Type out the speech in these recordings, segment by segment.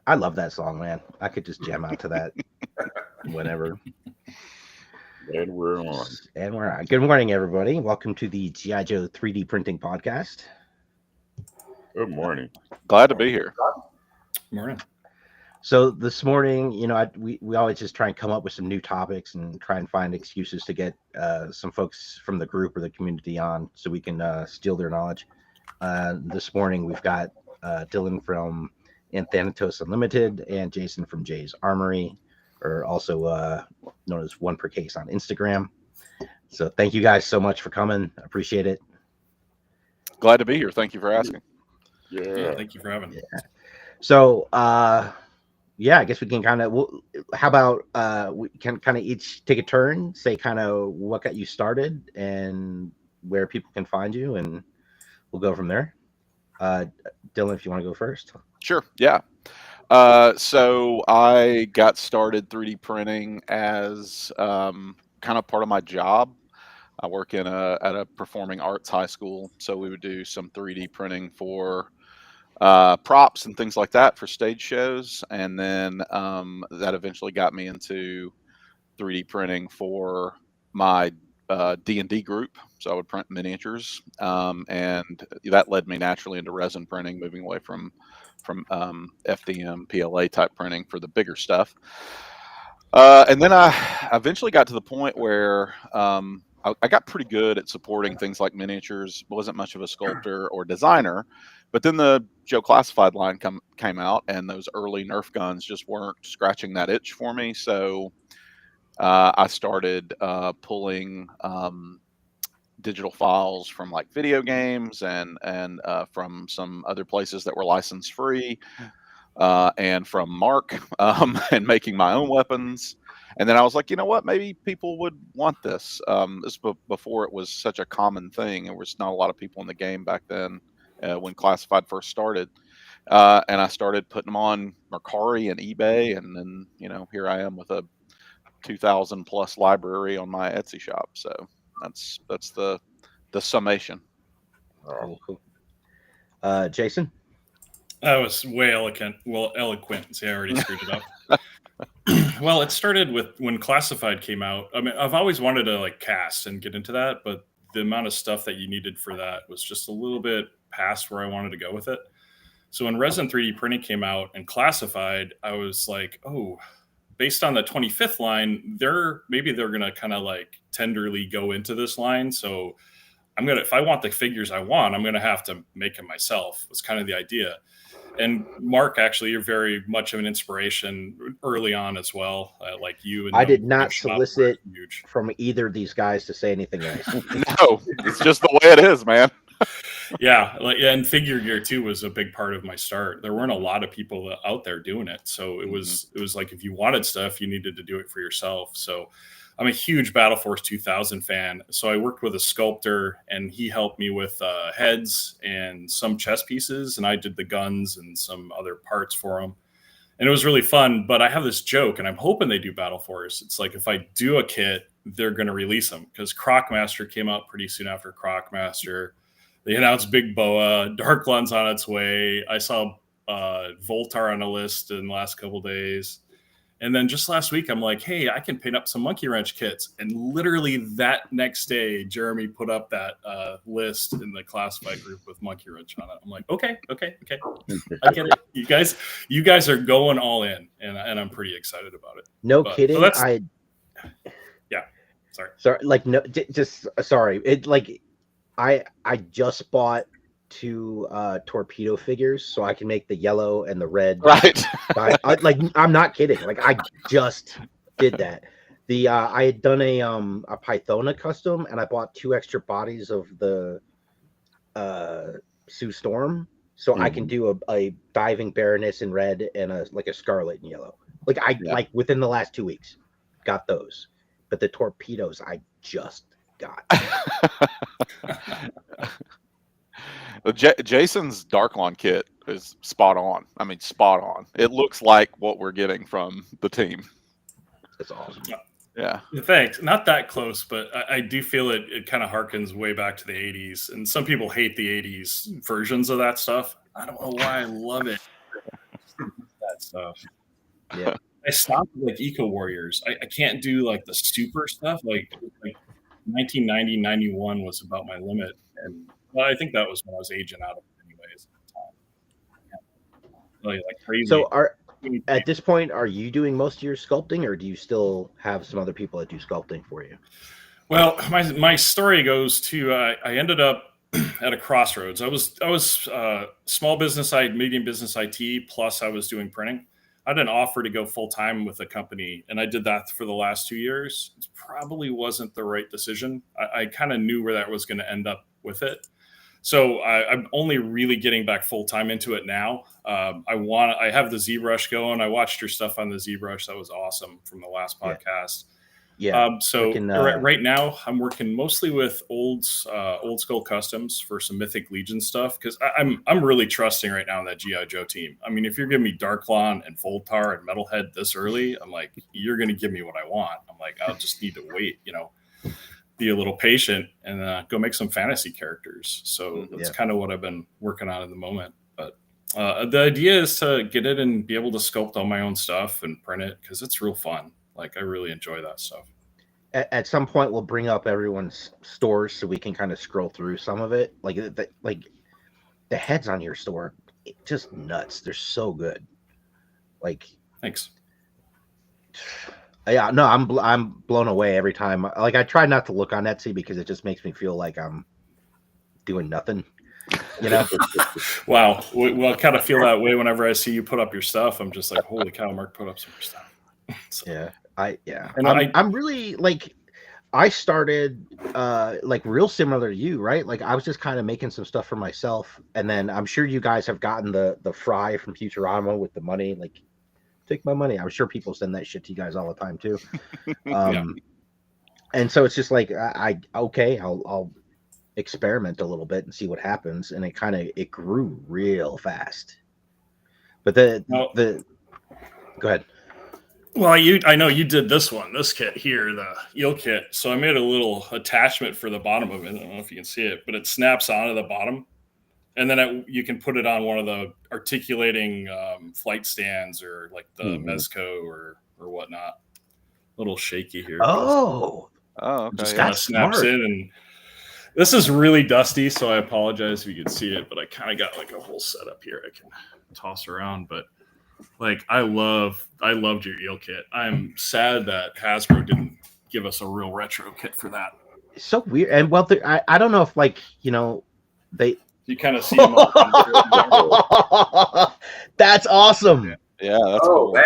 I love that song, man. I could just jam out to that whenever. And we're on. And we're on. Good morning, everybody. Welcome to the G.I.JOE 3D printing podcast. Good morning. Glad to be here. Morning. So this morning, we always just try and come up with some new topics and try and find excuses to get some folks from the group or the community on so we can steal their knowledge. This morning, we've got Dillon from Anthanatos Unlimited and Jason from JsArmory, or also known as One Per Case on Instagram. So thank you guys so much for coming. Appreciate it. Glad to be here. Thank you for asking. Yeah. Thank you for having me. So, I guess we can kind of, how about we can kind of each take a turn, say kind of what got you started and where people can find you, and we'll go from there. Dillon, if you want to go first. Sure. Yeah. So I got started 3D printing as kind of part of my job. I work at a performing arts high school, so we would do some 3D printing for props and things like that for stage shows, and then that eventually got me into 3D printing for my D&D group. So I would print miniatures, and that led me naturally into resin printing, moving away from FDM, PLA type printing for the bigger stuff. And then I eventually got to the point where I got pretty good at supporting things like miniatures. Wasn't much of a sculptor or designer, but then the Joe Classified line came out, and those early Nerf guns just weren't scratching that itch for me. So I started pulling digital files from like video games and from some other places that were license free, and from Mark, and making my own weapons. And then I was like, you know what? Maybe people would want this. This before it was such a common thing. There was not a lot of people in the game back then when Classified first started. And I started putting them on Mercari and eBay, and then here I am with a 2,000 plus library on my Etsy shop. So that's the summation. Cool. Jason. That was way eloquent. See, I already screwed it up. Well, it started with when Classified came out. I mean, I've always wanted to like cast and get into that, but the amount of stuff that you needed for that was just a little bit past where I wanted to go with it. So when Resin 3D printing came out and Classified, I was like, oh, based on the 25th line, they're gonna kind of like tenderly go into this line. So if I want the figures I want, I'm gonna have to make them myself. Was kind of the idea. And Mark, actually, you're very much of an inspiration early on as well. Like you and I did not solicit from either of these guys to say anything nice. No, it's just the way it is, man. Yeah, and Figure Gear too was a big part of my start. There weren't a lot of people out there doing it, so it was like if you wanted stuff, you needed to do it for yourself. So I'm a huge Battle Force 2000 fan. So I worked with a sculptor, and he helped me with heads and some chess pieces, and I did the guns and some other parts for him. And it was really fun. But I have this joke, and I'm hoping they do Battle Force. It's like if I do a kit, they're going to release them, because Crocmaster came out pretty soon after Crocmaster. They announced Big Boa, Dark One's on its way. I saw Voltar on a list in the last couple of days. And then just last week, I'm like, hey, I can paint up some Monkey Wrench kits. And literally that next day, Jeremy put up that list in the Classified group with Monkey Wrench on it. I'm like, okay. I get it. You guys are going all in, and I'm pretty excited about it. No kidding. So Sorry. Like, no, just sorry. It like, I just bought 2 torpedo figures so I can make the yellow and the red. Right. I'm not kidding. Like, I just did that. I had done a Pythona custom, and I bought 2 extra bodies of the Sue Storm, so I can do a diving Baroness in red and a Scarlet in yellow. Like within the last 2 weeks, got those. But the torpedoes I just got. Jason's Darklon kit is spot on. I mean, spot on. It looks like what we're getting from the team. That's awesome. Yeah. Thanks. Not that close, but I do feel it kind of harkens way back to the 80s. And some people hate the 80s versions of that stuff. I don't know why I love it. That that stuff. Yeah. I stopped with like Eco Warriors. I can't do like the super stuff. Like 1990, 91 was about my limit. And well, I think that was when I was aging out of it anyways at the time. Yeah. Like crazy. So at this point, are you doing most of your sculpting, or do you still have some other people that do sculpting for you? Well, my story goes to I ended up at a crossroads. I was small business, medium business IT, plus I was doing printing. I had an offer to go full time with a company, and I did that for the last 2 years. It probably wasn't the right decision. I kind of knew where that was going to end up with it. So I'm only really getting back full time into it now. I have the ZBrush going. I watched your stuff on the ZBrush. That was awesome from the last podcast. Yeah. Right now I'm working mostly with old school customs for some Mythic Legion stuff, because I'm really trusting right now in that G.I.JOE team. I mean, if you're giving me Darklon and Voltar and Metalhead this early, I'm like, you're going to give me what I want. I'm like, I'll just need to wait, be a little patient and go make some fantasy characters. So that's kind of what I've been working on at the moment. But the idea is to get it and be able to sculpt all my own stuff and print it, because it's real fun. Like, I really enjoy that stuff. At some point, we'll bring up everyone's stores so we can kind of scroll through some of it. Like the heads on your store, just nuts. They're so good. Like, thanks. Yeah, no, I'm blown away every time. Like, I try not to look on Etsy because it just makes me feel like I'm doing nothing. Wow. Well, I kind of feel that way whenever I see you put up your stuff. I'm just like, holy cow, Mark put up some stuff. So. I'm really like, I started like real similar to you, right? Like, I was just kind of making some stuff for myself, and then I'm sure you guys have gotten the fry from Futurama with the money. Like, take my money. I'm sure people send that shit to you guys all the time too. And so it's just like, I'll experiment a little bit and see what happens, and it grew real fast. But go ahead. Well, I know you did this kit here, the eel kit. So I made a little attachment for the bottom of it. I don't know if you can see it, but it snaps onto the bottom. And then you can put it on one of the articulating flight stands, or like the Mezco or whatnot. A little shaky here. Oh, okay. Just kind of snaps in. And this is really dusty, so I apologize if you can see it, but I kind of got like a whole setup here I can toss around. But like, I loved your eel kit. I'm sad that Hasbro didn't give us a real retro kit for that. It's so weird. And well, I don't know if they. You kind of see them. That's awesome. Yeah, that's cool.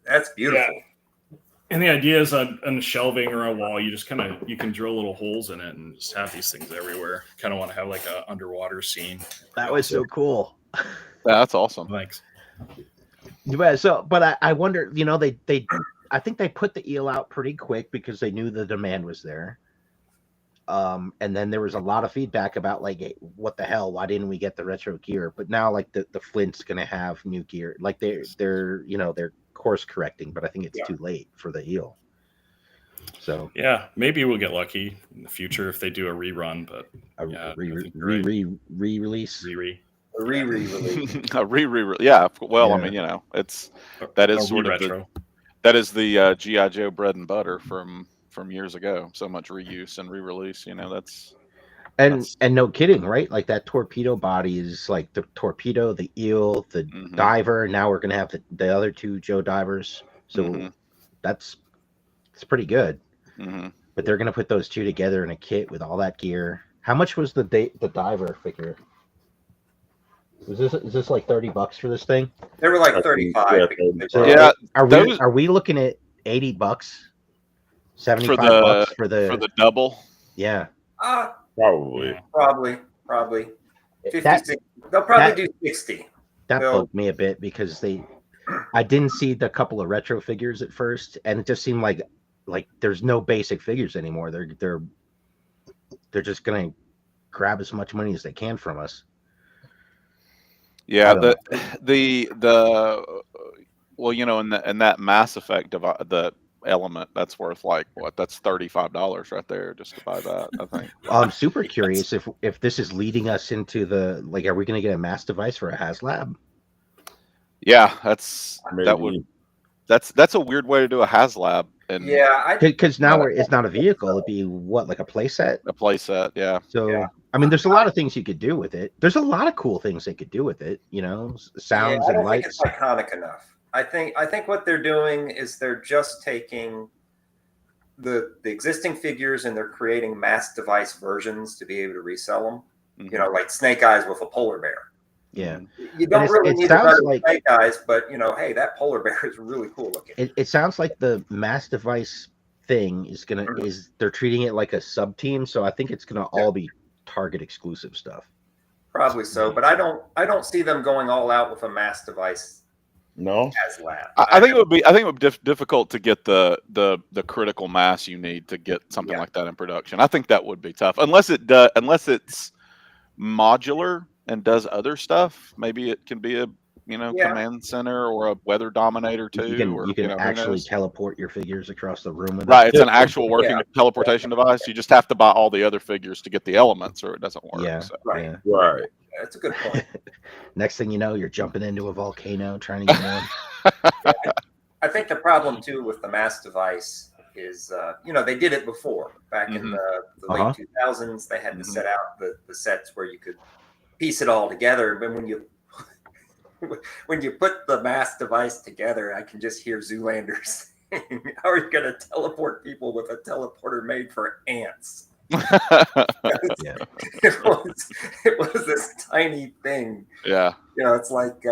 That's beautiful. Yeah. And the idea is on the shelving or a wall, you just you can drill little holes in it and just have these things everywhere. Kind of want to have like a underwater scene. That was so cool. That's awesome. Thanks. Yeah, so, but I wonder, I think they put the eel out pretty quick because they knew the demand was there. And then there was a lot of feedback about like, hey, what the hell? Why didn't we get the retro gear? But now, like, the Flint's gonna have new gear. Like, they're course correcting, but I think it's too late for the eel. So yeah, maybe we'll get lucky in the future if they do a rerun. But re-release. A re-release. A re-release. Yeah. Well, I mean, that is sort of retro. That is the G.I.JOE bread and butter from years ago. So much reuse and re-release. That's no kidding, right? Like, that torpedo body is like the torpedo, the eel, the diver. And now we're gonna have the other two Joe divers. So it's pretty good. But they're gonna put those two together in a kit with all that gear. How much was the diver figure? Is this like $30 for this thing? They were like 35. Yeah. Are we looking at $80? $75 for the double? Yeah. Probably. 50, they'll probably do 60. That bugged me a bit because I didn't see the couple of retro figures at first, and it just seemed like there's no basic figures anymore. They're just gonna grab as much money as they can from us. Yeah, well, in that Mass Effect the element, that's worth like that's $35 right there just to buy that, I think. I'm super curious if this is leading us into are we going to get a mass device for a HasLab? Yeah, Maybe. that's a weird way to do a HasLab. And Yeah, Because now it's not a vehicle; it'd be what, like a play set. a play set. Yeah. So Yeah. I mean, there's a lot of things you could do with it. There's a lot of cool things they could do with it. You know, sounds I and don't think it's lights. iconic enough. I think what they're doing is they're just taking the existing figures and they're creating mass device versions to be able to resell them. Mhm. You know, like Snake Eyes with a polar bear. Yeah, You don't really it need sounds to like Snake Eyes, but you know, hey, that polar bear is really cool looking. it sounds like the mass device thing is they're treating it like a sub team. So I think it's gonna all be Target exclusive stuff. Probably so, but I don't see them going all out with a mass device. No, HasLab. I think it would be difficult to get the critical mass you need to get something like that in production. I think that would be tough unless it's modular and does other stuff. Maybe it can be a command center or a weather dominator too. You can who actually knows? teleport your figures across the room. Right, it's an actual working teleportation device. You just have to buy all the other figures to get the elements, or it doesn't work. Yeah, so. Right. right. That's a good point. Next thing you know, you're jumping into a volcano trying to get in. I think the problem too with the mass device is, they did it before. Back in the late 2000s, they had to set out the sets where you could piece it all together. But when you put the mass device together, I can just hear Zoolanders saying, "How are you going to teleport people with a teleporter made for ants?" Yeah. It was this tiny thing. Yeah. It's like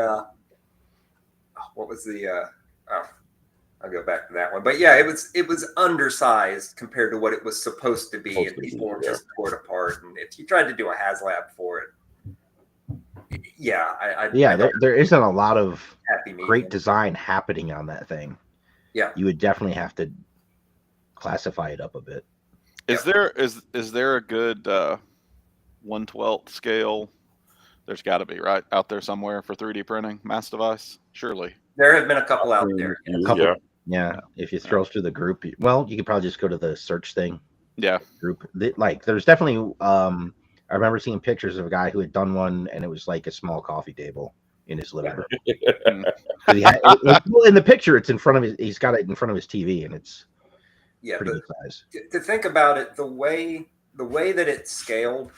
what was the I'll go back to that one. But yeah, it was undersized compared to what it was supposed to be, and people were just tore it apart. And if you tried to do a HasLab for it, there isn't a lot of great medium. design happening on that thing. Yeah, you would definitely have to classify it up a bit. Is there a good 1/12 scale? There's got to be, right, out there somewhere for 3D printing mass device. Surely there have been a couple out there. Yeah. If you throw through the group, you could probably just go to the search thing. Yeah. Group. There's definitely. I remember seeing pictures of a guy who had done one, and it was like a small coffee table in his living room. In the picture, it's in front of his. He's got it in front of his TV, and it's pretty good size. To think about it, the way that it's scaled,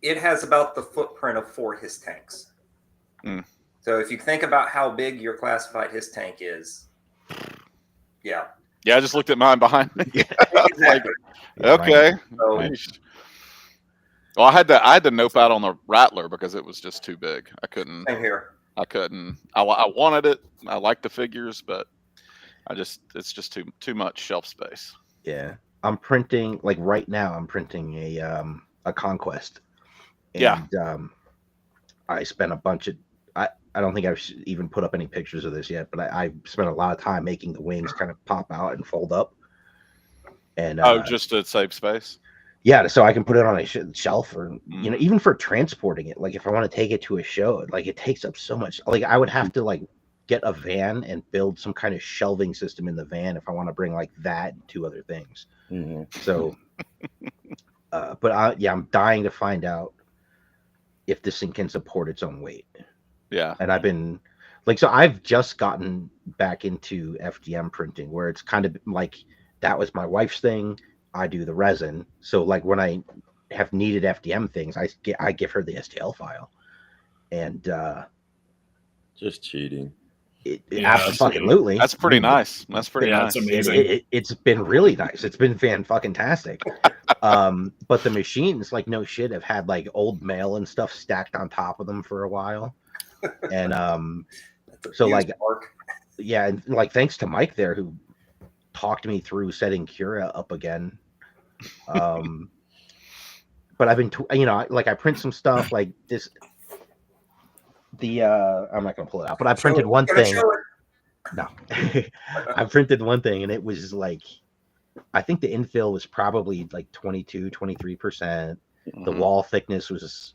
it has about the footprint of 4 HISS tanks. So if you think about how big your classified HISS tank is, yeah, I just looked at mine behind me. Exactly. Okay. So, well, I had to nope out on the Rattler because it was just too big. I couldn't. Same here. I couldn't. I wanted it. I like the figures, but it's just too much shelf space. Yeah, I'm printing right now. I'm printing a Conquest. And, I spent a bunch of. I don't think I've even put up any pictures of this yet, but I spent a lot of time making the wings kind of pop out and fold up. And just to save space. Yeah, so I can put it on a shelf, or even for transporting it. Like if I want to take it to a show, it takes up so much. Like I would have to get a van and build some kind of shelving system in the van if I want to bring that and 2 other things. So, but I'm dying to find out if this thing can support its own weight. Yeah, and I've been I've just gotten back into FDM printing, where it's kind of that was my wife's thing. I do the resin. So when I have needed FDM things, I give her the STL file. And just cheating. Absolutely. That's pretty nice. That's pretty nice. That's amazing. It's been really nice. It's been fan-fucking-tastic. But the machines, no shit, have had old mail and stuff stacked on top of them for a while. And so yeah, and thanks to Mike there, who talked me through setting Cura up again. But I've been I print some stuff like this. I'm not gonna pull it out, but I printed one thing. No, I printed one thing, and it was I think the infill was probably 22-23%. The wall thickness was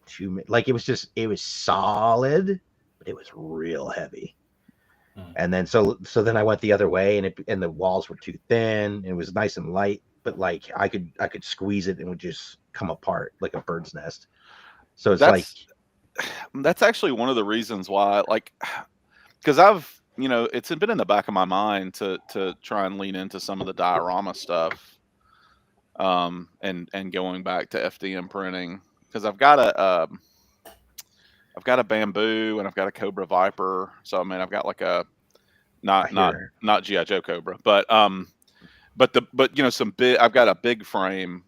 2. It was solid, but it was real heavy. And then so then I went the other way, and the walls were too thin. And it was nice and light, but I could squeeze it and it would just come apart like a bird's nest. So it's that's actually one of the reasons why, like, because I've, it's been in the back of my mind to try and lean into some of the diorama stuff, and going back to FDM printing, because I've got a bamboo and I've got a Cobra Viper. So I mean, I've got like a not G.I.JOE Cobra, but some big. I've got a big frame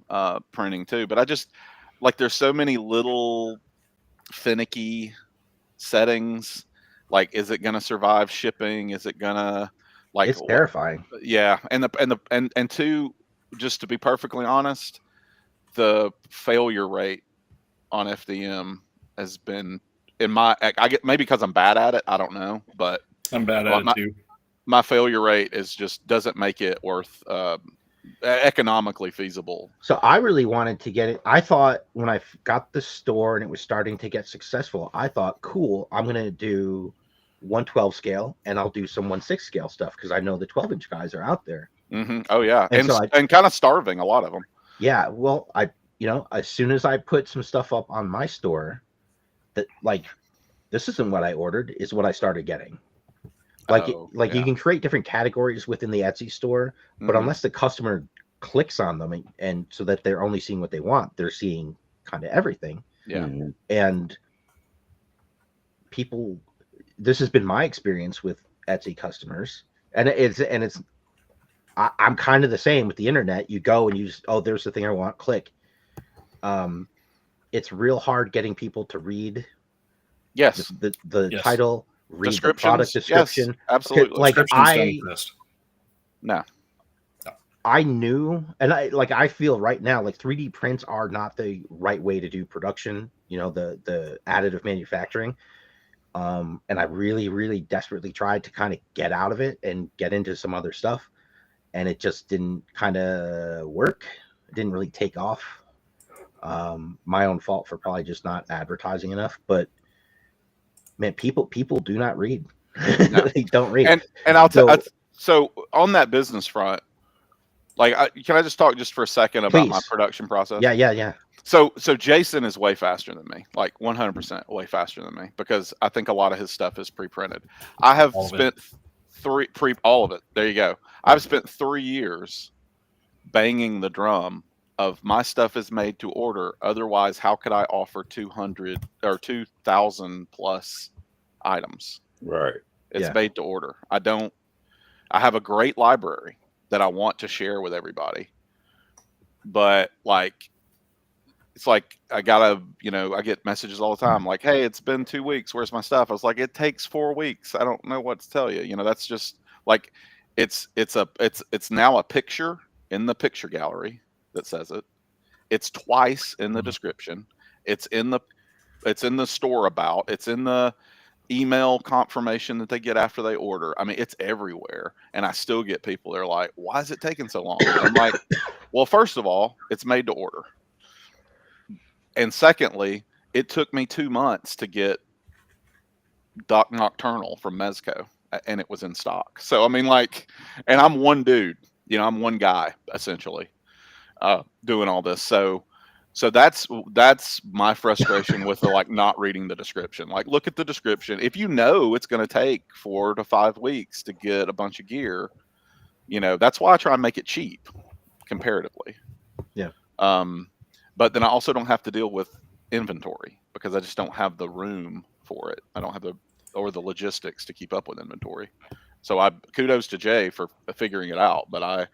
printing too. But I just like, there's so many little finicky settings. Like, is it gonna survive shipping? Is it gonna, like, it's terrifying. Yeah, and two, just to be perfectly honest, the failure rate on FDM has been, I get, maybe because I'm bad at it, I don't know, but I'm bad at it too. My failure rate is just doesn't make it worth economically feasible. So I really wanted to get it. I thought when I got the store and it was starting to get successful, I thought, cool, I'm going to do 112 scale and I'll do some 1/6 scale stuff because I know the 12-inch guys are out there. Mm-hmm. Oh yeah, and kind of starving a lot of them. Yeah, well, as soon as I put some stuff up on my store, that like, this isn't what I ordered, is what I started getting. Like, you can create different categories within the Etsy store, but unless the customer clicks on them and so that they're only seeing what they want, they're seeing kind of everything. Yeah. And people, this has been my experience with Etsy customers, and I'm kind of the same with the internet. You go and you just, there's the thing I want, click. It's real hard getting people to read. Yes. The title, read the product description. Yes, absolutely. Like, No. I knew, and I feel right now like 3D prints are not the right way to do production, the additive manufacturing. And I really, really desperately tried to kind of get out of it and get into some other stuff, and it just didn't kind of work. It didn't really take off. My own fault for probably just not advertising enough, but man, people do not read. No. They don't read. And I'll tell. So on that business front, like, can I just talk just for a second about my production process? Yeah. So Jason is way faster than me, like 100% way faster than me, because I think a lot of his stuff is pre-printed. I have spent all of it. There you go. I've spent 3 years banging the drum of my stuff is made to order. Otherwise, how could I offer 200 or 2,000 plus items? Right. It's made to order. I have a great library that I want to share with everybody, but like, it's like, I get messages all the time like, hey, it's been 2 weeks, where's my stuff? I was like, it takes 4 weeks. I don't know what to tell you. That's just like, it's now a picture in the picture gallery that says it. It's twice in the description. It's in the store about. It's in the email confirmation that they get after they order. I mean, it's everywhere. And I still get people, they're like, why is it taking so long? I'm like, well, first of all, it's made to order. And secondly, it took me 2 months to get Doc Nocturnal from Mezco, and it was in stock. So, I mean, like, and I'm one dude, I'm one guy, essentially, doing all this. So that's my frustration with the, like, not reading the description. Like, look at the description. If it's going to take 4 to 5 weeks to get a bunch of gear, that's why I try and make it cheap comparatively. Yeah. But then I also don't have to deal with inventory because I just don't have the room for it. I don't have the logistics to keep up with inventory. So kudos to Jay for figuring it out, but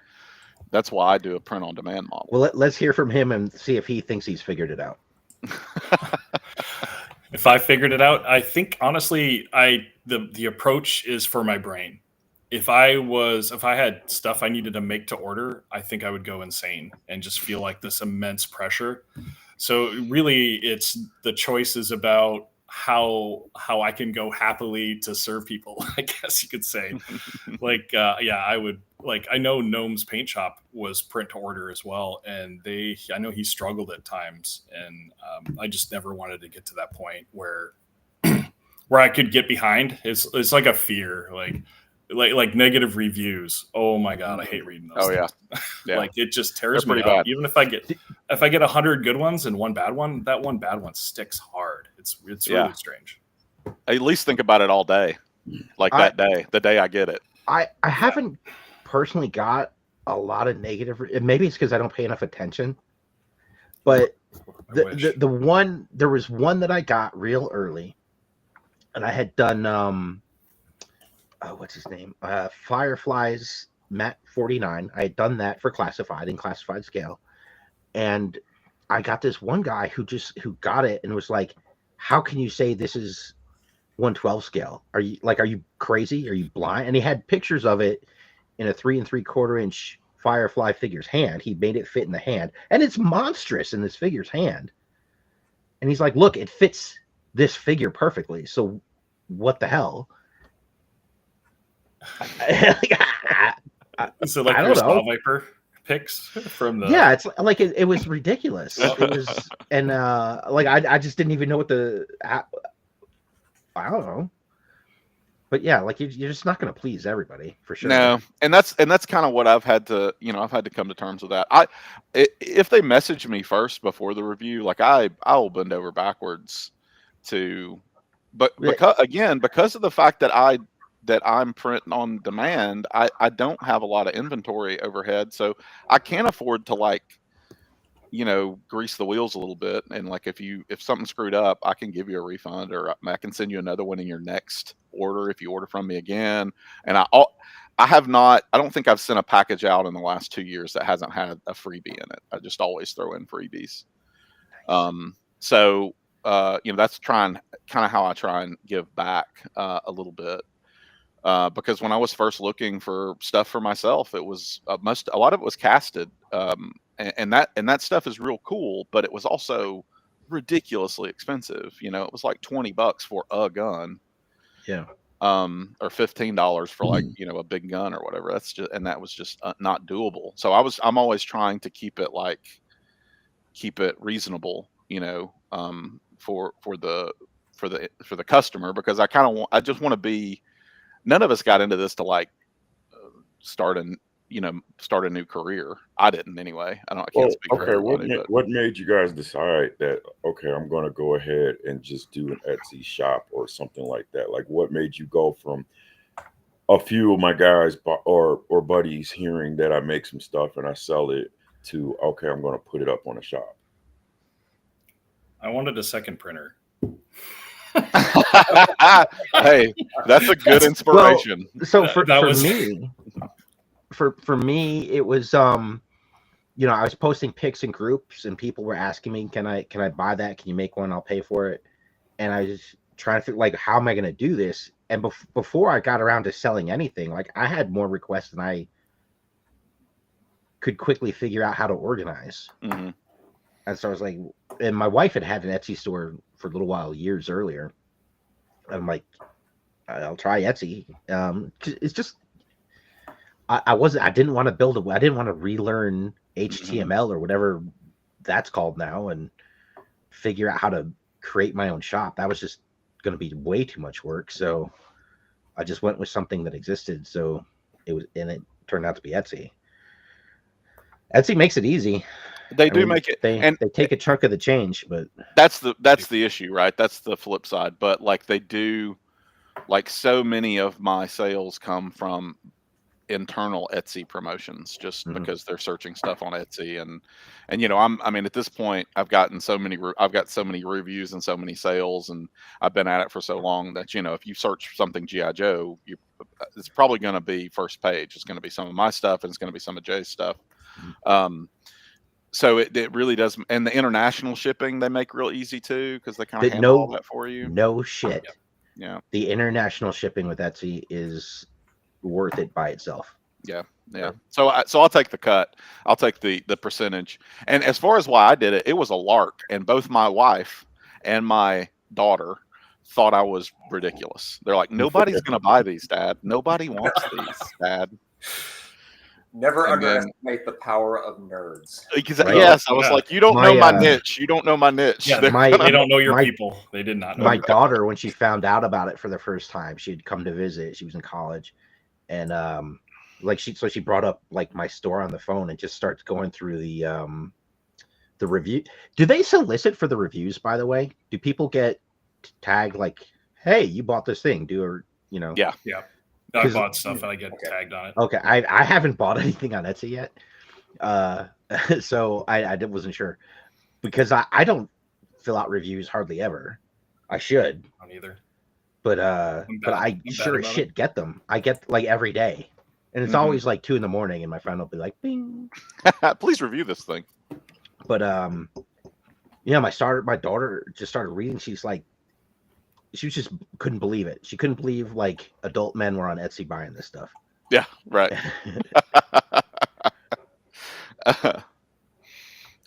that's why I do a print on demand model. Well, let's hear from him and see if he thinks he's figured it out. If I figured it out, I think honestly, the approach is for my brain. If I had stuff I needed to make to order, I think I would go insane and just feel like this immense pressure. So really, it's the choices about how I can go happily to serve people, I guess you could say. Like, I would, like, I know Gnome's paint shop was print to order as well. And I know he struggled at times. And I just never wanted to get to that point where I could get behind. It's like a fear, like negative reviews. Oh my God, I hate reading those. Oh yeah. Like, it just tears me up. Even if I get 100 good ones and one bad one, that one bad one sticks hard. It's really strange. At least think about it all day, like that day, the day I get it. I haven't personally got a lot of negative. Maybe it's because I don't pay enough attention. But the one, there was one that I got real early, and I had done what's his name? Fireflies Mat 49. I had done that for classified in classified scale, and I got this one guy who got it and was like, "How can you say this is 112 scale? Are you crazy? Are you blind?" And he had pictures of it in a 3 3/4 inch Firefly figure's hand. He made it fit in the hand, and it's monstrous in this figure's hand. And he's like, "Look, it fits this figure perfectly. So what the hell?" So like your Small Viper pics from the it's like it was ridiculous. It was, and like I just didn't even know what I don't know. But yeah, like you're just not going to please everybody, for sure. No, and that's kind of what I've had to come to terms with that. If they message me first before the review, like I will bend over backwards to, but because of the fact that I'm printing on demand, I don't have a lot of inventory overhead, so I can't afford to grease the wheels a little bit. And like if something screwed up, I can give you a refund, or I can send you another one in your next order if you order from me again. And I don't think I've sent a package out in the last 2 years that hasn't had a freebie in it. I just always throw in freebies. So that's kind of how I try and give back a little bit. Because when I was first looking for stuff for myself, it was a lot of it was casted. And that stuff is real cool, but it was also ridiculously expensive. It was like $20 for a gun. Yeah. Or $15 for like, a big gun or whatever. That was just not doable. So I'm always trying to keep it reasonable, for the customer, because I just want to be, none of us got into this to start a new career. I didn't anyway. I can't speak for everybody. What made you guys decide that, okay, I'm going to go ahead and just do an Etsy shop or something like that? Like, what made you go from a few of my guys or buddies hearing that I make some stuff and I sell it to, okay, I'm going to put it up on a shop? I wanted a second printer. Hey, that's a good inspiration. Well, so for me, it was I was posting pics in groups, and people were asking me, can I buy that? Can you make one? I'll pay for it. And I was trying to figure, how am I going to do this? And before I got around to selling anything, I had more requests than I could quickly figure out how to organize. Mm-hmm. And so I was like, and my wife had an Etsy store for a little while, years earlier. I'm like, I'll try Etsy. It's just, I didn't want to I didn't want to relearn HTML or whatever that's called now and figure out how to create my own shop. That was just going to be way too much work. So I just went with something that existed. So it turned out to be Etsy. Etsy makes it easy. They make it. They take a chunk of the change, but that's the issue, right? That's the flip side. But they do, so many of my sales come from internal Etsy promotions, just because they're searching stuff on Etsy, and at this point I've got so many reviews and so many sales, and I've been at it for so long that if you search something G.I.JOE, it's probably going to be first page. It's going to be some of my stuff, and it's going to be some of Jay's stuff. So it really does, and the international shipping they make real easy too, because they kind of handle all that for you. No shit. Yeah. The international shipping with Etsy is worth it by itself. Yeah. So I'll take the cut. I'll take the percentage. And as far as why I did it, it was a lark, and both my wife and my daughter thought I was ridiculous. They're like, nobody's going to buy these, Dad. Nobody wants these, Dad. Never underestimate the power of nerds. Right? Yes, I was like, you don't know my niche. You don't know my niche. Yeah, they don't know your people. They did not know. My daughter, when she found out about it for the first time, she had come to visit. She was in college, and she brought up my store on the phone and just starts going through the review. Do they solicit for the reviews, by the way? Do people get tag like, hey, you bought this thing, Yeah. I bought stuff and I get tagged on it. Okay, I haven't bought anything on Etsy yet, so I wasn't sure because I don't fill out reviews hardly ever. I should. I don't either. But I sure as shit get them. I get like every day, and it's always like 2 a.m, and my friend will be like, "Bing, please review this thing." But my daughter just started reading. She just couldn't believe it. She couldn't believe like adult men were on Etsy buying this stuff. Yeah, right.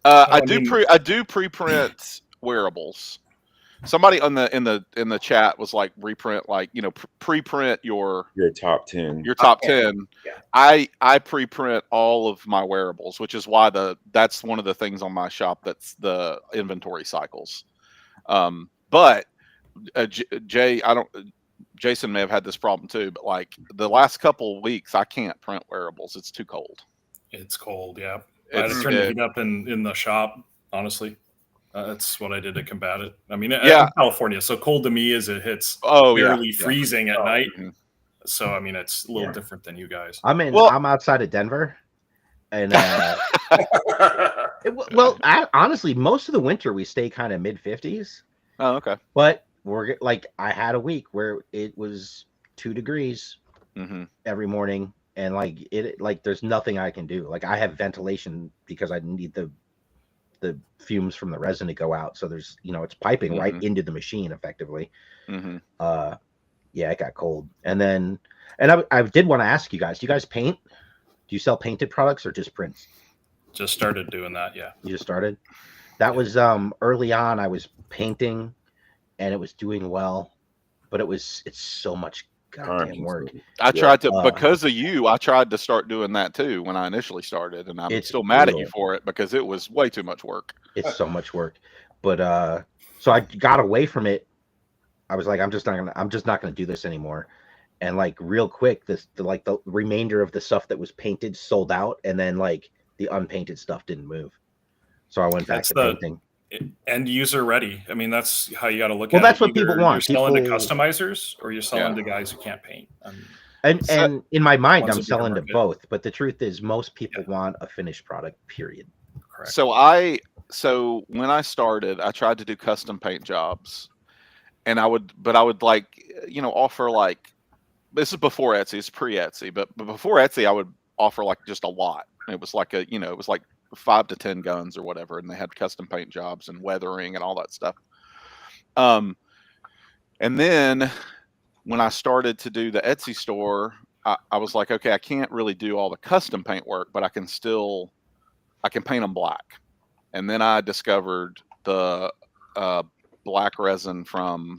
I do pre-print wearables. Somebody in the chat was like reprint, like, pre-print your top 10. Your top 10. Yeah. I pre-print all of my wearables, which is why that's one of the things on my shop that's the inventory cycles. But Jason may have had this problem too, but like the last couple of weeks I can't print wearables. It's too cold. It's cold, yeah. I had to turn the heat up in the shop, honestly. That's what I did to combat it. I mean, I'm in California, so cold to me is it hits barely freezing at night. Mm-hmm. So I mean, it's a little different than you guys. I'm outside of Denver, and honestly, most of the winter we stay kind of mid-50s. Oh, okay. But we're like, I had a week where it was 2 degrees every morning, and like there's nothing I can do. Like I have ventilation because I need the fumes from the resin to go out, so there's it's piping right into the machine effectively. It got cold. And I did want to ask you guys, do you guys paint? Do you sell painted products or just prints? Just started doing that. Yeah, you just started. That was early on. I was painting and it was doing well, but it's so much goddamn work. I tried to because of you. I tried to start doing that too when I initially started, and I'm still mad at you for it because it was way too much work. It's so much work, but so I got away from it. I was like, I'm just not gonna do this anymore. And like real quick, the remainder of the stuff that was painted sold out, and then like the unpainted stuff didn't move. So I went back to painting. End user ready. I mean, that's how you got to look at it. Well, that's what people want. You're selling to customizers, or you're selling to guys who can't paint. And in my mind, I'm selling to both. But the truth is, most people want a finished product. Period. Correct. So when I started, I tried to do custom paint jobs, and I would like offer like, this is before Etsy, it's pre-Etsy, but before Etsy, I would offer like just a lot. It was like it was like 5 to 10 guns or whatever, and they had custom paint jobs and weathering and all that stuff. And then when I started to do the Etsy store, I was like, okay, I can't really do all the custom paint work, but I can paint them black. And then I discovered the black resin from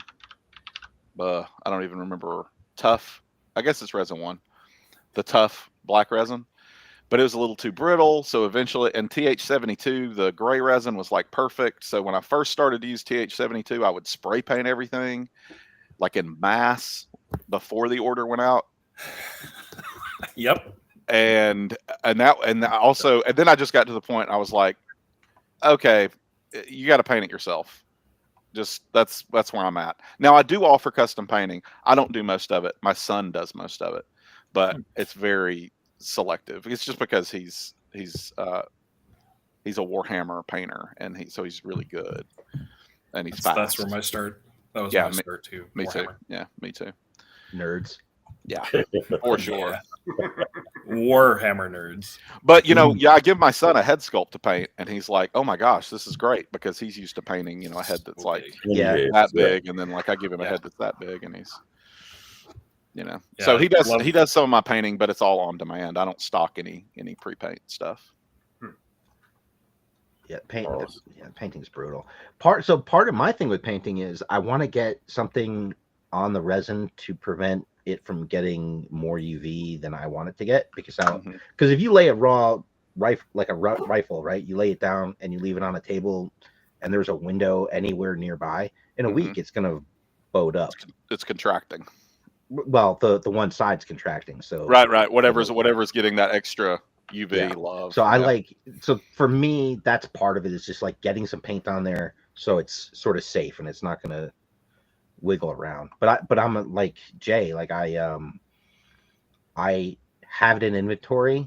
I don't even remember, Tough. I guess it's resin 1, the Tough black resin. But it was a little too brittle, so eventually, and TH72, the gray resin, was like perfect. So when I first started to use TH72, I would spray paint everything like in mass before the order went out. Yep. And then I just got to the point I was like, okay, you got to paint it yourself. Just that's where I'm at. Now I do offer custom painting. I don't do most of it. My son does most of it, but it's very selective. It's just because he's a Warhammer painter, and he's really good, and he's fast. That's where my start. That was my start too. Me Warhammer. too. Yeah, me too. Nerds. Yeah, for sure. Warhammer nerds. But I give my son a head sculpt to paint, and he's like, "Oh my gosh, this is great," because he's used to painting, a head that's like that big, and then like I give him a head that's that big, and he's. So he does some of my painting, but it's all on demand. I don't stock any pre-paint stuff. Painting's brutal. Part of my thing with painting is I want to get something on the resin to prevent it from getting more UV than I want it to get, because if you lay a raw rifle, like a rifle, right, you lay it down and you leave it on a table and there's a window anywhere nearby, in a week it's gonna bowed up. It's contracting. Well, the one side's contracting, so right. Whatever's getting that extra UV love. So so for me, that's part of it. Is just like getting some paint on there, so it's sort of safe and it's not gonna wiggle around. But I'm like Jay, like I have it in inventory,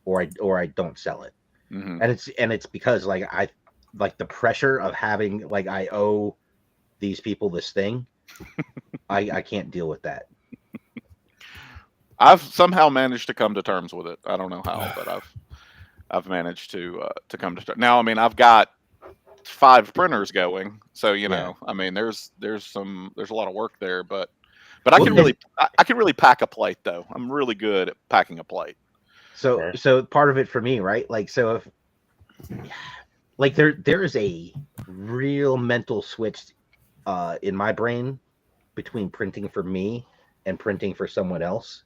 or I don't sell it. Mm-hmm. And it's because like I like the pressure of having, like, I owe these people this thing. I can't deal with that. I've somehow managed to come to terms with it. I don't know how, but I've managed to come to terms. Now, I mean, I've got 5 printers going, so you know, I mean, there's a lot of work there, but I can really pack a plate though. I'm really good at packing a plate. So so part of it for me, right? Like, so if like there is a real mental switch in my brain between printing for me and printing for someone else.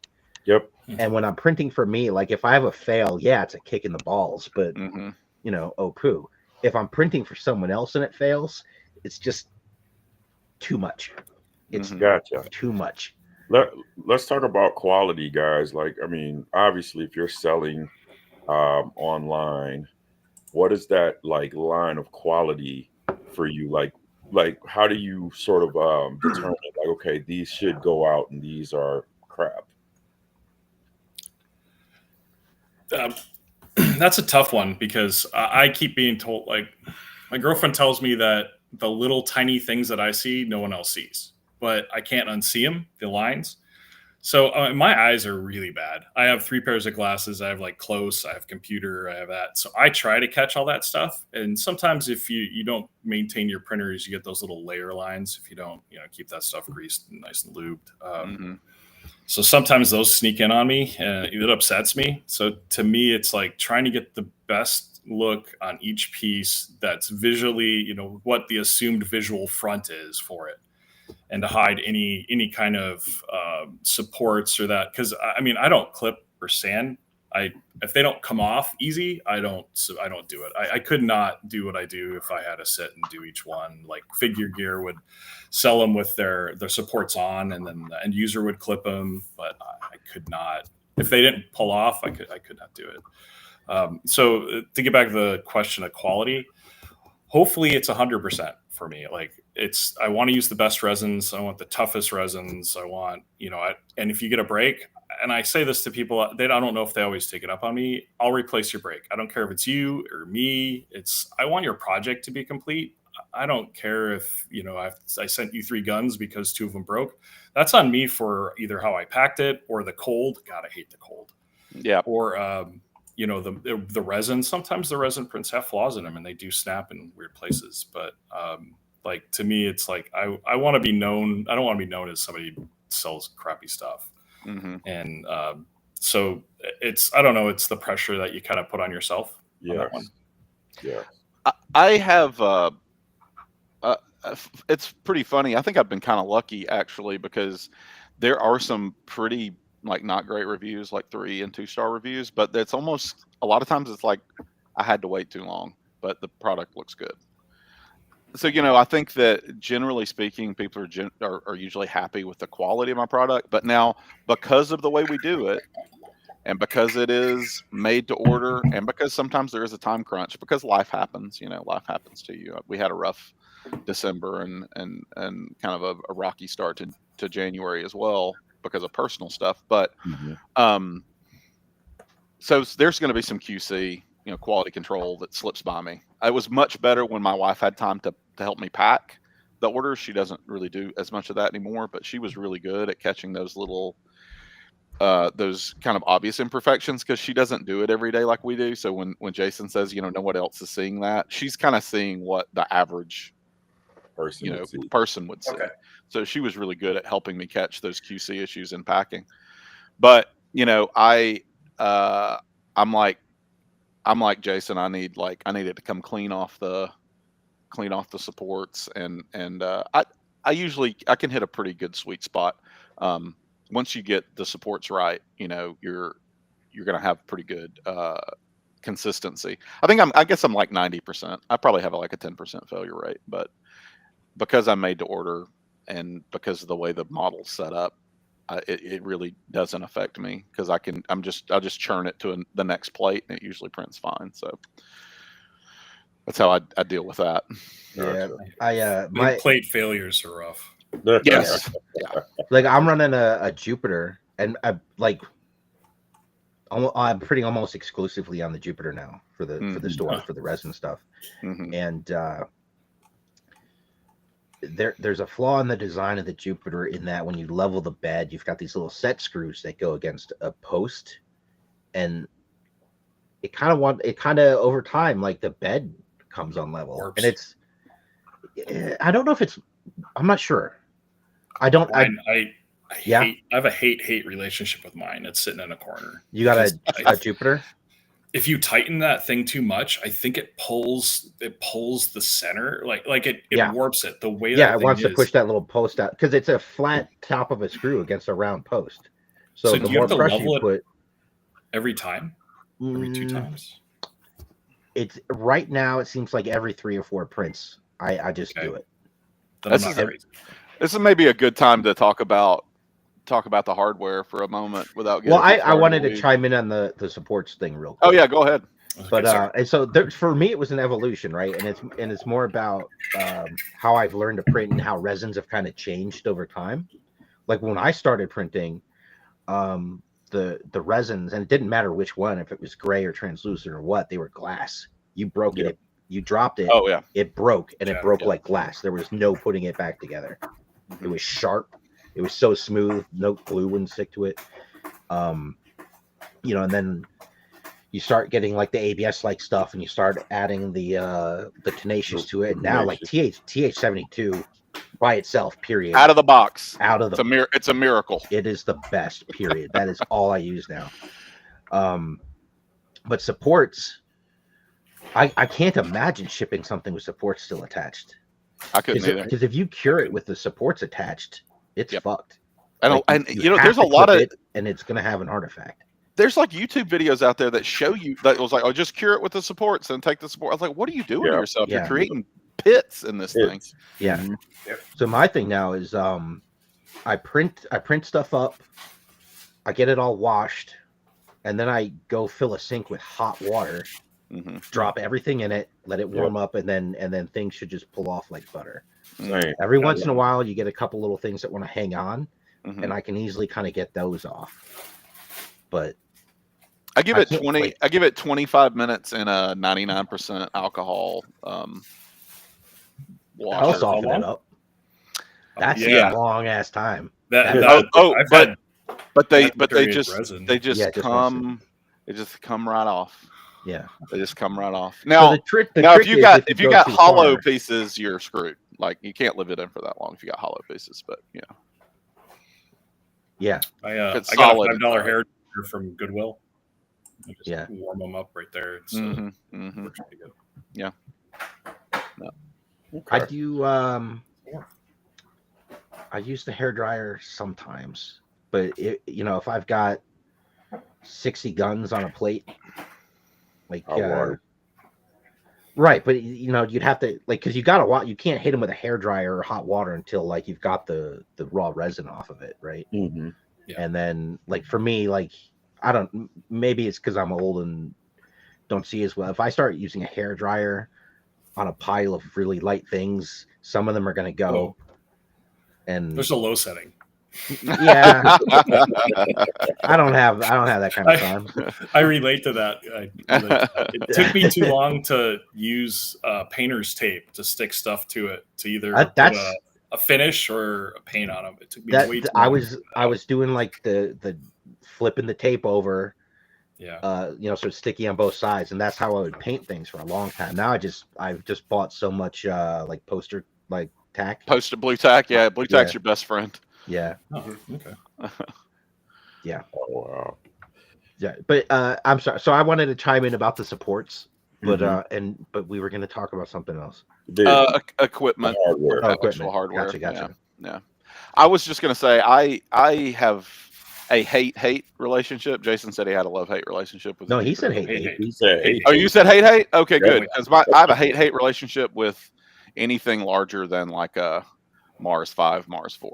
Yep. And when I'm printing for me, like, if I have a fail, yeah, it's a kick in the balls, but Mm-hmm. you know, oh poo. If I'm printing for someone else and it fails, it's just too much. It's Gotcha. too much. Let's talk about quality, guys. Like, I mean, obviously, if you're selling online, what is that like line of quality for you? Like how do you sort of determine, like, okay, these should go out and these are crap? That's a tough one, because I keep being told, like, my girlfriend tells me that the little tiny things that I see, no one else sees, but I can't unsee them, the lines. So my eyes are really bad. I have 3 pairs of glasses. I have like close, I have computer, I have that. So I try to catch all that stuff. And sometimes if you don't maintain your printers, you get those little layer lines if you don't, keep that stuff greased and nice and lubed. So sometimes those sneak in on me, and it upsets me. So to me, it's like trying to get the best look on each piece that's visually, what the assumed visual front is for it, and to hide any kind of supports or that. Because I mean, I don't clip or sand. If they don't come off easy, I don't do it. I could not do what I do if I had to sit and do each one. Like Figure Gear would sell them with their supports on, and then the end user would clip them. But I could not. If they didn't pull off, I could not do it. So to get back to the question of quality, hopefully it's 100% for me. Like, I want to use the best resins. I want the toughest resins. I want, and if you get a break, and I say this to people, I don't know if they always take it up on me, I'll replace your break. I don't care if it's you or me. I want your project to be complete. I don't care if, I sent you 3 guns because 2 of them broke. That's on me for either how I packed it or the cold. God, I hate the cold. Yeah. Or, the resin. Sometimes the resin prints have flaws in them and they do snap in weird places. But like, to me, it's like I want to be known. I don't want to be known as somebody who sells crappy stuff. And so I don't know. It's the pressure that you kind of put on yourself. Yeah. On that one. Yeah. I have. It's pretty funny. I think I've been kind of lucky, actually, because there are some pretty, like, not great reviews, like 3 and 2-star reviews, but it's almost, a lot of times it's like I had to wait too long, but the product looks good. So, I think that generally speaking, people are usually happy with the quality of my product. But now, because of the way we do it, and because it is made to order, and because sometimes there is a time crunch, because life happens, life happens to you. We had a rough December and kind of a rocky start to January as well, because of personal stuff. But so there's going to be some QC, quality control that slips by me. It was much better when my wife had time to help me pack the orders. She doesn't really do as much of that anymore, but she was really good at catching those little those kind of obvious imperfections, because she doesn't do it every day like we do. So when Jason says, no one else is seeing that, she's kind of seeing what the average person would see. Okay. So she was really good at helping me catch those QC issues in packing. But I'm like Jason. I need it to come clean off the supports, and I usually can hit a pretty good sweet spot. Once you get the supports right, you're gonna have pretty good consistency. I guess I'm like 90%. I probably have like a 10% failure rate, but because I'm made to order and because of the way the model's set up, it really doesn't affect me, because I'll just churn it to the next plate and it usually prints fine. So that's how I deal with that. Yeah, my plate failures are rough. Yes. Like I'm running a Jupiter, and I'm printing almost exclusively on the Jupiter now for the store for the resin stuff, and there's a flaw in the design of the Jupiter in that when you level the bed, you've got these little set screws that go against a post, and it kind of over time, like the bed comes unlevel, Warps. and I don't know if I'm not sure. I don't. I have a hate relationship with mine. It's sitting in a corner. You got a Jupiter? If you tighten that thing too much, I think it pulls the center, like it warps it the way. Yeah, it wants to push that little post out because it's a flat top of a screw against a round post. So the more pressure you put every time, every 2 times. It's right now. It seems like every 3 or 4 prints. I just do it. This is maybe a good time to talk about the hardware for a moment without getting. Well, I wanted to chime in on the supports thing real quick. Oh yeah, go ahead. But and so for me, it was an evolution, right? And it's more about how I've learned to print and how resins have kind of changed over time. Like when I started printing, the resins, and it didn't matter which one, if it was gray or translucent or what, they were glass. You broke it, you dropped it. Oh yeah, it broke, and it broke like glass. There was no putting it back together. It was sharp. It was so smooth. No glue wouldn't stick to it. And then you start getting like the ABS like stuff, and you start adding the tenacious to it. Now like TH72 by itself, period. Out of the box. It's a miracle. It is the best, period. That is all I use now. But supports, I can't imagine shipping something with supports still attached. I couldn't either. Because if you cure it with the supports attached, it's fucked. There's a lot of and it's going to have an artifact. There's like YouTube videos out there that show you that was like, oh, just cure it with the supports and take the support. I was like, what are you doing to yourself? You're creating pits in this thing. Yeah. Mm-hmm. So my thing now is I print stuff up, I get it all washed, and then I go fill a sink with hot water, drop everything in it, let it warm up, and then things should just pull off like butter. Right. Every once in a while you get a couple little things that want to hang on, and I can easily kind of get those off. But I give it 25 minutes in a 99% alcohol wash. I'll soften it up. That's a long ass time. But they just come right off. Yeah, they just come right off. Now, so trick if you got hollow pieces, you're screwed. Like you can't live it in for that long if you got hollow pieces. But yeah, I got a $5 hair from Goodwill. I just warm them up right there. It's works pretty good. Yeah. No. Okay. I do. I use the hairdryer sometimes, but if I've got 60 guns on a plate, like right, but you'd have to because you can't hit them with a hairdryer or hot water until like you've got the raw resin off of it, right? Mm-hmm. Yeah. And then like for me, like maybe it's because I'm old and don't see as well. If I start using a hairdryer on a pile of really light things, some of them are going to go. And there's a low setting. Yeah, I don't have that kind of time. I relate to that. It took me too long to use painter's tape to stick stuff to it to either put a finish or a paint on them. It took me way too long. I was doing like the flipping the tape over. Yeah. So it's sticky on both sides, and that's how I would paint things for a long time. Now I've just bought so much like poster like tack. Poster blue tack, yeah. Blue tack's your best friend. Yeah. Oh, okay. Yeah. Oh wow. Yeah, but I'm sorry. So I wanted to chime in about the supports, but but we were going to talk about something else. Equipment, hardware. Hardware. Gotcha. Yeah. I was just going to say I have a hate relationship. Jason said he had a love-hate relationship with. No, he said hate. He said hate. Oh, you said hate? Okay, good. Because I have a hate relationship with anything larger than like a Mars 5, Mars 4.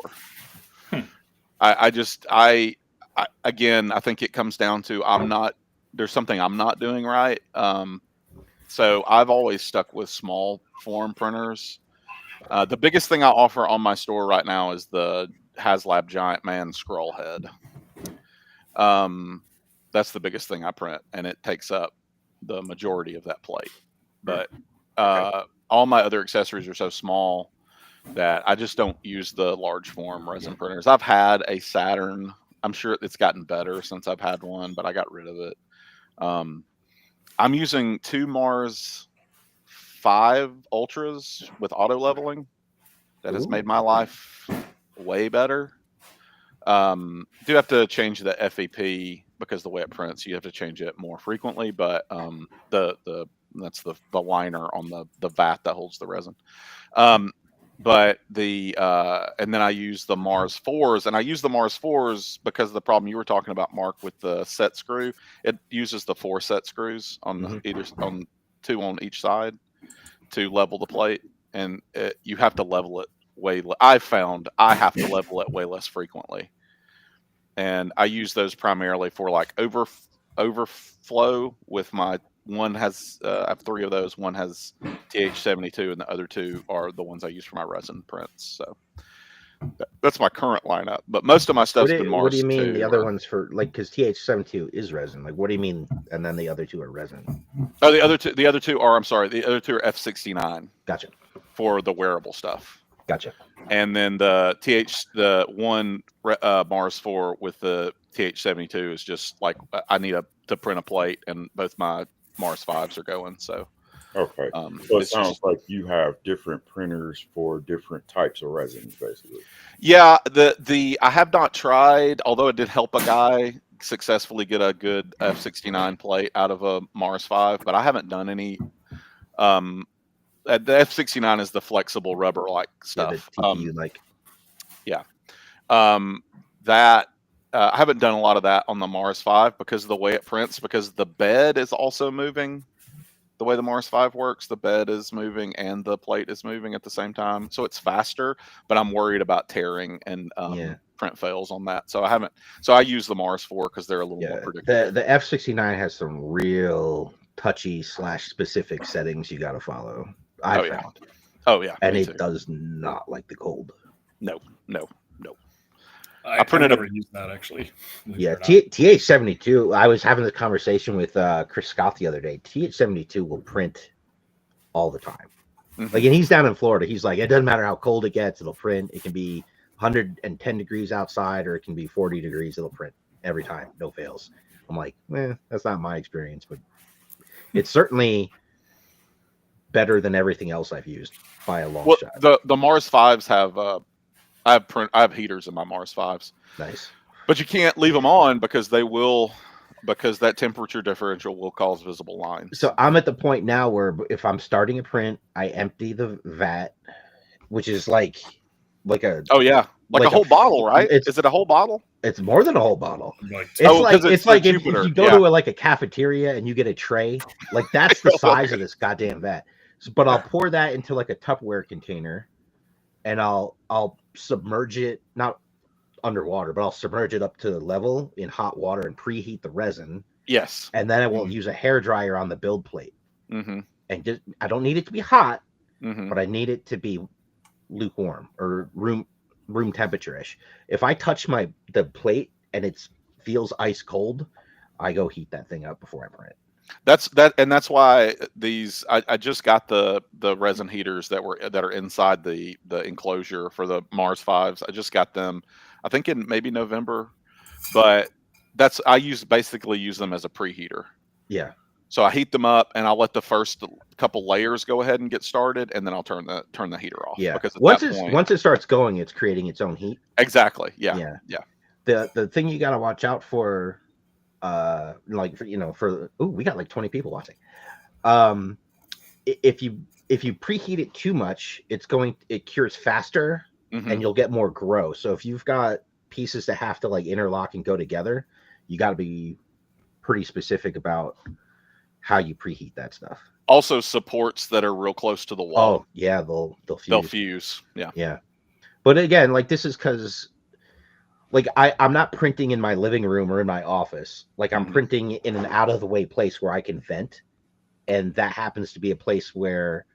I think it comes down to there's something I'm not doing right. So I've always stuck with small form printers. The biggest thing I offer on my store right now is the HasLab Giant Man scroll head. That's the biggest thing I print, and it takes up the majority of that plate. But all my other accessories are so small that I just don't use the large form resin printers. I've had a Saturn. I'm sure it's gotten better since I've had one, but I got rid of it. I'm using 2 Mars 5 Ultras with auto leveling. That has made my life way better. Do have to change the FEP because the way it prints, you have to change it more frequently. But that's the liner on the vat that holds the resin. But and then I use the Mars 4s, and I use the Mars 4s because of the problem you were talking about, Mark, with the set screw. It uses the 4 set screws on on 2 on each side to level the plate, and you have to level it I found I have to level it way less frequently, and I use those primarily for like overflow with my. One has I have 3 of those. One has TH72, and the other 2 are the ones I use for my resin prints. So that's my current lineup. But most of my stuff's been Mars. What do you mean 2, the other ones for like? Because TH72 is resin. Like, what do you mean? And then the other 2 are resin. Oh, the other two are. I'm sorry. The other 2 are F69. Gotcha. For the wearable stuff. Gotcha. And then the one Mars 4 with the TH72 is just like I need to print a plate, and both my Mars 5s are going. So okay. So it sounds like you have different printers for different types of resins, basically. Yeah, I have not tried, although it did help a guy successfully get a good F69 plate out of a Mars 5, but I haven't done any. The F69 is the flexible rubber like stuff. Yeah, the TPU like. Yeah. That I haven't done a lot of that on the Mars 5 because of the way it prints, because the bed is also moving. The way the Mars 5 works, the bed is moving and the plate is moving at the same time. So it's faster, but I'm worried about tearing and print fails on that. So I haven't. So I use the Mars 4 because they're a little more predictable. The F69 has some real touchy / specific settings you got to follow. I found. Oh yeah. And it does not like the cold. No. I never used that actually. Yeah, TH72. I was having this conversation with Chris Scott the other day. TH72 will print all the time. Like, and he's down in Florida. He's like, it doesn't matter how cold it gets, it'll print. It can be 110 degrees outside, or it can be 40 degrees. It'll print every time, no fails. I'm like, that's not my experience, but it's certainly better than everything else I've used by a long shot. The Mars 5s have I have heaters in my Mars 5s. Nice. But you can't leave them on because that temperature differential will cause visible lines. So I'm at the point now where if I'm starting a print, I empty the vat, which is like a a whole bottle, right? Is it a whole bottle? It's more than a whole bottle. It's like if you go to a cafeteria and you get a tray, like that's the size of this goddamn vat. But I'll pour that into like a Tupperware container, and I'll submerge it, not underwater, but I'll submerge it up to the level in hot water and preheat the resin. Yes. And then I will use a hair dryer on the build plate. And I don't need it to be hot, but I need it to be lukewarm or room temperature-ish. If I touch the plate and it feels ice cold, I go heat that thing up before I print. That's why I just got the resin heaters that are inside the enclosure for the Mars 5s. I just got them, I think in maybe November, but I basically use them as a preheater. Yeah. So I heat them up and I'll let the first couple layers go ahead and get started, and then I'll turn the heater off. Yeah. Because once it starts going, it's creating its own heat. Exactly. Yeah. The thing you got to watch out for. We got like 20 people watching. If you preheat it too much, it cures faster and you'll get more grow. So if you've got pieces that have to like interlock and go together, you got to be pretty specific about how you preheat that stuff. Also, supports that are real close to the wall. Oh yeah, they'll fuse. They'll fuse. Yeah. But again, like this is because. Like I'm not printing in my living room or in my office. Like I'm printing in an out of the way place where I can vent, and that happens to be a place where,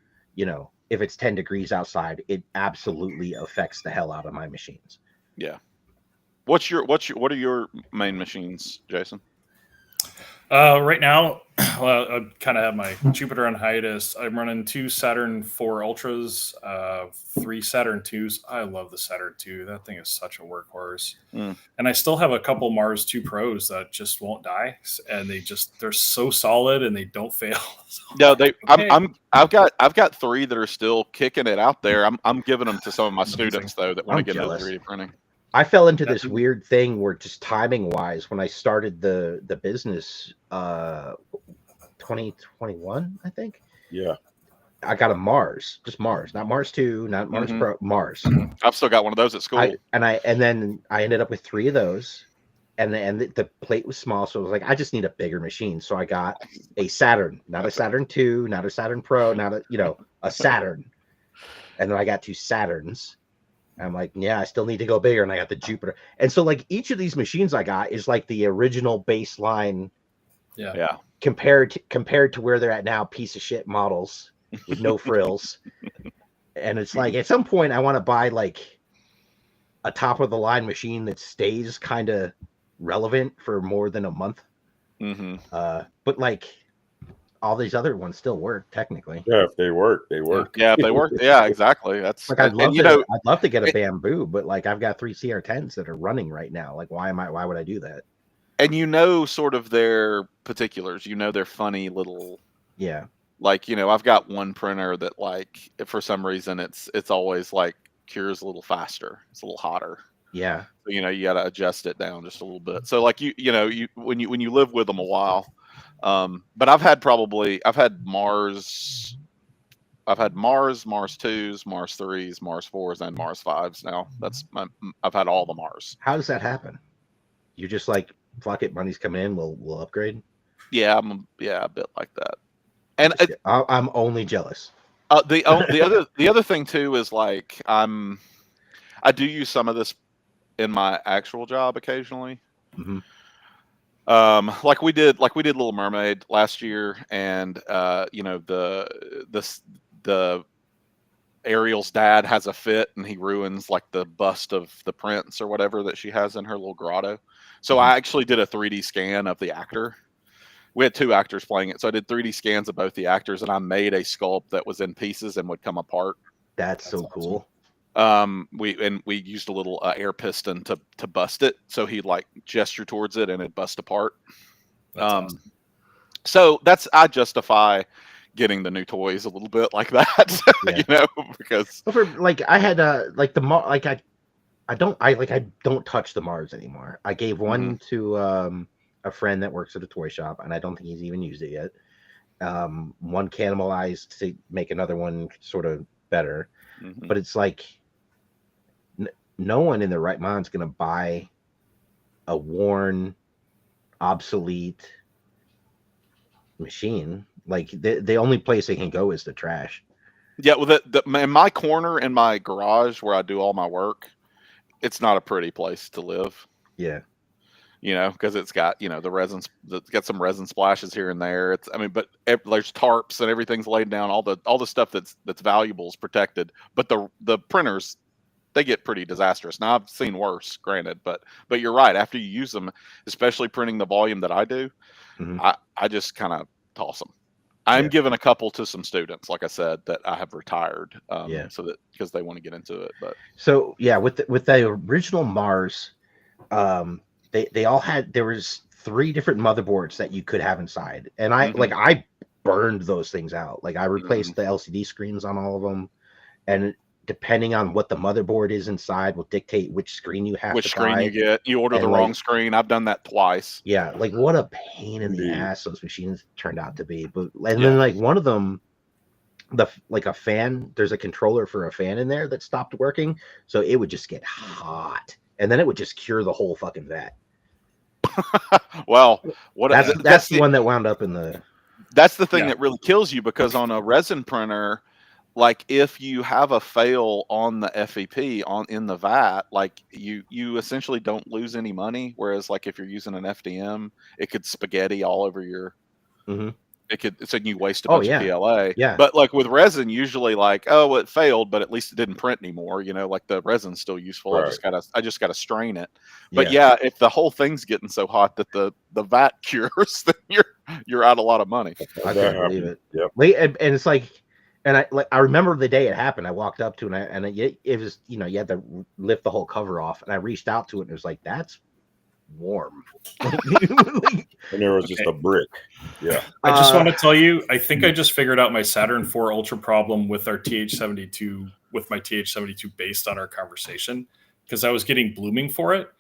if it's 10 degrees outside, it absolutely affects the hell out of my machines. Yeah. What are your main machines, Jason? Right now, well, I kind of have my Jupiter on hiatus. I'm running 2 Saturn 4 Ultras, 3 Saturn 2s. I love the Saturn 2. That thing is such a workhorse. And I still have a couple Mars 2 Pros that just won't die, and they're so solid and they don't fail. No, I've got 3 that are still kicking it out there. I'm giving them to some of my students though that want to get into 3D printing. I fell into this weird thing where just timing wise, when I started the business, 2021, I think. Yeah. I got a Mars, just Mars, not Mars 2, not Mars Pro, Mars. I've still got one of those at school. And then I ended up with 3 of those, and the plate was small, so I was like, I just need a bigger machine. So I got a Saturn, not a Saturn 2, not a Saturn Pro, not a Saturn, and then I got 2 Saturns. I'm like, yeah, I still need to go bigger, and I got the Jupiter. And so like each of these machines I got is like the original baseline, compared to where they're at now, piece of shit models with no frills. And it's like at some point I want to buy like a top of the line machine that stays kind of relevant for more than a month. But like all these other ones still work technically. Yeah, if they work, they work. Yeah, if they work, yeah, exactly. That's like I'd love to get a bamboo, but like I've got 3 CR10s that are running right now. Like why would I do that? And sort of their particulars, their funny little like I've got one printer that like for some reason it's always like cures a little faster, it's a little hotter. Yeah. So, you got to adjust it down just a little bit. So like when you live with them a while. But I've had Mars, Mars 2s, Mars 3s, Mars 4s, and Mars 5s now. I've had all the Mars. How does that happen? You're just like, fuck it, money's coming in, we'll upgrade. Yeah, a bit like that. And I'm only jealous. The other thing too is like I do use some of this in my actual job occasionally. Like we did Little Mermaid last year, and the Ariel's dad has a fit and he ruins like the bust of the prince or whatever that she has in her little grotto. So I actually did a 3D scan of the actor. We had 2 actors playing it, so I did 3D scans of both the actors, and I made a sculpt that was in pieces and would come apart. That's so cool. We used a little air piston to bust it, so he'd like gesture towards it and it'd bust apart. Awesome. So I justify getting the new toys a little bit like that, because for like I had like the like I don't touch the Mars anymore. I gave one to a friend that works at a toy shop, and I don't think he's even used it yet. One cannibalized to make another one sort of better, but it's like no one in their right mind is going to buy a worn, obsolete machine. Like the only place they can go is the trash. Yeah, well, in my corner in my garage where I do all my work, it's not a pretty place to live. Yeah. Because it's got the resins. It's got some resin splashes here and there. But there's tarps and everything's laid down. All the stuff that's valuable is protected. But the printers, they get pretty disastrous. Now I've seen worse, granted, but you're right. After you use them, especially printing the volume that I do, I just kind of toss them. I'm giving a couple to some students, like I said, that I have retired, so that because they want to get into it. But so with the original Mars, they all had, there was 3 different motherboards that you could have inside, and I burned those things out. Like I replaced the LCD screens on all of them, and depending on what the motherboard is inside will dictate which screen you have. Which screen you get. You order the wrong screen. I've done that twice. Yeah, like what a pain in the ass those machines turned out to be. But then like one of them, a fan, there's a controller for a fan in there that stopped working, so it would just get hot, and then it would just cure the whole fucking vat. Well, that's the one that wound up in the. That's the thing that really kills you, because on a resin printer, like if you have a fail on the FEP in the vat, like you essentially don't lose any money. Whereas like if you're using an FDM, it could spaghetti all over your it's a new waste a Oh, bunch yeah. of PLA. Yeah. But like with resin, usually like, oh, well, it failed, but at least it didn't print anymore. You know, like the resin's still useful. Right. I just gotta strain it. But yeah, if the whole thing's getting so hot that the vat cures, then you're out a lot of money. I couldn't believe it. Yep. And it's like, and I remember the day it happened. I walked up to it, and it was, you know, you had to lift the whole cover off, and I reached out to it, and it was like, that's warm. And there was just a brick. Yeah. I just want to tell you, I think I just figured out my Saturn IV Ultra problem with our TH72, with my TH72 based on our conversation, because I was getting blooming for it.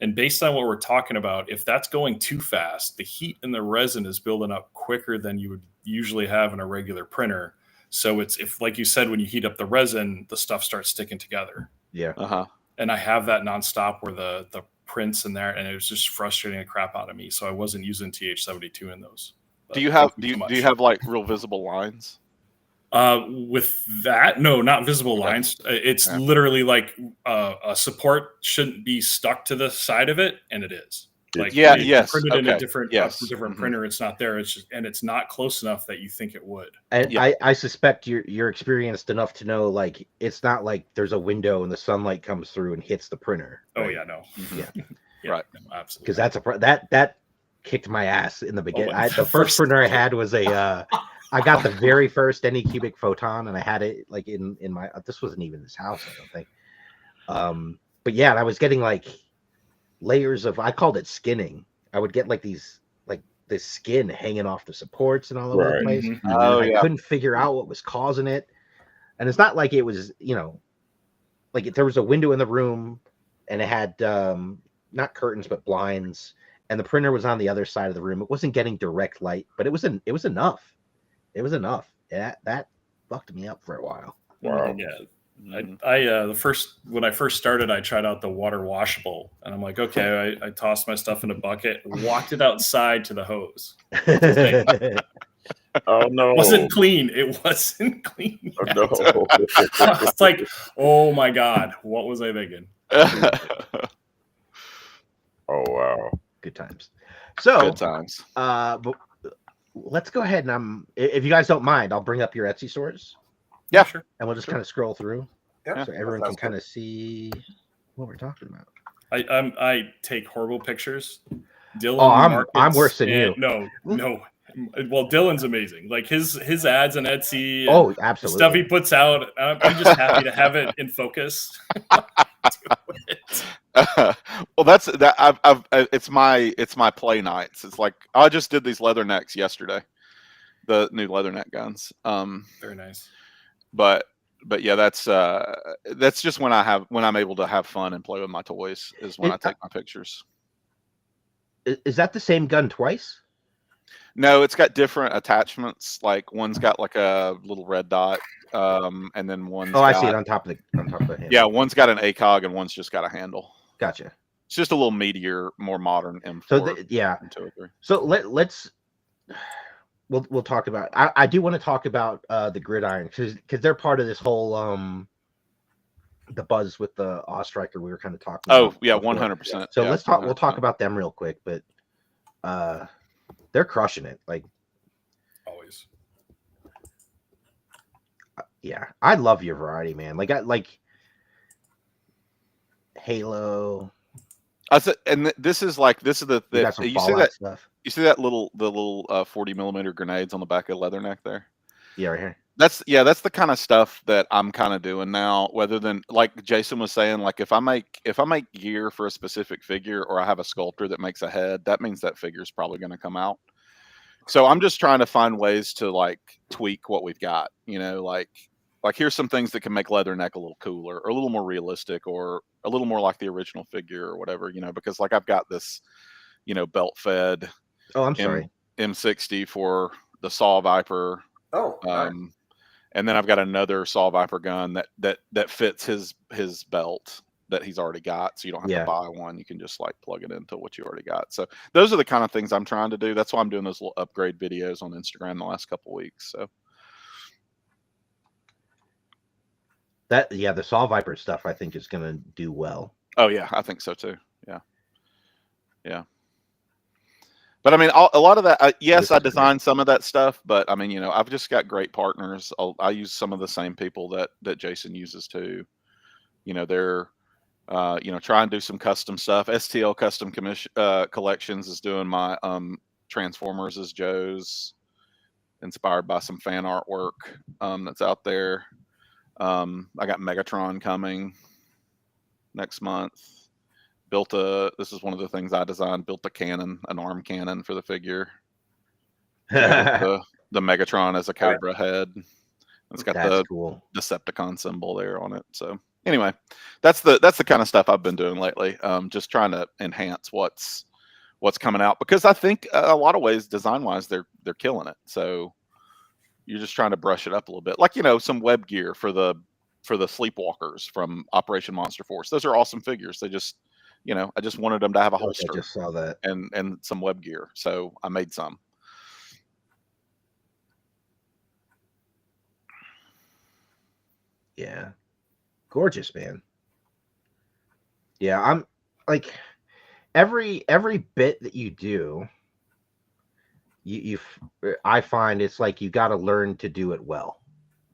And based on what we're talking about, if that's going too fast, the heat in the resin is building up quicker than you would usually have in a regular printer. So if like you said, when you heat up the resin, the stuff starts sticking together. Yeah. And I have that nonstop where the prints in there, and it was just frustrating the crap out of me. So I wasn't using TH72 in those. But do you have like real visible lines? With that, no, not visible lines. It's literally like a support shouldn't be stuck to the side of it, and it is. Like printed in a different printer, it's not there. It's just, and it's not close enough that you think it would. And I suspect you're experienced enough to know, like, it's not like there's a window and the sunlight comes through and hits the printer. Right? Oh yeah, no. Right, no, absolutely. Because that kicked my ass in the beginning. The first printer I had was a. I got the very first Anycubic Photon, and I had it like in my. This wasn't even this house, I don't think. But yeah, I was getting like layers of. I called it skinning. I would get like these, like this skin hanging off the supports and all over the place. I couldn't figure out what was causing it, and it's not like it was, you know, like there was a window in the room, and it had not curtains but blinds, and the printer was on the other side of the room. It wasn't getting direct light, but it was enough. It was enough. That fucked me up for a while. Wow. Yeah. When I first started, I tried out the water washable, and I'm like, okay, I tossed my stuff in a bucket, walked it outside to the hose. Oh no! It wasn't clean. It wasn't clean. Oh, no. It's like, oh my god, what was I thinking? Oh wow! Good times. So good times. But let's go ahead and if you guys don't mind, I'll bring up your Etsy stores. Yeah, sure. And we'll just kind of scroll through, Yeah, so everyone can kind of see what we're talking about. I take horrible pictures. Dillon, I'm worse than you. No. Well, Dillon's amazing. Like his ads on Etsy. Oh, absolutely. Stuff he puts out. I'm just happy to have it in focus. Well, that's that. It's my play nights. It's like I just did these leathernecks yesterday, the new leatherneck guns. Very nice. But yeah, that's just when I'm able to have fun and play with my toys is when I take my pictures. Is that the same gun twice? No, it's got different attachments. Like one's got like a little red dot, and then one's I see it on top of the handle. Yeah, one's got an ACOG and one's just got a handle. Gotcha. It's just a little meatier, more modern M4. So So let's we'll talk about. I do want to talk about the gridiron because they're part of this whole the buzz with the Ostriker we were kind of talking. Oh about yeah, before. 100%. So yeah, let's talk. 100%. We'll talk about them real quick, but they're crushing it. Like always. Yeah, I love your variety, man. Like I like Halo. This is the you see that stuff. You see that the little 40mm grenades on the back of Leatherneck there? Yeah, right here. That's the kind of stuff that I'm kind of doing now. Whether than like Jason was saying, like if I make gear for a specific figure or I have a sculptor that makes a head, that means that figure is probably going to come out. So I'm just trying to find ways to like tweak what we've got. You know, like here's some things that can make Leatherneck a little cooler or a little more realistic or a little more like the original figure or whatever. You know, because like I've got this, you know, belt fed. Oh, I'm sorry. M60 for the Saw Viper. Oh. And then I've got another Saw Viper gun that fits his belt that he's already got. So you don't have to buy one. You can just like plug it into what you already got. So those are the kind of things I'm trying to do. That's why I'm doing those little upgrade videos on Instagram the last couple of weeks. So the Saw Viper stuff I think is going to do well. Oh yeah, I think so too. Yeah. But I mean, a lot of that, yes, I This is great. designed some of that stuff, but I mean, I've just got great partners. I use some of the same people that Jason uses too. They're, try and do some custom stuff. STL Custom Collections is doing my Transformers as Joe's, inspired by some fan artwork that's out there. I got Megatron coming next month. This is one of the things I designed, built a cannon, an arm cannon for the figure. The Megatron as a Cobra head. It's got the cool Decepticon symbol there on it. So anyway, that's the kind of stuff I've been doing lately. Just trying to enhance what's coming out, because I think a lot of ways, design wise, they're killing it. So you're just trying to brush it up a little bit, like some web gear for the Sleepwalkers from Operation Monster Force. Those are awesome figures. They just I just wanted them to have a holster. I just saw that. And some web gear, so I made some. Yeah, gorgeous, man. Yeah, I'm like every bit that you do, I find it's like you got to learn to do it well.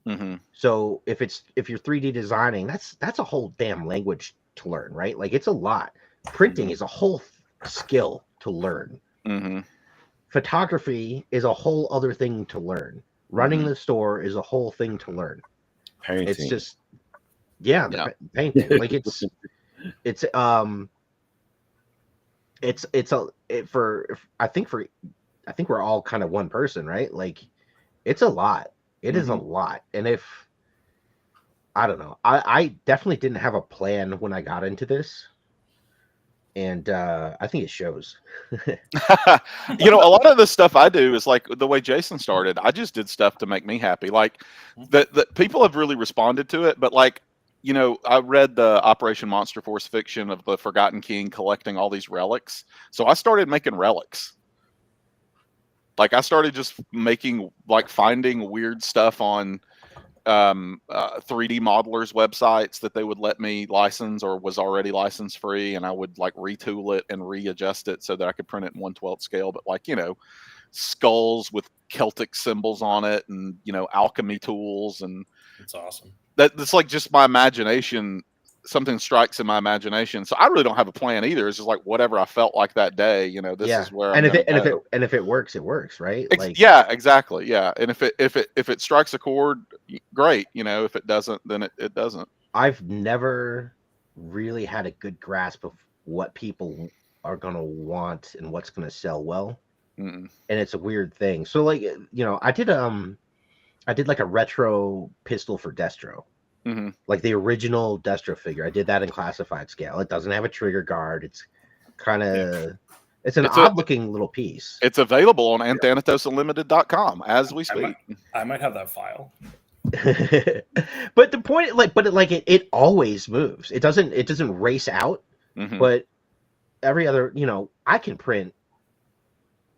Mm-hmm. So if you're 3D designing, that's a whole damn language to learn, right? Like it's a lot. Printing is a whole skill to learn. Mm-hmm. Photography is a whole other thing to learn. Running the store is a whole thing to learn. Painting. It's just painting. Like I think we're all kind of one person, right? Like it's a lot. It is a lot. And if I don't know, I definitely didn't have a plan when I got into this. And I think it shows. A lot of the stuff I do is like the way Jason started. I just did stuff to make me happy. Like the people have really responded to it. But like, I read the Operation Monster Force fiction of the Forgotten King collecting all these relics. So I started making relics. Like I started just finding weird stuff on 3D modelers websites that they would let me license or was already license free, and I would retool it and readjust it so that I could print it in 1/12 scale, but skulls with Celtic symbols on it, and alchemy tools, and it's awesome. That's like just my imagination. Something strikes in my imagination, so I really don't have a plan either. It's just like whatever I felt like that day. This is where. And if it works, it works, right? Yeah, exactly. Yeah, and if it strikes a chord, great. If it doesn't, then it doesn't. I've never really had a good grasp of what people are gonna want and what's gonna sell well, and it's a weird thing. So I did like a retro pistol for Destro. Like the original Destro figure. I did that in classified scale. It doesn't have a trigger guard. It's kind of it's an odd looking little piece. It's available on AnthanatosUnlimited.com as we speak. I might have that file. But the point, it always moves. It doesn't race out. But every other, I can print.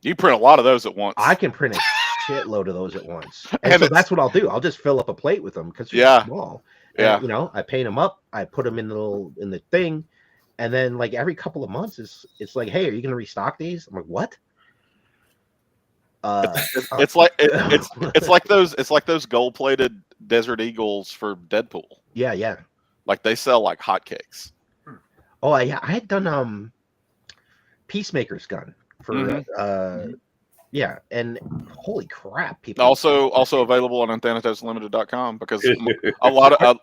You print a lot of those at once. I can print a shitload of those at once, and so that's what I'll do. I'll just fill up a plate with them because they're small. And, I paint them up. I put them in the thing, and then every couple of months, it's like, hey, are you going to restock these? I'm like, what? It's like those gold-plated Desert Eagles for Deadpool. Yeah. Like they sell like hotcakes. Oh yeah, I had done Peacemaker's gun for yeah, and holy crap, people. Also available on AnthanatosUnlimited.com, because a lot of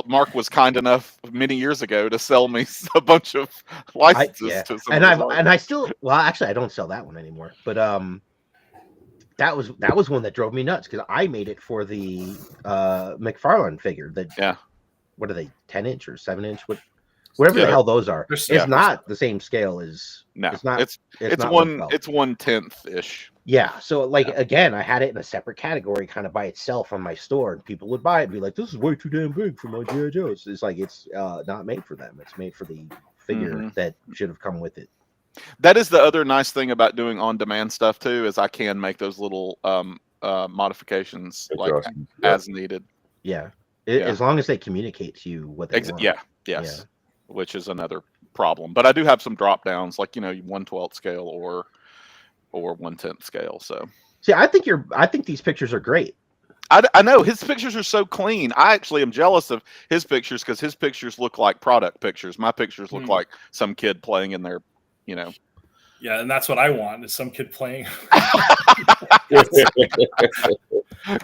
Mark was kind enough many years ago to sell me a bunch of licenses to some. And I still, well, actually I don't sell that one anymore, but that was one that drove me nuts because I made it for the McFarlane figure. That what are they, 10-inch or 7-inch? Whatever the hell those are. It's not the same scale as. No, it's not. It's 1/10 ish. Yeah. So again, I had it in a separate category, kind of by itself on my store, and people would buy it and be like, "This is way too damn big for my G.I. Joe." It's like it's not made for them. It's made for the figure that should have come with it. That is the other nice thing about doing on-demand stuff too, is I can make those little modifications as needed. Yeah. As long as they communicate to you what they want. Yes. Which is another problem. But I do have some drop downs, like 1/12 scale or or 1/10 scale. So see, I think these pictures are great. I know his pictures are so clean. I actually am jealous of his pictures because his pictures look like product pictures. My pictures look like some kid playing in their, Yeah, and that's what I want, is some kid playing. The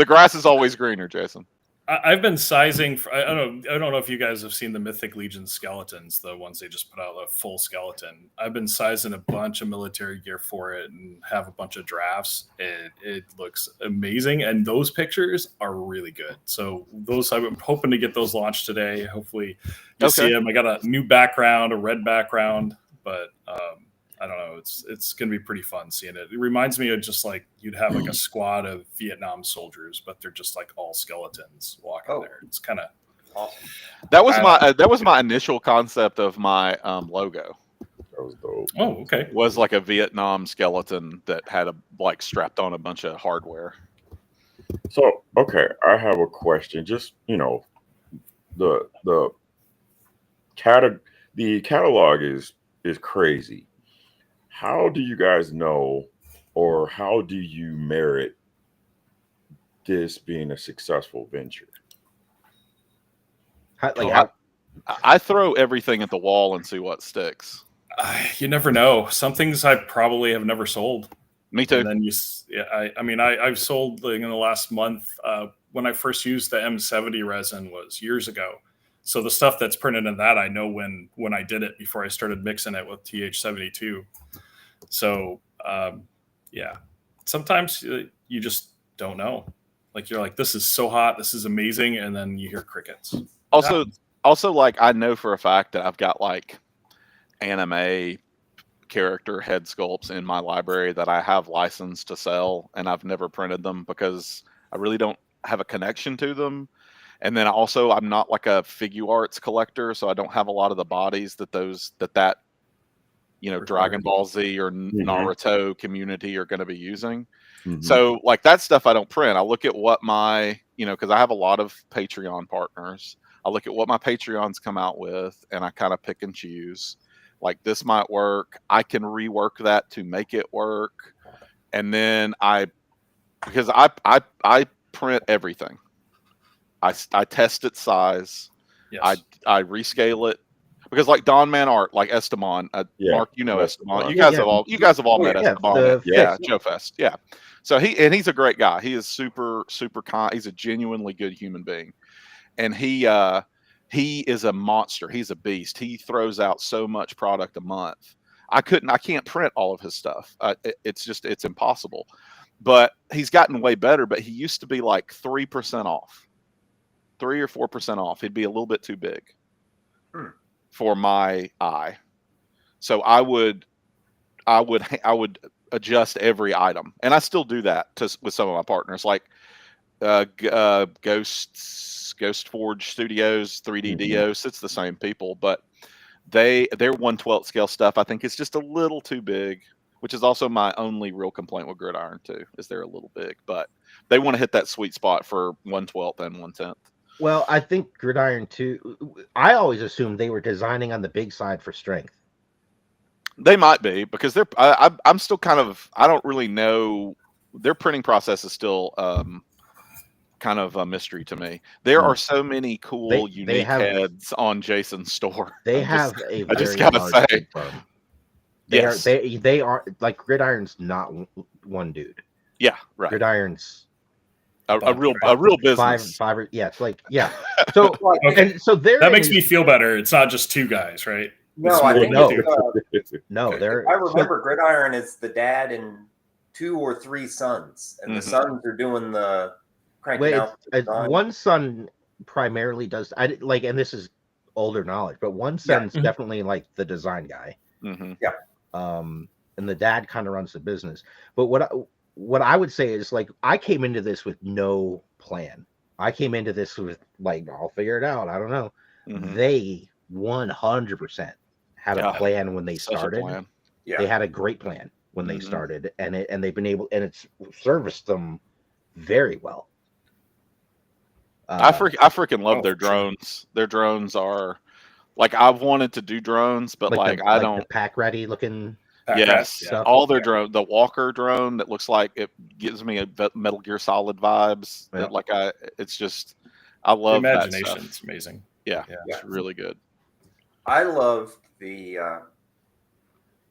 grass is always greener, Jason. I've been sizing. I don't know if you guys have seen the Mythic Legion skeletons, the ones they just put out, a full skeleton. I've been sizing a bunch of military gear for it and have a bunch of drafts. It looks amazing, and those pictures are really good. So I'm hoping to get those launched today. Hopefully, you'll see them. I got a new background, a red background, but I don't know. It's going to be pretty fun seeing it. It reminds me of just like you'd have like a squad of Vietnam soldiers, but they're just like all skeletons walking there. It's kind of awesome. That was my initial concept of my logo. That was dope. Oh, okay. Was like a Vietnam skeleton that had strapped on a bunch of hardware. So, okay, I have a question. Just, the catalog is crazy. How do you guys know, or how do you merit this being a successful venture? I throw everything at the wall and see what sticks. You never know. Some things I probably have never sold. Me too. And then I've sold in the last month. When I first used the M70 resin was years ago. So the stuff that's printed in that, I know when I did it before I started mixing it with TH72. So, sometimes you just don't know. Like you're like, this is so hot, this is amazing, and then you hear crickets. Also, like I know for a fact that I've got like anime character head sculpts in my library that I have licensed to sell, and I've never printed them because I really don't have a connection to them. And then also, I'm not like a figure arts collector, so I don't have a lot of the bodies that Dragon Ball Z or Naruto community are going to be using. Mm-hmm. So like that stuff I don't print. I look at what my, because I have a lot of Patreon partners. I look at what my Patreons come out with, and I kind of pick and choose. Like this might work. I can rework that to make it work. And then because I print everything. I test its size. Yes. I rescale it. Because like Don Man Art, like Esteban, Mark, Esteban. You guys have all met Esteban. Joe Fest. Yeah. So he's a great guy. He is super, super kind. He's a genuinely good human being. And he is a monster. He's a beast. He throws out so much product a month. I can't print all of his stuff. It's impossible. But he's gotten way better, but he used to be like 3% off. 3 or 4% off. He'd be a little bit too big for my eye. So I would adjust every item, and I still do that with some of my partners, like Ghost Forge Studios, 3D Dios. It's the same people, but their 1/12 scale stuff I think is just a little too big, which is also my only real complaint with Gridiron too, is they're a little big, but they want to hit that sweet spot for 1/12 and 1/10. Well, I think Gridiron too. I always assumed they were designing on the big side for strength. They might be, because I'm still kind of, I don't really know. Their printing process is still kind of a mystery to me. There are so many cool, unique heads on Jason's store. I just gotta say, yes, they are like Gridiron's not one dude. Yeah, right. Gridiron's a real business. It's like So okay. And so that makes me feel better. It's not just two guys, right? No, I think no. I remember Gridiron is the dad and 2 or 3 sons, and the sons are doing the cranking out. One son primarily does. And this is older knowledge, but one son's definitely like the design guy. Mm-hmm. Yeah. And the dad kind of runs the business. But what I would say is, like, I came into this with no plan. I came into this with like, I'll figure it out. I don't know. Mm-hmm. They 100% had a plan when they started. Yeah. They had a great plan when they started, and they've been able, and it's serviced them very well. I freaking love their drones. Their drones are like, I've wanted to do drones, but I don't. The pack ready looking. Yes, Yeah. all their drone, the Walker drone that looks like it gives me a Metal Gear Solid vibes. Yeah. It's just, I The love that imagination. It's stuff. amazing. Yeah, Yeah. it's really good. I loved the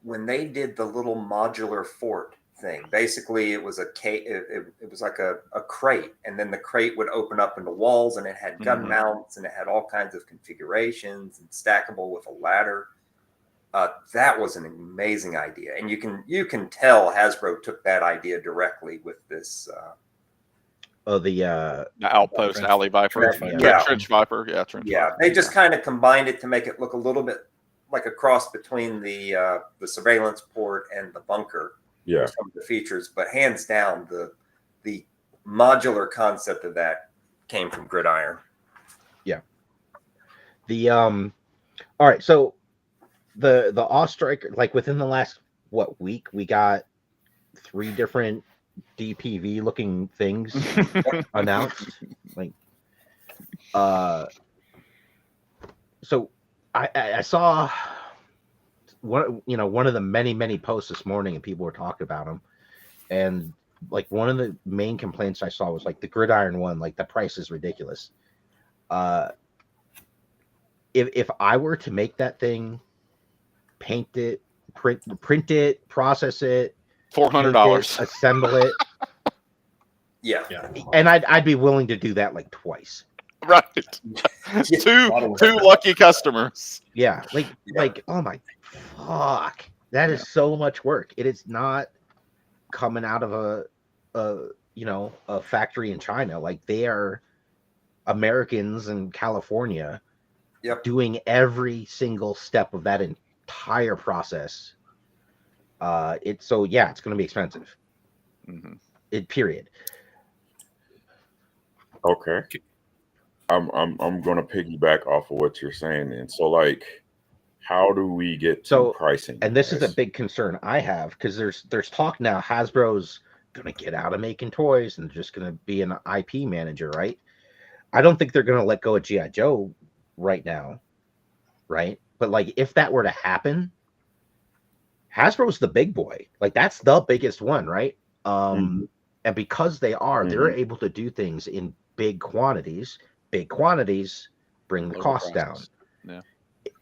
when they did the little modular fort thing. Basically, it was it was like a crate, and then the crate would open up into walls, and it had gun mounts, and it had all kinds of configurations and stackable with a ladder. That was an amazing idea, and you can tell Hasbro took that idea directly with this. The Outpost Trench- Alley Viper, Trench Viper. Trench Viper, yeah, Trench Viper. They just kind of combined it to make it look a little bit like a cross between the surveillance port and the bunker. Yeah. Some of the features, but hands down, the modular concept of that came from Gridiron. Yeah. All right, so the Ostriker, like within the last week, we got 3 different DPV looking things announced. Like, so I saw one of the many posts this morning, and people were talking about them, and like one of the main complaints I saw was like the Gridiron one, like the price is ridiculous. If I were to make that thing, paint it, print it, process it, $400, assemble it, Yeah. and I'd be willing to do that like twice. right? two lucky customers. Yeah, like oh my fuck, that is so much work. It is not coming out of a factory in China. Like, they are Americans in California. Yep. Doing every single step of that entire process. It's going to be expensive. Period. Okay. I'm going to piggyback off of what you're saying. And so, like, how do we get to pricing? And this is a big concern I have, because there's talk now Hasbro's going to get out of making toys and just going to be an IP manager, right? I don't think they're going to let go of G.I. Joe right now, right? But like, if that were to happen, Hasbro's the big boy. Like, that's the biggest one, right? And because they're able to do things in big quantities bring the cost down. Yeah.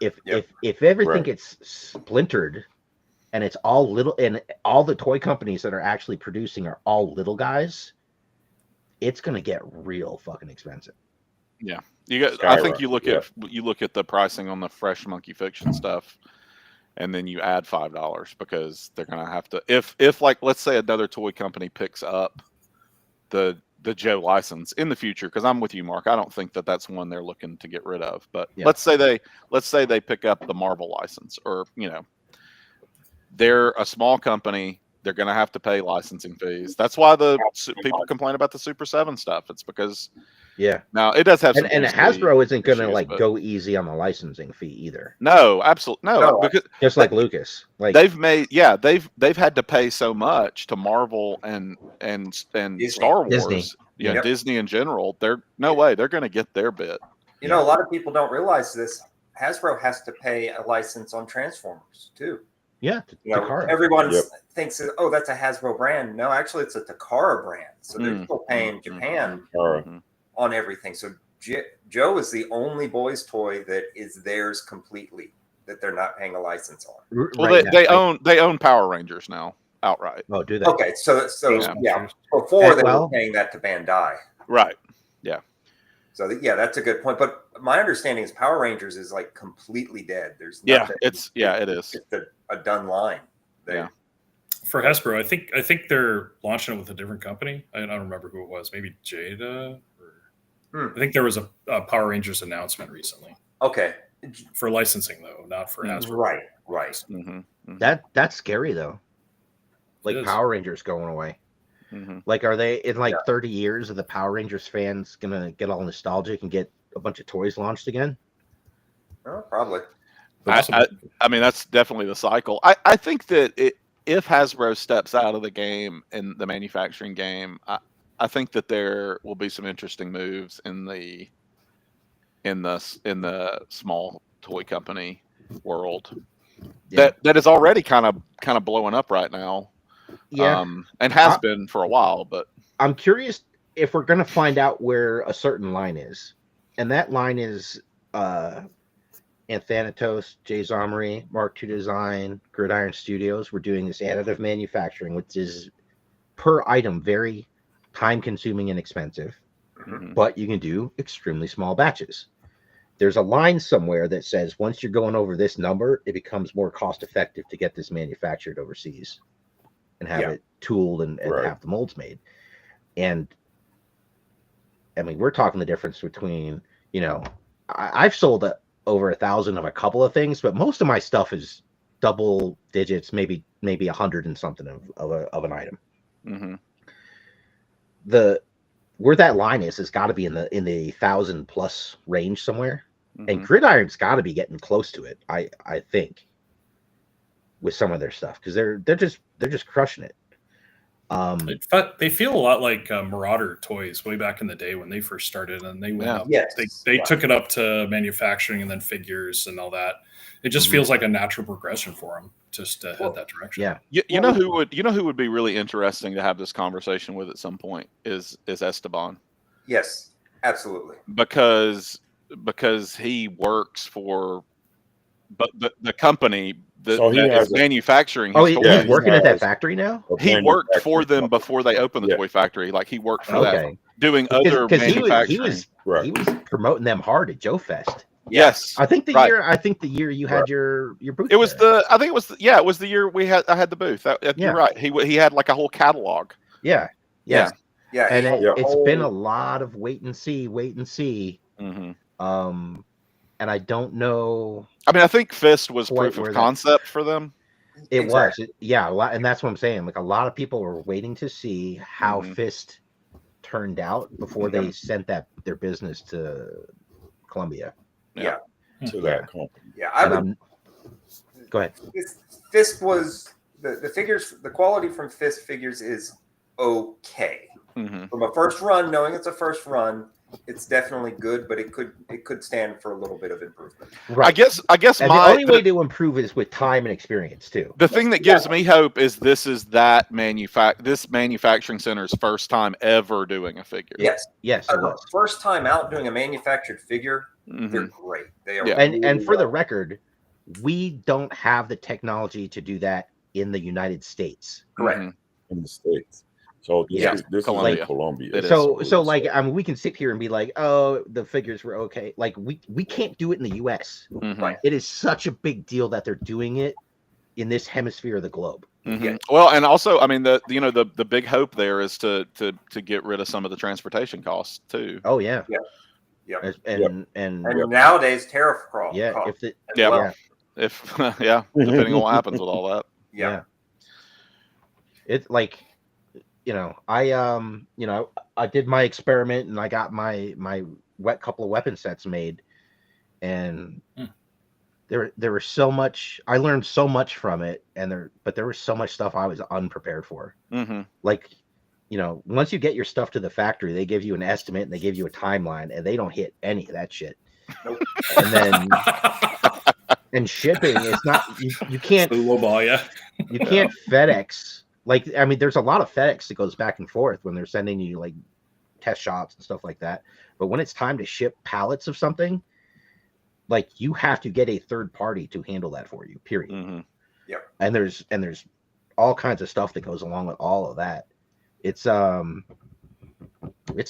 If everything gets splintered and it's all little, and all the toy companies that are actually producing are all little guys, it's gonna get real fucking expensive. Yeah, I think you look at the pricing on the fresh Monkey Fiction stuff, and then you add $5 because they're gonna have to. If like, let's say another toy company picks up the Joe license in the future, because I'm with you, Mark. I don't think that's one they're looking to get rid of. But let's say they pick up the Marvel license, or they're a small company. They're going to have to pay licensing fees. That's why people complain about the Super 7 stuff. It's because now it does have some, and Hasbro isn't going to go easy on the licensing fee either. No, absolutely no. Because just like Lucas, like they've had to pay so much to Marvel and Star Wars, Disney. Disney in general. They're no way they're going to get their bit. A lot of people don't realize this. Hasbro has to pay a license on Transformers too. Yeah, everyone thinks, oh, that's a Hasbro brand. No, actually, it's a Takara brand. So they're still paying Japan on everything. So Joe is the only boys' toy that is theirs completely, that they're not paying a license on. Well, they own Power Rangers now outright. Oh, do they? Okay, so before they were paying that to Bandai. Right. Yeah. So that's a good point. But my understanding is Power Rangers is like completely dead. There's nothing. It is. It's a done line. For Hasbro, I think they're launching it with a different company. I don't remember who it was. Maybe Jada. I think there was a Power Rangers announcement recently. Okay. For licensing though, not for Hasbro. Right. That's scary though. Like Power Rangers going away. Like, are they in 30 years? Are the Power Rangers fans gonna get all nostalgic and get a bunch of toys launched again? Oh, probably. I mean, that's definitely the cycle. I think that if Hasbro steps out of the game, in the manufacturing game, I think that there will be some interesting moves in the small toy company world. that is already kind of blowing up right now. Yeah. And has been for a while. But I'm curious if we're going to find out where a certain line is, and that line is Anthanatos, JsArmory, Mark II Design, Gridiron Studios. We're doing this additive manufacturing, which is per item very time consuming and expensive, but you can do extremely small batches. There's a line somewhere that says once you're going over this number, it becomes more cost effective to get this manufactured overseas and have it tooled and have the molds made. And I mean, we're talking the difference between, I've sold over 1,000 of a couple of things, but most of my stuff is double digits, maybe 100 and something of an item. Where that line is got to be in the 1,000+ range somewhere, and Gridiron's got to be getting close to it. I think with some of their stuff, because they're just crushing it. They feel a lot like Marauder toys way back in the day when they first started, and they went up. Yes. They took it up to manufacturing and then figures and all that. It just feels like a natural progression for them just to head that direction. Yeah. You know who would be really interesting to have this conversation with at some point is Esteban. Yes, absolutely. Because he works for the company that is manufacturing. Oh, he's working at that factory now? He worked for them before they opened the toy factory. Like, he worked for that, doing other manufacturing. He was promoting them hard at Joe Fest. Yes, I think the year you had your booth. It was it was the year I had the booth. You're right. He had like a whole catalog. Yeah. And it's been a lot of wait and see. And I don't know. I mean, I think Fist was proof of concept for them. It was, a lot, and that's what I'm saying. Like, a lot of people were waiting to see how Fist turned out before they sent their business to Columbia. To that company. Go ahead. Fist was the figures. The quality from Fist figures is okay. From a first run, knowing it's a first run, it's definitely good, but it could stand for a little bit of improvement. Right. I guess and the only way to improve is with time and experience too. The thing that gives me hope is this manufacturing center's first time ever doing a figure. Yes. First time out doing a manufactured figure, they're great. They are. And for the record, we don't have the technology to do that in the United States. Correct. In the States. So this is Colombia. Colombia. So like, I mean, we can sit here and be like, oh, the figures were okay. Like, we can't do it in the US. Right. It is such a big deal that they're doing it in this hemisphere of the globe. Well, and also, I mean, the big hope there is to get rid of some of the transportation costs too. Oh yeah. And nowadays tariff costs. Depending on what happens with all that. It's like, I did my experiment and I got my couple of weapon sets made, and there was so much. I learned so much from it, but there was so much stuff I was unprepared for. Like, once you get your stuff to the factory, they give you an estimate and they give you a timeline, and they don't hit any of that shit. Nope. And then and shipping, it's not you can't you can't FedEx. Like, I mean, there's a lot of FedEx that goes back and forth when they're sending you like test shots and stuff like that. But when it's time to ship pallets of something, like, you have to get a third party to handle that for you, period. And there's all kinds of stuff that goes along with all of that. It's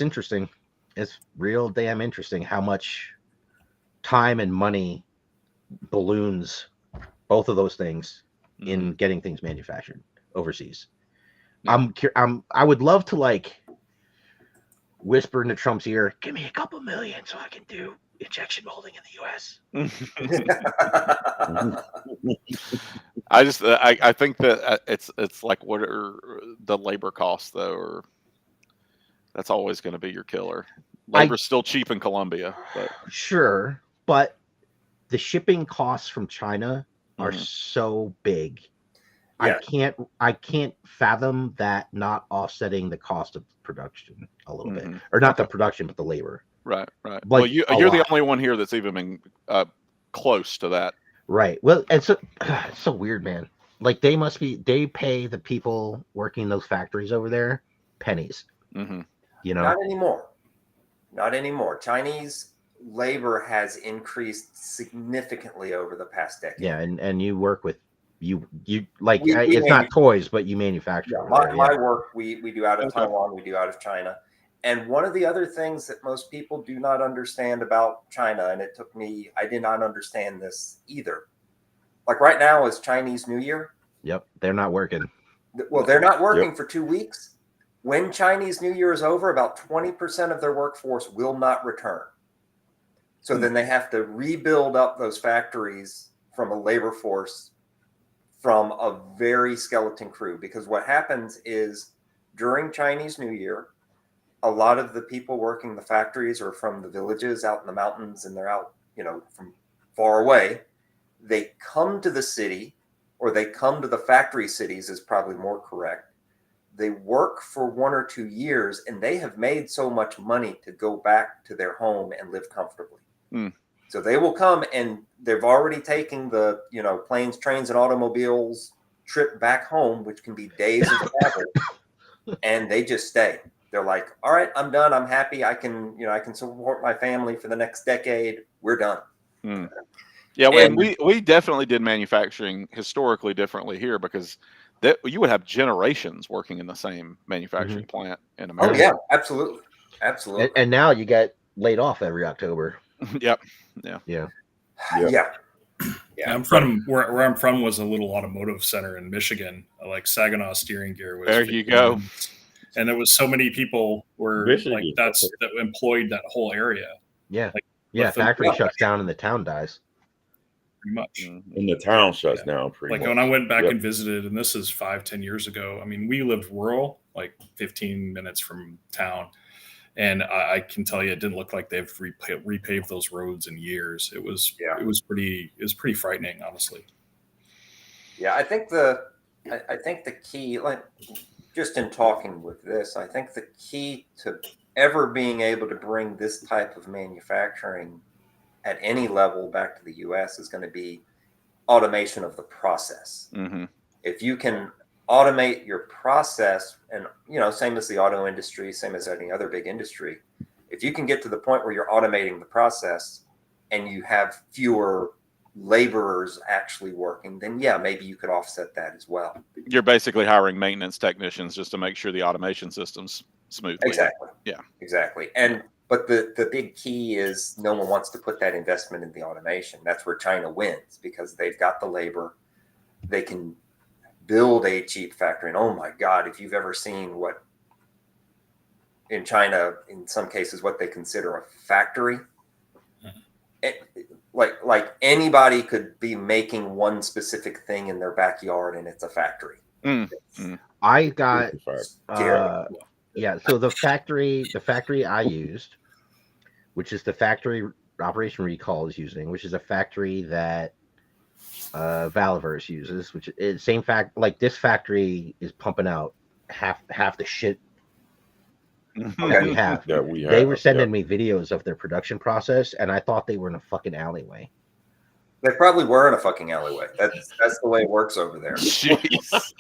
interesting. It's real damn interesting how much time and money balloons, both of those things, in getting things manufactured overseas. I would love to like whisper into Trump's ear, give me a couple million so I can do injection molding in the US. I think that it's like, what are the labor costs though, or that's always going to be your killer. Labor's still cheap in Colombia, but sure, but the shipping costs from China are so big. I can't fathom that not offsetting the cost of production a little bit, or not the production, but the labor. Right. Like, well, you're the only one here that's even been close to that Right. Well, and so it's so weird, man. Like they pay the people working those factories over there pennies. Mm-hmm. You know. Not anymore. Not anymore. Chinese labor has increased significantly over the past decade. Yeah, and you work with you like We it's not toys, but you manufacture. Yeah, over there, my work we do out of Okay. Taiwan, we do out of China. And one of the other things that most people do not understand about China, and I did not understand this either. Like right now is Chinese New Year. Yep, they're not working. Well, they're not working for 2 weeks. When Chinese New Year is over, about 20% of their workforce will not return. So then they have to rebuild up those factories from a labor force from a very skeleton crew. Because what happens is during Chinese New Year, a lot of the people working the factories are from the villages out in the mountains, and they're out, from far away. They come to the city, or they come to the factory cities is probably more correct. They work for 1 or 2 years, and they have made so much money to go back to their home and live comfortably. So they will come, and they've already taken the, planes, trains, and automobiles trip back home, which can be days of travel, and they just stay. They're like, all right, I'm done. I'm happy. I can support my family for the next decade. We're done. Yeah, and we definitely did manufacturing historically differently here, because you would have generations working in the same manufacturing plant in America. Oh yeah, absolutely. And now you get laid off every October. Yep. Yeah. I'm from where I'm from was a little automotive center in Michigan. Like Saginaw Steering Gear was. There you go. Minutes. And there was so many people were Michigan. like that employed that whole area. Yeah. Like, Factory shuts down and the town dies. Pretty much. And the town shuts down pretty much. Like when I went back and visited, and this is 5-10 years ago. I mean, we lived rural, like 15 minutes from town. And I can tell you, it didn't look like they've repaved those roads in years. It was pretty frightening, honestly. Yeah, I think the key, like just in talking with this, I think the key to ever being able to bring this type of manufacturing at any level back to the U.S. is going to be automation of the process. If you can automate your process, and same as the auto industry, same as any other big industry, if you can get to the point where you're automating the process and you have fewer laborers actually working, then maybe you could offset that as well. You're basically hiring maintenance technicians just to make sure the automation system's smoothly. Exactly. But the big key is no one wants to put that investment in the automation. That's where China wins, because they've got the labor. They can build a cheap factory. And oh my God, if you've ever seen what in China, in some cases, what they consider a factory, like anybody could be making one specific thing in their backyard and it's a factory. I got so the factory I used, which is the factory Operation Recall is using, which is a factory that Valiverse uses, which is same fact. Like this factory is pumping out half the shit that we have. They were sending me videos of their production process, and I thought they were in a fucking alleyway. They probably were in a fucking alleyway. That's the way it works over there. Jeez.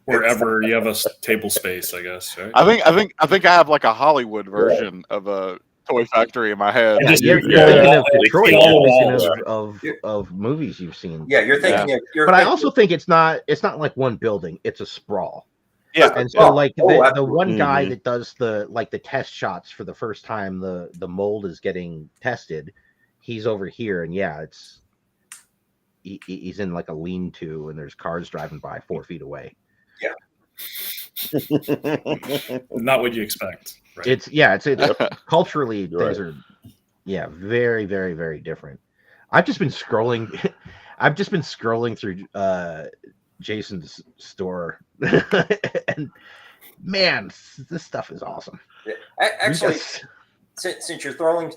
Wherever you have a table space, I guess. Right? I think I have like a Hollywood version of a toy factory in my head. You're thinking of Detroit. You're thinking of movies you've seen. Yeah, you're thinking. But I also think it's not like one building. It's a sprawl. Yeah, and so the one guy that does the test shots for the first time the mold is getting tested, he's over here, and he's in like a lean-to, and there's cars driving by 4 feet away. Yeah. Not what you expect. Right? It's culturally things are very, very, very different. I've just been scrolling through Jason's store and man, this stuff is awesome. Actually, since you're going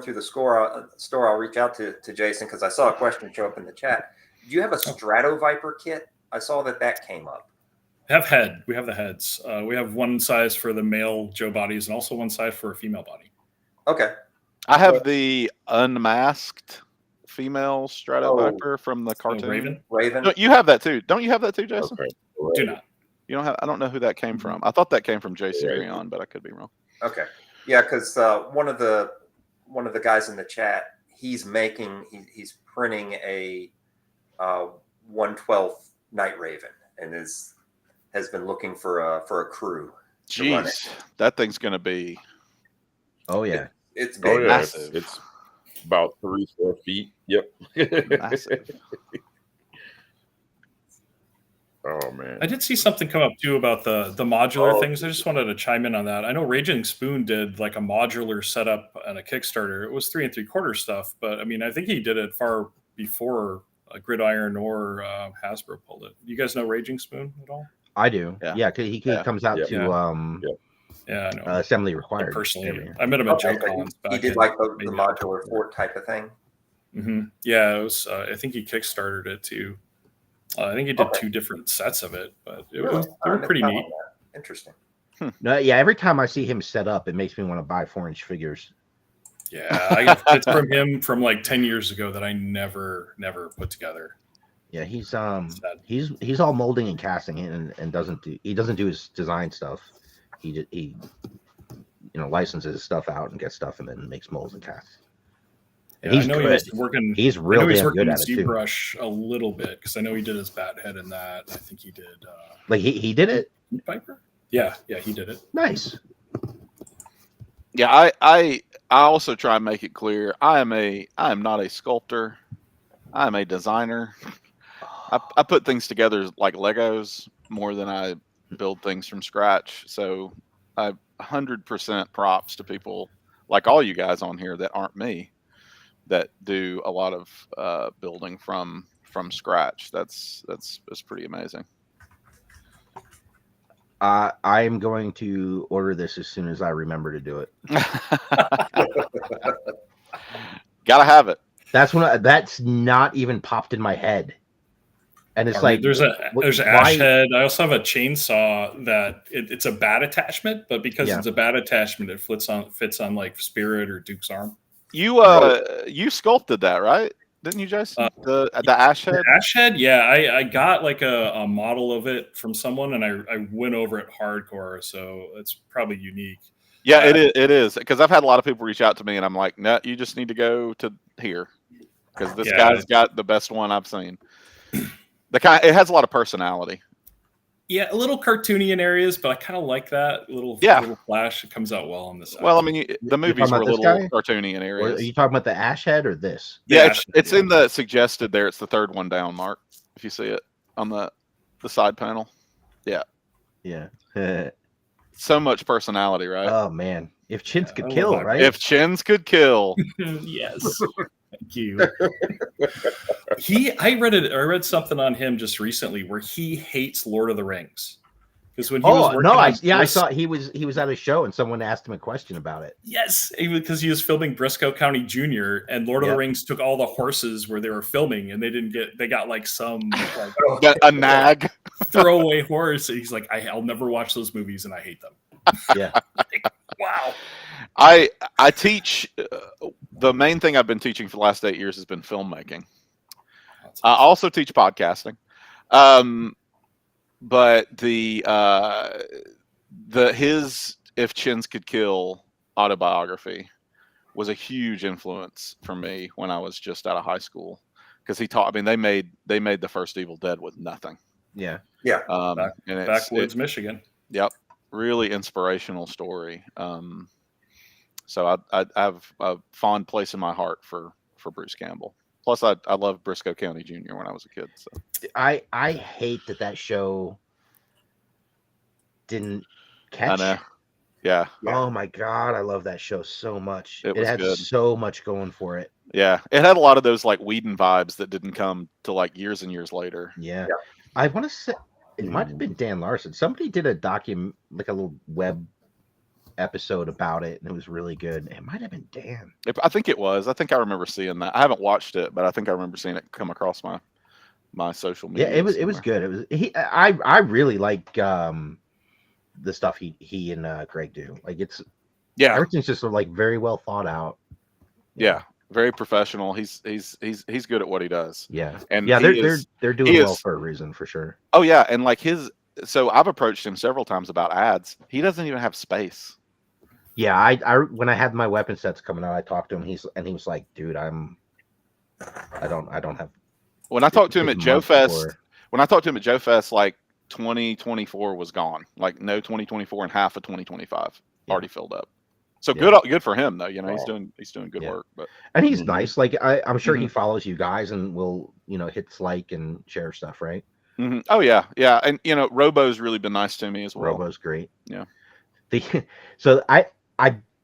through the store, I'll reach out to Jason, because I saw a question show up in the chat. Do you have a Strato Viper kit? I saw that came up. We have the heads. We have one size for the male Joe bodies and also one size for a female body. Okay. I have the unmasked female Strato Viper from the cartoon. Raven. No, you have that too. Don't you have that too, Jason? Okay. Do not. You don't have. I don't know who that came from. I thought that came from JsArmory, but I could be wrong. Okay. Yeah, because one of the guys in the chat, he's printing a 1/12 Night Raven and has been looking for a crew. Jeez, that thing's gonna be. Oh yeah, it's big. Oh yeah, massive. it's about 3-4 feet. Yep. Massive. Oh man, I did see something come up too about the modular things. I just wanted to chime in on that. I know Raging Spoon did like a modular setup on a Kickstarter. It was 3 3/4 stuff, but I mean, I think he did it far before Gridiron or Hasbro pulled it. You guys know Raging Spoon at all? I do. Yeah, he comes out to I know. assembly required. Personally, I met him at JoeCons. He did like the modular fort type of thing. Mm-hmm. Yeah, it was. I think he kickstarted it too. I think he did 2 different sets of it, but they were pretty neat. Interesting. No, yeah. Every time I see him set up, it makes me want to buy 4-inch figures. Yeah, it's from him from like 10 years ago that I never put together. Yeah, he's all molding and casting and doesn't do his design stuff. He licenses his stuff out and gets stuff and then makes molds and casts. Yeah, I know he's working. He's real damn good at it too. ZBrush a little bit because I know he did his bat head in that. I think he did. Like he did it. Viper. Yeah, he did it. Nice. Yeah, I also try and make it clear. I am not a sculptor. I am a designer. I put things together like Legos more than I build things from scratch. So I 100% props to people like all you guys on here that aren't me, that do a lot of building from scratch. That's pretty amazing. I am going to order this as soon as I remember to do it. Gotta have it. That's not even popped in my head. And it's like there's an ash head. I also have a chainsaw that it's a bat attachment, but because it's a bat attachment, it fits on like Spirit or Duke's arm. You sculpted that, right? Didn't you, Jason? The ash head? The ash head, yeah. I got like a model of it from someone, and I went over it hardcore, so it's probably unique. Yeah, it is. Because I've had a lot of people reach out to me, and I'm like, no, you just need to go to here. Because this guy's got the best one I've seen. It has a lot of personality. Yeah, a little cartoony in areas, but I kind of like that little flash. It comes out well on this. Well, I mean, the movies were a little cartoony in areas. Or are you talking about the ash head or this? Yeah, it's in the suggested there. It's the third one down, Mark. If you see it on the side panel. Yeah. Yeah. So much personality, right? Oh man, if chins could kill, right? If chins could kill. Yes. Thank you. I read something on him just recently where he hates Lord of the Rings. Because when he was working I saw he was at a show and someone asked him a question about it. Yes, because he was filming Briscoe County Jr. and Lord of the Rings took all the horses where they were filming and they got like some like a nag throwaway horse. And he's like, I'll never watch those movies and I hate them. Yeah. Like, wow. I teach the main thing I've been teaching for the last 8 years has been filmmaking. I also teach podcasting. But his If Chins Could Kill autobiography was a huge influence for me when I was just out of high school, because they made the first Evil Dead with nothing. Yeah. Backwoods, Michigan. Yep, really inspirational story. So I have a fond place in my heart for Bruce Campbell. Plus, I loved Briscoe County Jr. when I was a kid. So. I hate that show didn't catch. I know. Yeah. Oh my god, I love that show so much. It had good. So much going for it. Yeah, it had a lot of those like Whedon vibes that didn't come to like years and years later. Yeah. I want to say it might have been Dan Larson. Somebody did a like a little web episode about it, and it was really good. It might have been Dan. I think it was. I think I remember seeing that. I haven't watched it, but I think I remember seeing it come across my social media. Yeah, it was good. It was I really like the stuff he and Greg do. Like everything's just like very well thought out. Yeah. Very professional. He's good at what he does. Yeah. And yeah, he they're doing well for a reason, for sure. Oh yeah, and like so I've approached him several times about ads. He doesn't even have space. Yeah, I when I had my weapon sets coming out, I talked to him. He was like, dude, I don't have. When I talked to him at Joe Fest, before. when I talked to him at Joe Fest, like 2024 was gone. Like no 2024 and half of 2025 already filled up. So good for him though. You know, he's doing good work. But and he's nice. Like I'm sure he follows you guys and will hits like and share stuff, right? Oh yeah, yeah, and Robo's really been nice to me as well. Robo's great. Yeah. So I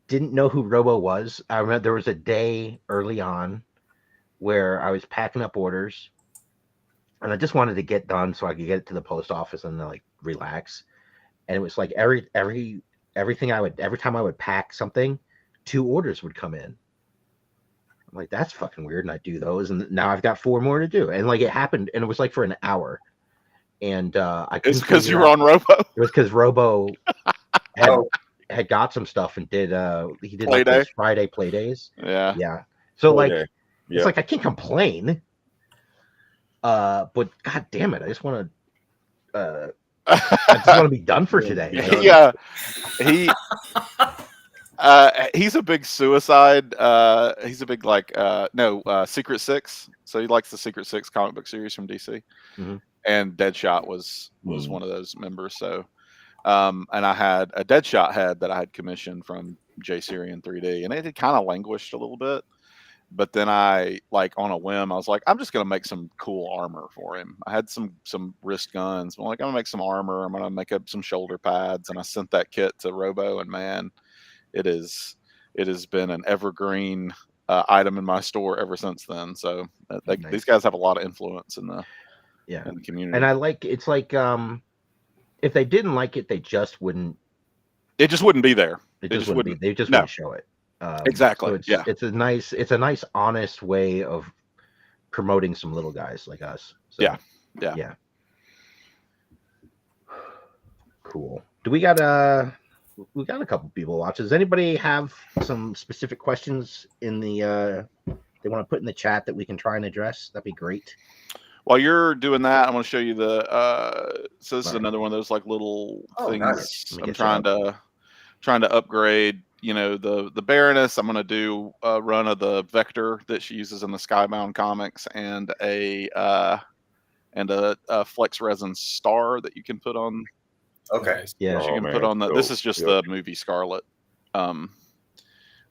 didn't know who Robo was. I remember there was a day early on where I was packing up orders, and I just wanted to get done so I could get it to the post office and like relax. And it was like every time I would pack something, 2 orders would come in. I'm like, that's fucking weird. And I do those, and now I've got 4 more to do. And like it happened, and it was like for an hour. And it's because you were on Robo. It was because Robo had got some stuff and did he did play like day. those Friday play days. Yeah. So like it's like I can't complain. But god damn it, I just want to be done for today. Yeah. He's a big suicide. He's a big Secret Six. So he likes the Secret Six comic book series from DC. Mm-hmm. And Deadshot was one of those members. So and I had a Deadshot head that I had commissioned from JsArmory in 3D, and it had kind of languished a little bit. But then I, like on a whim, I was like, I'm just gonna make some cool armor for him. I had some wrist guns. I'm like, I'm gonna make some armor. I'm gonna make up some shoulder pads, and I sent that kit to Robo, and man, it has been an evergreen item in my store ever since then. So nice. These guys have a lot of influence in the community. And I like it's like if they didn't like it, they just wouldn't. It just wouldn't be there. It just wouldn't be. They just wouldn't show it. Exactly. So it's a nice, honest way of promoting some little guys like us. So, yeah. Cool. Do we got a couple people watching? Does anybody have some specific questions in the they want to put in the chat that we can try and address? That'd be great. While you're doing that, I want to show you so this is another one of those like little things. Nice. I'm trying to upgrade, the Baroness. I'm going to do a run of the Vector that she uses in the Skybound comics, and a Flex Resin Star that you can put on. Okay. Yeah. You can put on the. This is just the movie Scarlet.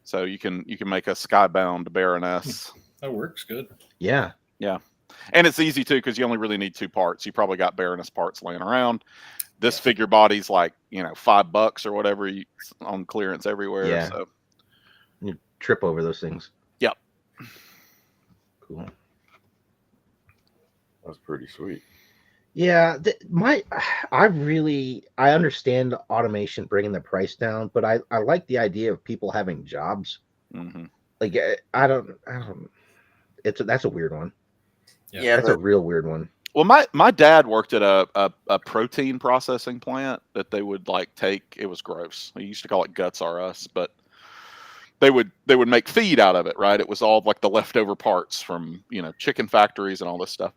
So you can make a Skybound Baroness. That works good. Yeah. Yeah. And it's easy too, because you only really need 2 parts. You probably got Baroness parts laying around. This figure body's like, $5 or whatever on clearance everywhere. Yeah. So you trip over those things. Yep. Cool. That's pretty sweet. Yeah, I understand automation bringing the price down, but I like the idea of people having jobs. Mm-hmm. Like I don't. That's a weird one. Yeah, that's a real weird one. Well, my dad worked at a protein processing plant that they would like take. It was gross. They used to call it Guts R Us, but they would make feed out of it, right? It was all like the leftover parts from chicken factories and all this stuff.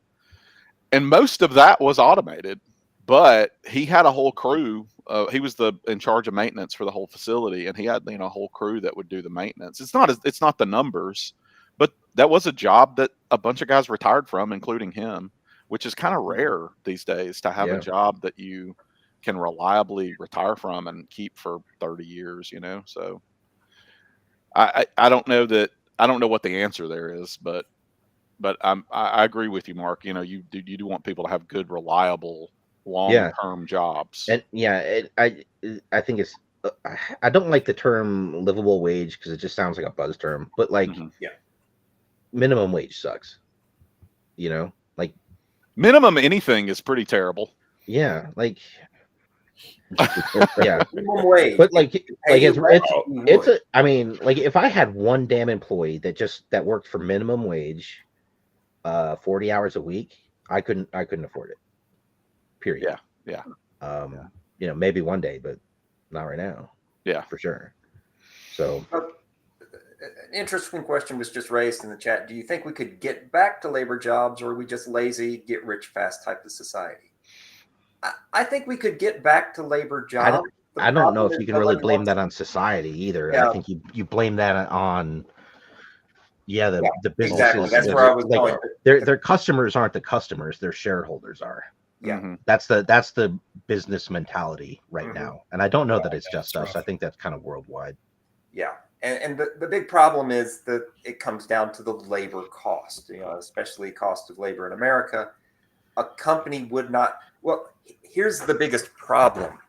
And most of that was automated, but he had a whole crew. He was in charge of maintenance for the whole facility, and he had a whole crew that would do the maintenance. It's not the numbers, but that was a job that a bunch of guys retired from, including him, which is kind of rare these days to have a job that you can reliably retire from and keep for 30 years. So I don't know what the answer there is, but I agree with you, Mark. You do want people to have good, reliable, long-term jobs. And I think it's. I don't like the term livable wage because it just sounds like a buzz term. But like, minimum wage sucks. Like minimum anything is pretty terrible. Yeah, like. Minimum wage. But it's I mean, like if I had one damn employee that worked for minimum wage. 40 hours a week, I couldn't afford it. Period. Yeah. Maybe one day, but not right now. Yeah, for sure. So interesting question was just raised in the chat. Do you think we could get back to labor jobs, or are we just lazy, get rich fast type of society? I think we could get back to labor jobs. I don't know if you can really blame that on society either. Yeah. I think you blame that on the businesses. Exactly. That's where I was going. Their customers aren't the customers; their shareholders are. Yeah. That's the business mentality right now, and I don't know that it's just us. I think that's kind of worldwide. Yeah, and the big problem is that it comes down to the labor cost. Especially cost of labor in America. A company would not. Well, here's the biggest problem.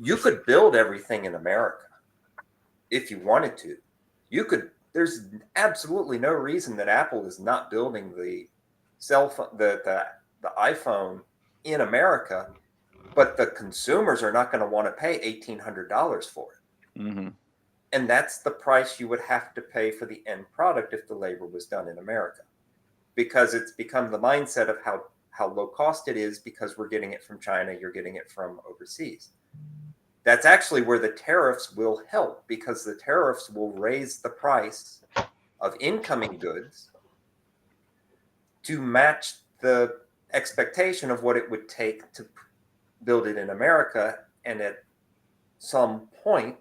You could build everything in America if you wanted to. You could. There's absolutely no reason that Apple is not building the cell phone, the iPhone in America, but the consumers are not going to want to pay $1,800 for it. And that's the price you would have to pay for the end product if the labor was done in America, because it's become the mindset of how low cost it is because we're getting it from China, you're getting it from overseas. That's actually where the tariffs will help, because the tariffs will raise the price of incoming goods to match the expectation of what it would take to build it in America. And at some point,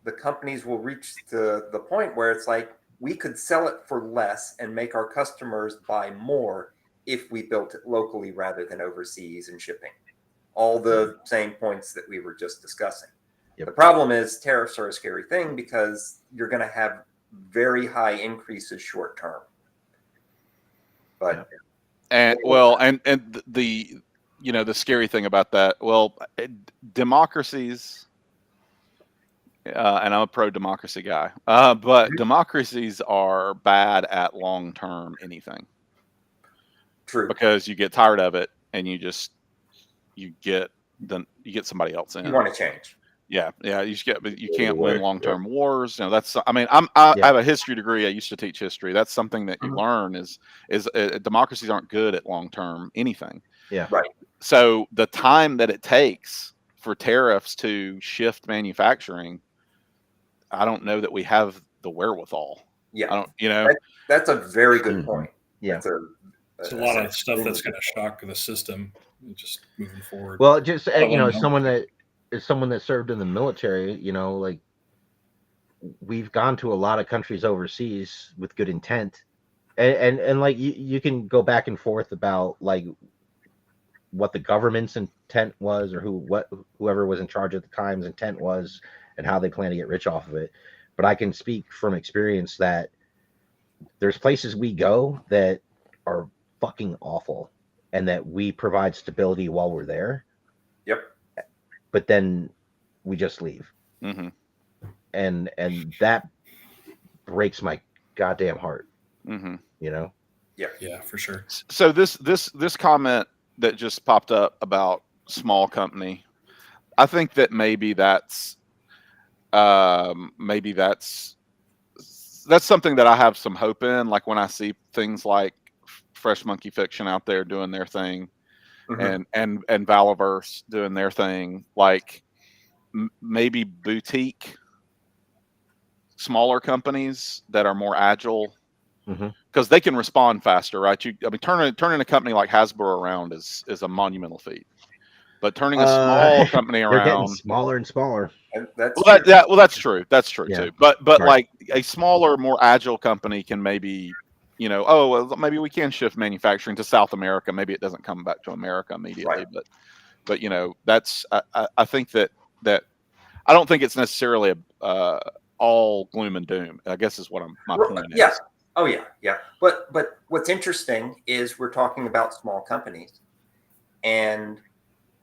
the companies will reach the point where it's like, we could sell it for less and make our customers buy more if we built it locally rather than overseas and shipping. All the same points that we were just discussing. Yep. The problem is tariffs are a scary thing because you're going to have very high increases short term. But and the the scary thing about that, democracies, and I'm a pro-democracy guy, but democracies are bad at long-term anything. True. Because you get tired of it and you get somebody else in. You want to change. Yeah. You can't win long-term wars. That's. I mean, I have a history degree. I used to teach history. That's something that you learn is democracies aren't good at long-term anything. Yeah. Right. So the time that it takes for tariffs to shift manufacturing, I don't know that we have the wherewithal. Yeah. I don't. That's a very good point. Yeah. It's a lot of stuff that's going to shock the system just moving forward. Well, just as someone that served in the military, like, we've gone to a lot of countries overseas with good intent, and like you can go back and forth about like what the government's intent was, or whoever was in charge at the time's intent was, and how they plan to get rich off of it. But I can speak from experience that there's places we go that are fucking awful, and that we provide stability while we're there. Yep. But then we just leave. And that breaks my goddamn heart. Yeah, for sure. So this comment that just popped up about small company, I think that maybe that's something that I have some hope in. Like when I see things like Fresh Monkey Fiction out there doing their thing, and Valaverse doing their thing, like maybe boutique smaller companies that are more agile, because they can respond faster, right? Turning a company like Hasbro around is a monumental feat, but turning a small company around, they're getting smaller and smaller. And that's true. That's true too. But right. Like a smaller, more agile company can maybe, maybe we can shift manufacturing to South America. Maybe it doesn't come back to America immediately, right. but that's I think that I don't think it's necessarily all gloom and doom, I guess is what my point is. Yeah. Oh yeah. But what's interesting is we're talking about small companies, and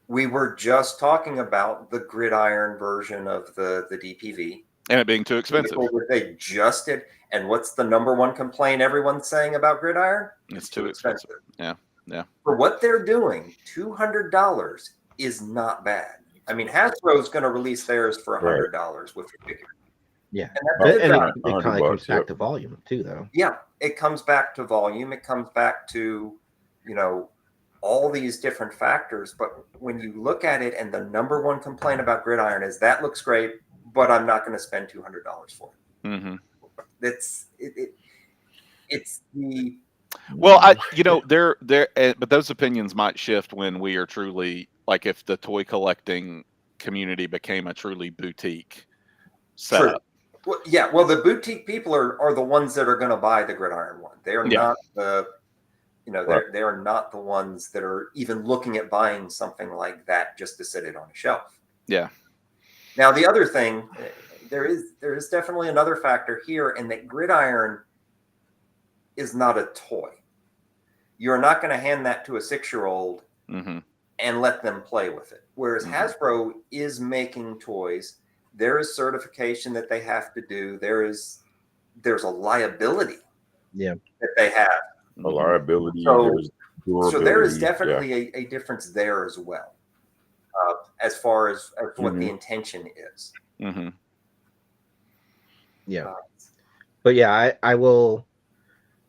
we were just talking about the gridiron version of the DPV. And it being too expensive. They just did. And what's the number one complaint everyone's saying about gridiron? It's too expensive. Yeah. For what they're doing, $200 is not bad. I mean, Hasbro's going to release theirs for $100 with a figure. Yeah. And it kind of comes back to volume too, though. Yeah. It comes back to volume. It comes back to, all these different factors. But when you look at it, and the number one complaint about gridiron is that looks great, but I'm not going to spend $200 for it. It's the Well, but those opinions might shift when we are truly, like, if the toy collecting community became a truly boutique setup. Well, yeah. Well, the boutique people are the ones that are going to buy the Gridiron one. They are not the, they are not the ones that are even looking at buying something like that just to sit it on a shelf. Yeah. Now, the other thing, there is definitely another factor here, in that Gridiron is not a toy. You're not going to hand that to a 6-year-old and let them play with it. Whereas Hasbro is making toys. There is certification that they have to do. There's a liability that they have. A liability. So there is definitely a difference there as well, as far as what the intention is. Yeah. But yeah,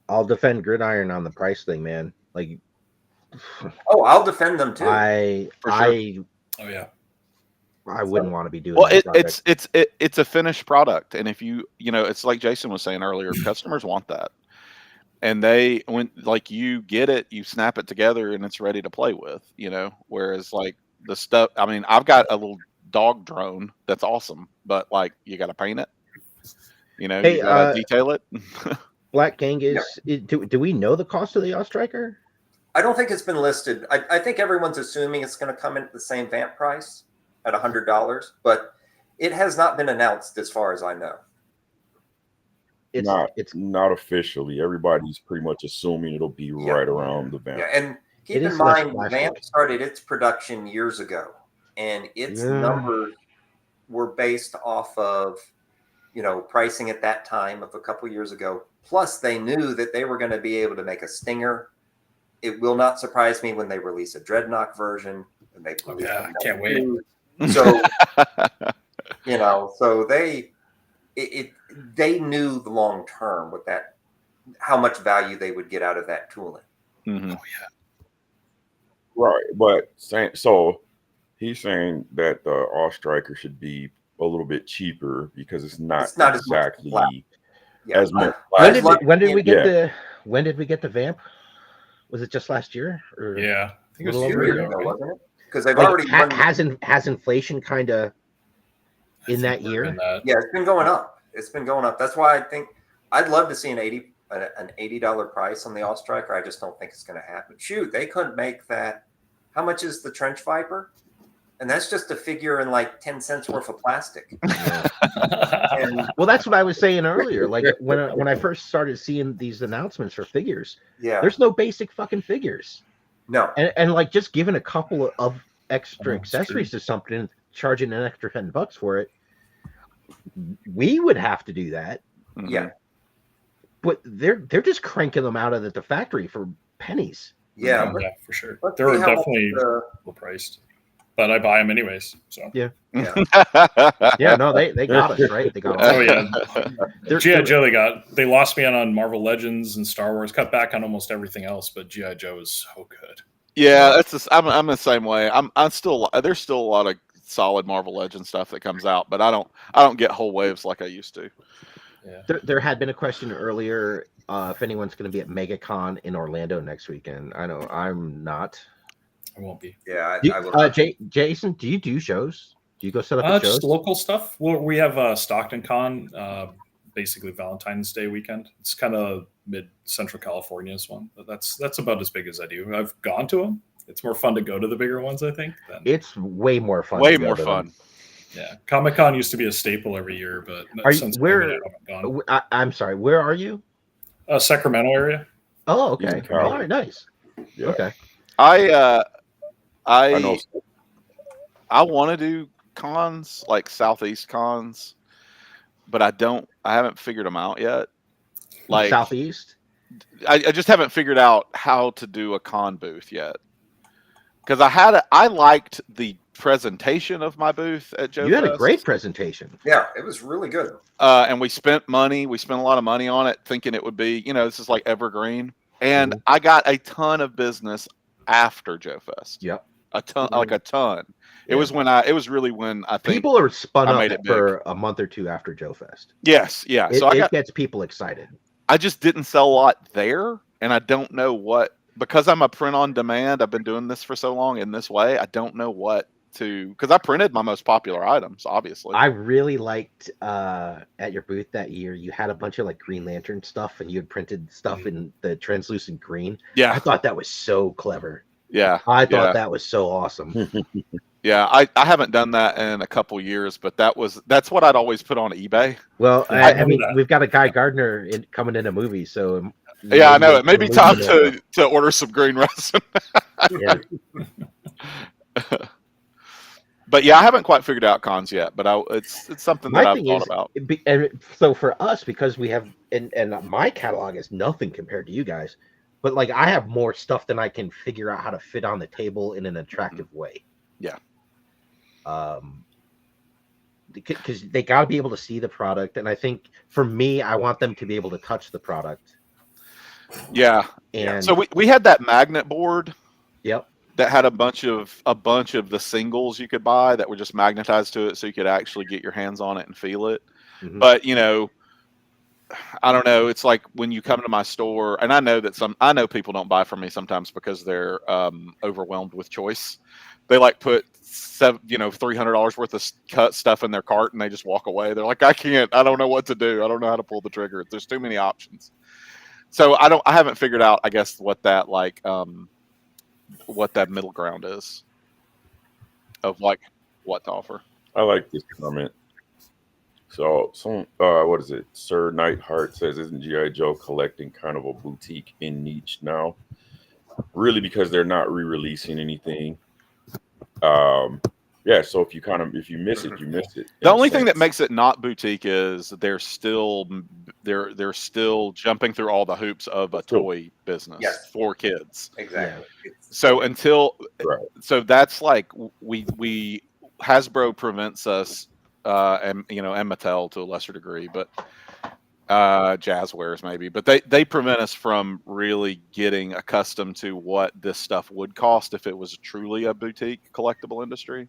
I'll defend Gridiron on the price thing, man. Like, I'll defend them too. I wouldn't want to be doing. Well, it's a finished product, and if it's like Jason was saying earlier, customers want that, and you get it, you snap it together, and it's ready to play with. Whereas like the stuff, I mean, I've got a little dog drone that's awesome, but like you got to paint it. You got to detail it. Black Genghis, do we know the cost of the Yacht Striker? I don't think it's been listed. I think everyone's assuming it's going to come in at the same vamp price at $100, but it has not been announced as far as I know. It's not officially. Everybody's pretty much assuming it'll be right around the vamp. Yeah, and keep in mind, Vamp started its production years ago, and its numbers were based off of pricing at that time of a couple years ago. Plus, they knew that they were going to be able to make a Stinger. It will not surprise me when they release a Dreadnought version. And they can't wait. So, so they knew the long term with that, how much value they would get out of that tooling. Right, but so he's saying that the All Striker should be a little bit cheaper because it's not exactly as much. When did we get the vamp? Was it just last year? Or I think it was 2 years ago, wasn't it? Because they've already has inflation kind of in that year. Yeah, it's been going up. That's why I think I'd love to see an $80 price on the All Striker. I just don't think it's going to happen. Shoot, they couldn't make that. How much is the Trench Viper? And that's just a figure in like 10 cents worth of plastic. Well, that's what I was saying earlier. Like when I first started seeing these announcements for figures, there's no basic fucking figures. No. And like just giving a couple of extra accessories to something, charging an extra $10 for it, we would have to do that. Yeah. But they're just cranking them out of the factory for pennies. Yeah, for sure. They're definitely overpriced. But I buy them anyways. So yeah. No, they got us right. They got us. Oh yeah. G.I. Joe, they lost me on Marvel Legends and Star Wars. Cut back on almost everything else, but G.I. Joe is so good. Yeah, I'm the same way. There's still a lot of solid Marvel Legends stuff that comes out, but I don't get whole waves like I used to. Yeah. There had been a question earlier if anyone's going to be at MegaCon in Orlando next weekend. I know I'm not. I won't be. Yeah, I will. Jason, do you do shows? Do you go set up shows? Just local stuff. Well, we have Stockton Con, basically Valentine's Day weekend. It's kind of mid-central California's one. But that's about as big as I do. I've gone to them. It's more fun to go to the bigger ones, I think. It's way more fun. Way more fun. Yeah, Comic-Con used to be a staple every year, but since COVID, I haven't gone. I'm sorry, where are you? Sacramento area. Oh, okay. All right, nice. Yeah. Okay. I want to do cons, like Southeast cons, but I haven't figured them out yet. Like Southeast? I just haven't figured out how to do a con booth yet. Because I liked the presentation of my booth at Joe. You had a great presentation. Yeah, it was really good. And we spent money. We spent a lot of money on it, thinking it would be, this is like evergreen. And I got a ton of business after Joe Fest. Yep. A ton. It was when it was really when I think people are spun I up made it for a month or two after Joe Fest. Yes, yeah. It, So it gets people excited. I just didn't sell a lot there, and I don't know what, because I'm a print on demand. I've been doing this for so long in this way. I don't know what to, because I printed my most popular items, obviously. I really liked at your booth that year, you had a bunch of like Green Lantern stuff, and you had printed stuff in the translucent green. Yeah, I thought that was so clever. Yeah, I thought that was so awesome. Yeah, I haven't done that in a couple years, but that's what I'd always put on eBay. Well, Yeah, I mean, we've got a Guy Gardner coming in a movie, so yeah, I know it may be time to order some green resin. Yeah. But yeah, I haven't quite figured out cons yet, but it's something that I've thought about. And so for us, because we have, and my catalog is nothing compared to you guys, but like I have more stuff than I can figure out how to fit on the table in an attractive way. Yeah. Because they got to be able to see the product, and I think for me, I want them to be able to touch the product. Yeah. And so we had that magnet board. Yep. That had a bunch of the singles you could buy that were just magnetized to it, so you could actually get your hands on it and feel it. Mm-hmm. But I don't know. It's like when you come to my store, and I know people don't buy from me sometimes because they're overwhelmed with choice. They like put $300 worth of cut stuff in their cart and they just walk away. They're like, I don't know what to do. I don't know how to pull the trigger. There's too many options. So I haven't figured out, I guess, what that middle ground is of like what to offer. I like this comment. So what is it? Sir Nightheart says, isn't G.I. Joe collecting kind of a boutique in niche now? Really, because they're not re-releasing anything. So if you miss it, you miss it. The only thing that makes it not boutique is they're still jumping through all the hoops of a toy business for kids. Exactly. So so that's like we Hasbro prevents us, and Mattel to a lesser degree, but Jazzwares maybe, but they prevent us from really getting accustomed to what this stuff would cost if it was truly a boutique collectible industry.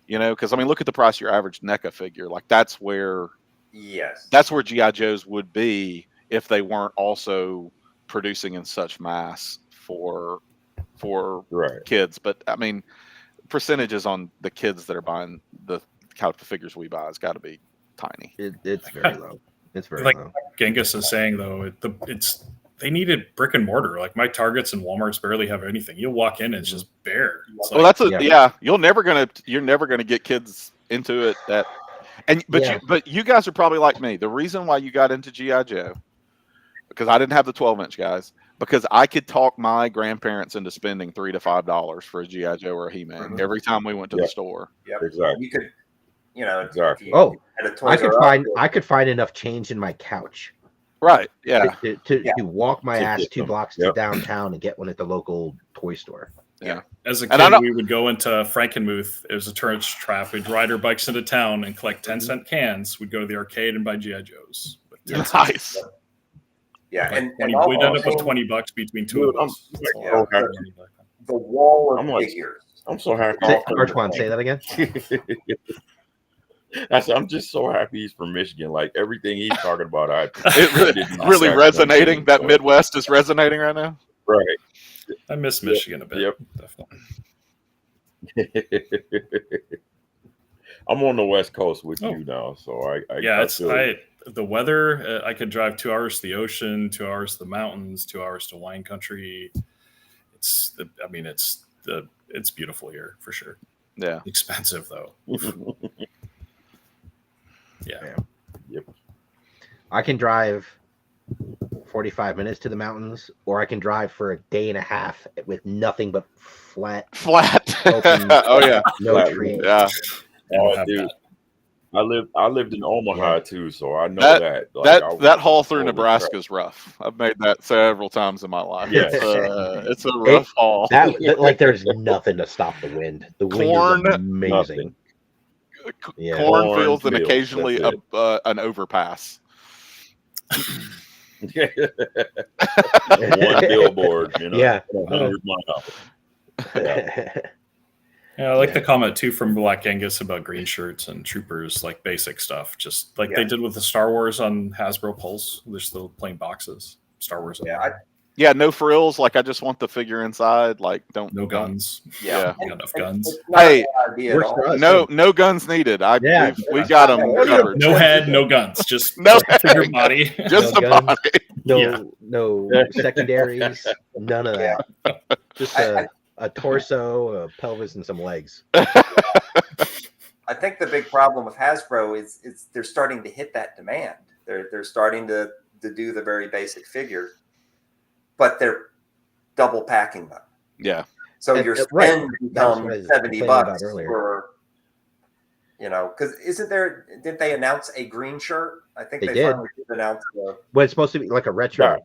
Because I mean, look at the price of your average NECA figure. Like that's where G.I. Joes would be if they weren't also producing in such mass for kids. But I mean, percentages on the kids that are buying the figures we buy has got to be tiny. It's very low. It's very like low. Genghis is saying though, they needed brick and mortar. Like my Targets and Walmarts barely have anything. You'll walk in, it's just bare. It's you're never gonna get kids into it. But you guys are probably like me. The reason why you got into G.I. Joe, because I didn't have the 12-inch guys, because I could talk my grandparents into spending $3 to $5 for a G.I. Joe or a He-Man every time we went to the store. Yep. Exactly. You could, exactly. I could find enough change in my couch. Right. Yeah. To walk my ass 2 blocks to downtown and get one at the local toy store. Yeah. As a kid, we would go into Frankenmuth. It was a tourist trap. We'd ride our bikes into town and collect 10-cent cans. We'd go to the arcade and buy G.I. Joes. Nice. Yeah, and we'd end up with $20 between two of us. The wall of figures. I'm so happy. Artwann, say that again. I'm just so happy he's from Michigan. Like everything he's talking about, really resonating. That Midwest is resonating right now. Right. I miss Michigan a bit. Yep. Definitely. I'm on the West Coast with you now, so the weather. I could drive 2 hours to the ocean, 2 hours to the mountains, 2 hours to wine country. It's beautiful here for sure. Yeah. Expensive though. Yeah. Yep. I can drive 45 minutes to the mountains, or I can drive for a day and a half with nothing but flat. Open, no trees. Yeah. Oh, dude. I lived in Omaha too, so I know that haul through Nebraska is rough. I've made that several times in my life. Yeah. It's a rough haul. There's nothing to stop the wind. The wind is amazing. Cornfields and occasionally an overpass. One billboard, 100 miles. Yeah, I like the comment too from Black Angus about green shirts and troopers, like basic stuff, just like they did with the Star Wars on Hasbro Pulse. They're still plain boxes. Star Wars. Yeah, no frills. Like I just want the figure inside. Like no guns. Yeah, we got enough guns. Hey, no guns needed. We've got them covered. No head, no guns. Just no figure body. Just no the guns, body. No secondaries. None of that. Just a torso, a pelvis, and some legs. I think the big problem with Hasbro is they're starting to hit that demand. They're starting to do the very basic figure, but they're double packing them. Yeah. So your spend becomes $70 for, because didn't they announce a green shirt? I think they finally announced well, it's supposed to be like a retro.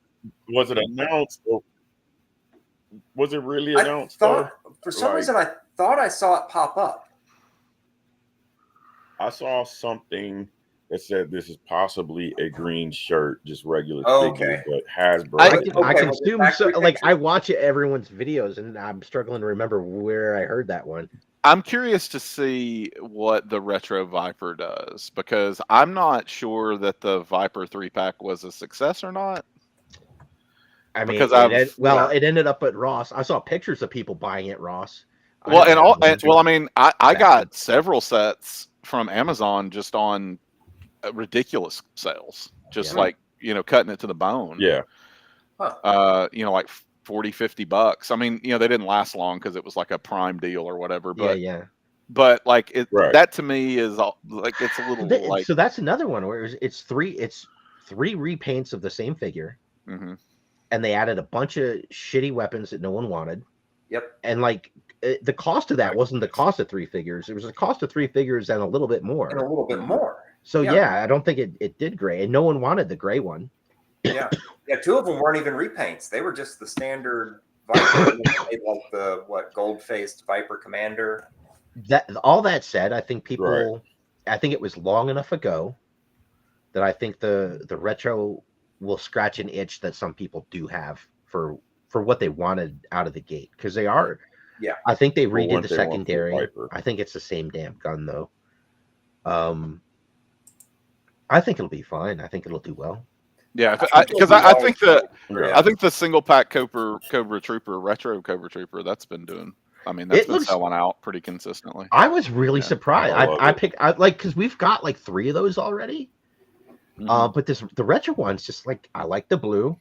Was it announced? Was it really announced? For some reason, I thought I saw it pop up. I saw something that said this is possibly a green shirt, just regular figure, but Hasbro. I consume I watch everyone's videos, and I'm struggling to remember where I heard that one. I'm curious to see what the Retro Viper does, because I'm not sure that the Viper 3-pack was a success or not. I mean, it ended up at Ross. I saw pictures of people buying it, Ross. I got several sets from Amazon just on ridiculous sales, just cutting it to the bone. Yeah. Like $40-$50. I mean, they didn't last long because it was like a prime deal or whatever. But but like that to me is like it's a little like. So that's another one where it's three repaints of the same figure. Mm-hmm. And they added a bunch of shitty weapons that no one wanted. Yep. And the cost of that wasn't the cost of 3 figures. It was the cost of 3 figures and a little bit more. So I don't think it did great. And no one wanted the gray one. Yeah. 2 of them weren't even repaints. They were just the standard Viper. Like the gold-faced Viper Commander. All that said, I think I think it was long enough ago that I think the retro will scratch an itch that some people do have for what they wanted out of the gate, because they are. Yeah, I think they redid the secondary. I think it's the same damn gun though. I think it'll be fine. I think it'll do well. Yeah, because I think the single pack Cobra Trooper, retro Cobra Trooper, that's been doing. I mean, that's been selling out pretty consistently. I was really surprised. I because we've got like 3 of those already. Mm-hmm. But the retro one's just like, I like the blue.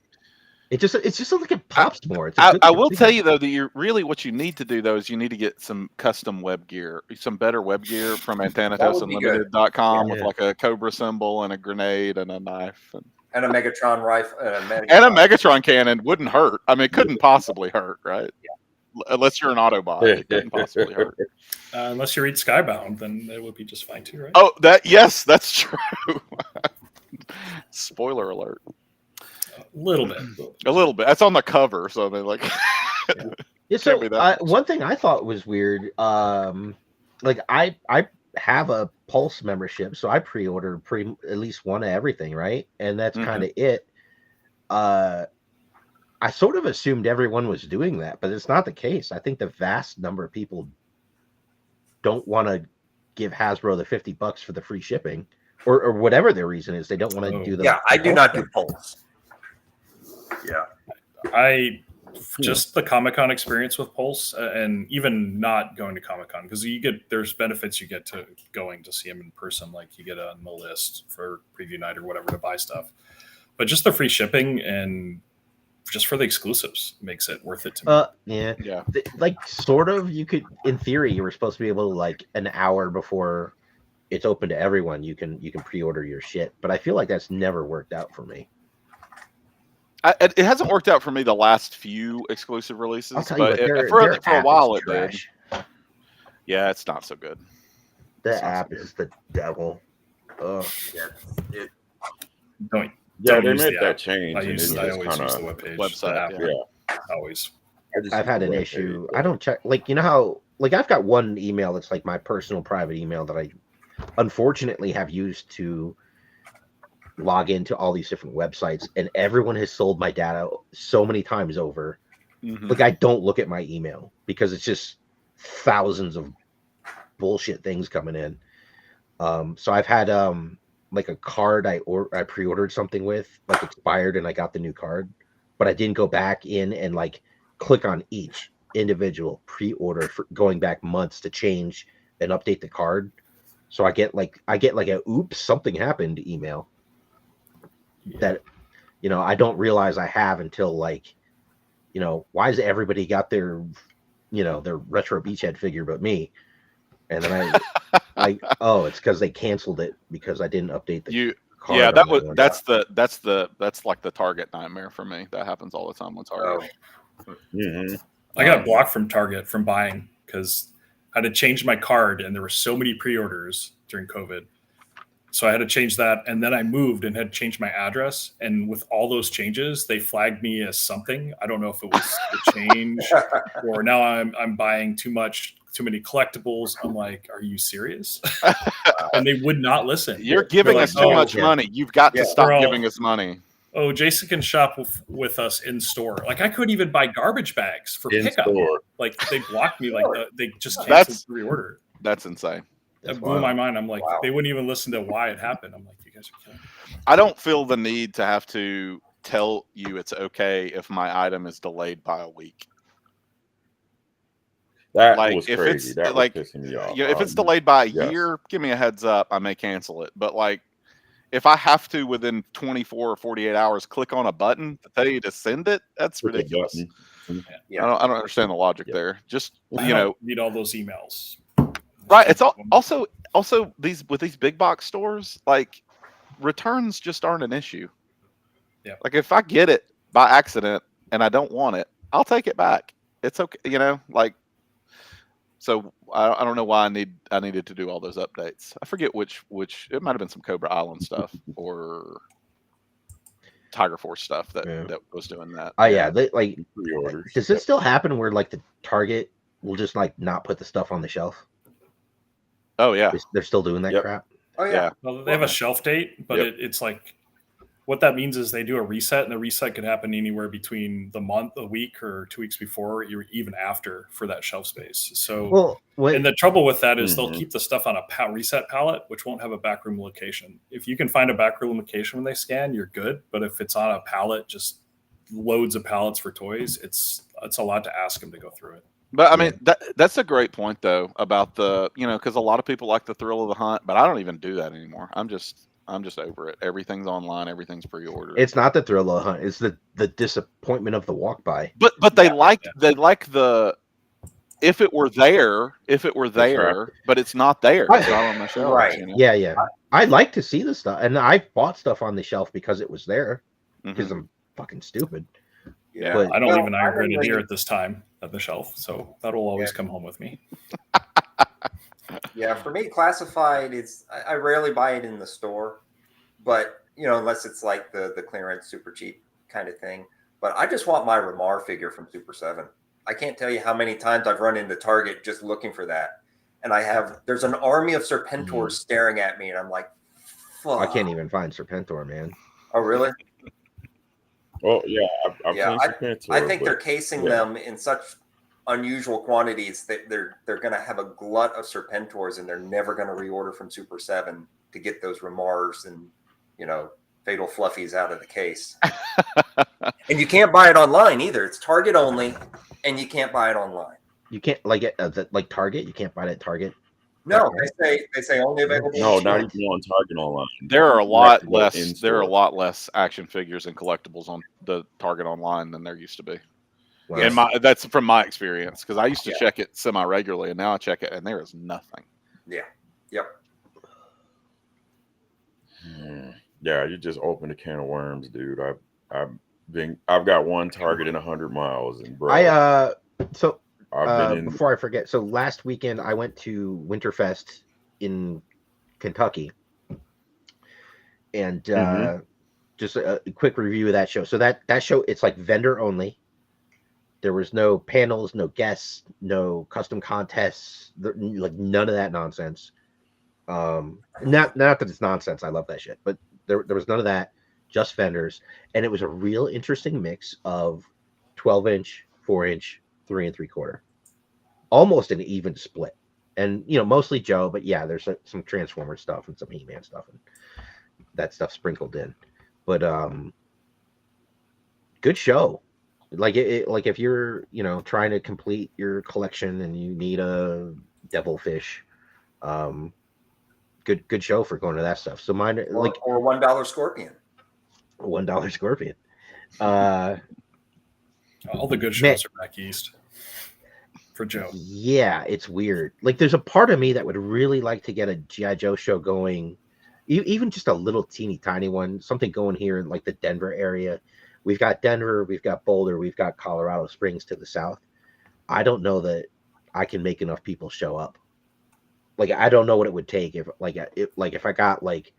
It's just like it pops more. I will tell you though that what you need to do though is you need to get some custom web gear, some better web gear from Anthanatos Unlimited.com with like a Cobra symbol and a grenade and a knife and a Megatron rifle and a Megatron cannon wouldn't hurt. I mean, it couldn't possibly hurt, right? Yeah. Unless you're an Autobot, it couldn't possibly hurt. Unless you read Skybound, then it would be just fine too, right? Oh, that's true. Spoiler alert. A little bit. That's on the cover, so they like. One thing I thought was weird. Like I have a Pulse membership, so I pre-ordered at least one of everything, right? And that's kind of it. I sort of assumed everyone was doing that, but it's not the case. I think the vast number of people don't want to give Hasbro the $50 for the free shipping. Or whatever their reason is, they don't want to do that. Yeah, I do not do Pulse. Yeah, just the Comic-Con experience with Pulse, and even not going to Comic-Con, because there's benefits you get to going to see them in person, like you get on the list for preview night or whatever to buy stuff. But just the free shipping and just for the exclusives makes it worth it to me. Yeah. Like sort of, you could, in theory, you were supposed to be able to like an hour before it's open to everyone, you can pre-order your shit, but I feel like that's never worked out for me. It hasn't worked out for me the last few exclusive releases, but for a while it did. Yeah, it's not so good. The app is the devil. Oh, they made that change. I always use the website. Yeah, always. I've had an issue. I don't check. Like, you know how, like, I've got one email that's like my personal private email that I unfortunately have used to log into all these different websites, and everyone has sold my data so many times over. Like, I don't look at my email because it's just thousands of bullshit things coming in. So I've had like a card I pre-ordered something with, like expired, and I got the new card, but I didn't go back in and like click on each individual pre-order for going back months to change and update the card. So I get like a oops, something happened email that, you know, I don't realize I have until like, you know, why has everybody got their, you know, their retro beachhead figure but me? And then oh, it's because they canceled it because I didn't update the card. Yeah, that's like the Target nightmare for me. That happens all the time with Target. I got blocked from Target from buying because I had to change my card, and there were so many pre-orders during COVID. So I had to change that, and then I moved and had to change my address. And with all those changes, they flagged me as something. I don't know if it was the change or now I'm buying too many collectibles. I'm like, are you serious? And they would not listen. You're giving us too much money. You've got to stop giving us money. Oh, Jason can shop with us in store. Like I couldn't even buy garbage bags for pickup. Like they blocked me. Like they just canceled the reorder. That's insane. That blew my mind. I'm like, they wouldn't even listen to why it happened. I'm like, you guys are killing me. I don't feel the need to have to tell you it's okay if my item is delayed by a week. That like, was crazy. That was pissing me off. You know, if it's delayed by a year, give me a heads up. I may cancel it. But like, if I have to within 24 or 48 hours click on a button to tell you to send it, that's ridiculous. I don't understand the logic there. Just you know, need all those emails. Right. It's also these big box stores, like returns just aren't an issue. Yeah. Like if I get it by accident and I don't want it, I'll take it back. It's okay. You know, like, so I don't know why I needed to do all those updates. I forget which it might've been some Cobra Island stuff or Tiger Force stuff that was doing that. Oh yeah. They, like, does it still happen where like the Target will just like not put the stuff on the shelf? Oh yeah, they're still doing that crap. Oh yeah. Well, they have a shelf date, but it's like what that means is they do a reset, and the reset could happen anywhere between the month, a week, or 2 weeks before, or even after for that shelf space. So, and the trouble with that is they'll keep the stuff on a reset pallet, which won't have a backroom location. If you can find a backroom location when they scan, you're good. But if it's on a pallet, just loads of pallets for toys, it's a lot to ask them to go through it. But I mean, that's a great point though about the, you know, because a lot of people like the thrill of the hunt, but I don't even do that anymore. I'm just over it. Everything's online, everything's pre-ordered. It's not the thrill of the hunt; it's the disappointment of the walk by. But they like the if it were there, but it's not there. It's not on the shelf. Right. You know? Yeah. I'd like to see the stuff, and I bought stuff on the shelf because it was there. Because I'm fucking stupid. Yeah, but, I don't even Iron Grenadier at this time at the shelf, so that'll always come home with me. Yeah, for me, classified I rarely buy it in the store, but you know, unless it's like the clearance super cheap kind of thing. But I just want my Ramar figure from Super 7. I can't tell you how many times I've run into Target just looking for that, and there's an army of Serpentors staring at me, and I'm like, fuck. I can't even find Serpentor, man. Oh really? Oh yeah, I think they're casing them in such unusual quantities that they're going to have a glut of Serpentors, and they're never going to reorder from Super 7 to get those Ramars and, you know, Fatal Fluffies out of the case. And you can't buy it online either. It's Target only, and you can't buy it online. You can't like Target. You can't buy it at Target. No, they say only available. No, not even on Target online. There are a lot less. There are a lot less action figures and collectibles on the Target online than there used to be. Wow. And that's from my experience, because I used to check it semi-regularly, and now I check it, and there is nothing. Yeah. Yep. Yeah, you just opened a can of worms, dude. I've got one Target in 100 miles, and bro, before I forget, so last weekend I went to Winterfest in Kentucky, and just a quick review of that show. So that show, it's like vendor only. There was no panels, no guests, no custom contests, like none of that nonsense. Not that it's nonsense. I love that shit, but there was none of that. Just vendors, and it was a real interesting mix of 12-inch, 4-inch, 3 3/4. almost an even split. And mostly Joe, but yeah, there's some Transformer stuff and some He-Man stuff and that stuff sprinkled in. But good show. Like like if you're trying to complete your collection and you need a devilfish, good show for going to that stuff. So mine or $1 Scorpion. $1 Scorpion. All the good shows are back east for Joe. Yeah, it's weird. Like there's a part of me that would really like to get a G.I. Joe show going, even just a little teeny tiny one, something going here in like the Denver area. We've got Denver, we've got Boulder, we've got Colorado Springs to the south. I don't know that I can make enough people show up. Like I don't know what it would take if I got like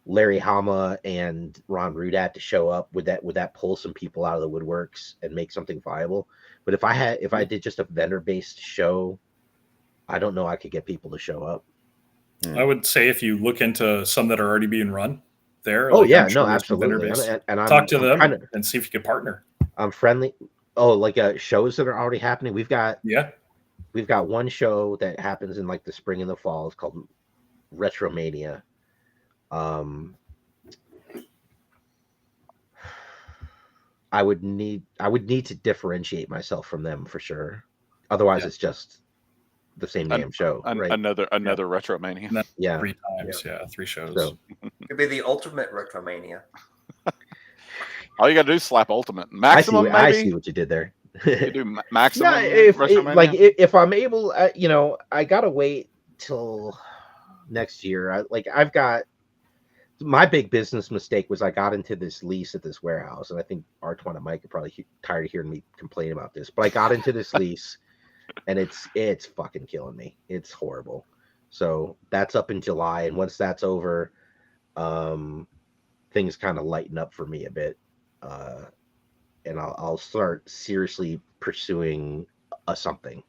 Larry Hama and Ron Rudat to show up, would that pull some people out of the woodworks and make something viable? But if I did just a vendor based show, I don't know I could get people to show up. I would say if you look into some that are already being run there. Oh yeah, no, absolutely. And talk to them and see if you can partner. I'm friendly. Oh, like shows that are already happening. We've got one show that happens in like the spring and the fall. It's called Retromania. I would need to differentiate myself from them for sure. Otherwise, it's just the same damn show. Right? Another Retromania. Yeah, 3 times. Yeah, 3 shows. So, could be the ultimate Retromania. All you got to do is slap Ultimate. Maximum, maybe? I see what you did there. You do Maximum. Yeah, if I'm able, I gotta wait till next year. I've got my big business mistake was I got into this lease at this warehouse, and I think Artwann and Mike are probably tired of hearing me complain about this, but I got into this lease, and it's fucking killing me. It's horrible. So that's up in July, and once that's over, things kind of lighten up for me a bit, and I'll start seriously pursuing something.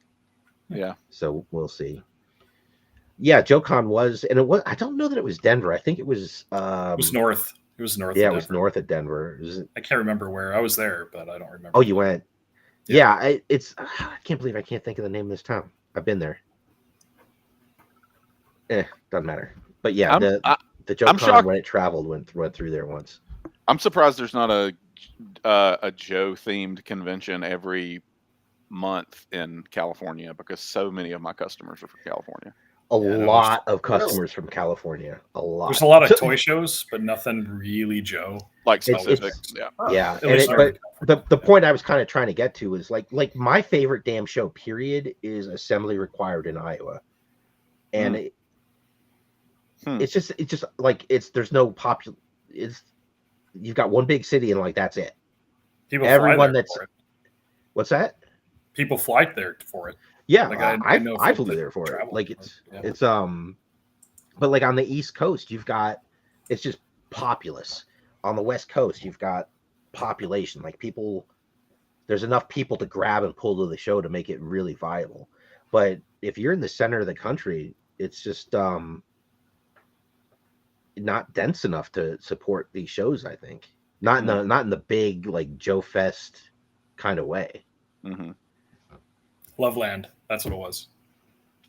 Yeah. So we'll see. Yeah, JoeCon was, and it was. I don't know that it was Denver. I think it was. It was north. It was north. Yeah, it was north of Denver. I can't remember where. I was there, but I don't remember. Oh, you went. Yeah, I can't believe I can't think of the name of this town. I've been there. Doesn't matter. But yeah, the JoeCon when it traveled went through there once. I'm surprised there's not a Joe themed convention every month in California, because so many of my customers are from California. A lot of customers from California. A lot. There's a lot of toy shows, but nothing really Joe. Like specifics. Yeah. But the point I was kind of trying to get to is like my favorite damn show, period, is Assembly Required in Iowa. And it's just like there's no popular. You've got one big city and like that's it. Everyone that's what's that? People fly there for it. Yeah, like I flew there for it. Like it's but like on the East Coast, it's just populous. On the West Coast, you've got population. Like there's enough people to grab and pull to the show to make it really viable. But if you're in the center of the country, it's just not dense enough to support these shows. I think not in the big like Joe Fest kind of way. Mm-hmm. Loveland, that's what it was.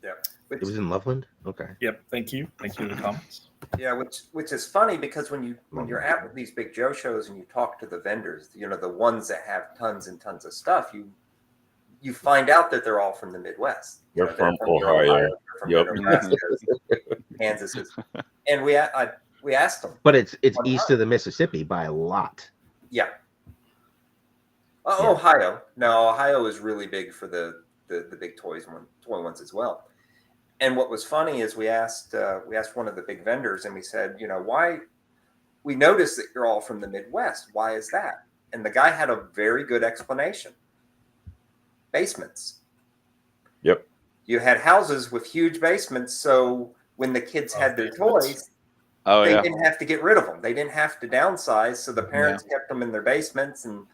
Yeah, it was in Loveland. Okay. Yep. Thank you for the comments. Yeah, which is funny because when you're at these big Joe shows and you talk to the vendors, the ones that have tons and tons of stuff, you find out that they're all from the Midwest. They're from Ohio. Yep. Kansas. And we asked them. But it's east of the Mississippi by a lot. Yeah. Ohio. No, Ohio is really big for the big toy ones as well. And what was funny is we asked one of the big vendors, and we said, why? We noticed that you're all from the Midwest. Why is that? And the guy had a very good explanation. Basements. Yep. You had houses with huge basements, so when the kids had their toys, they didn't have to get rid of them. They didn't have to downsize, so the parents kept them in their basements, and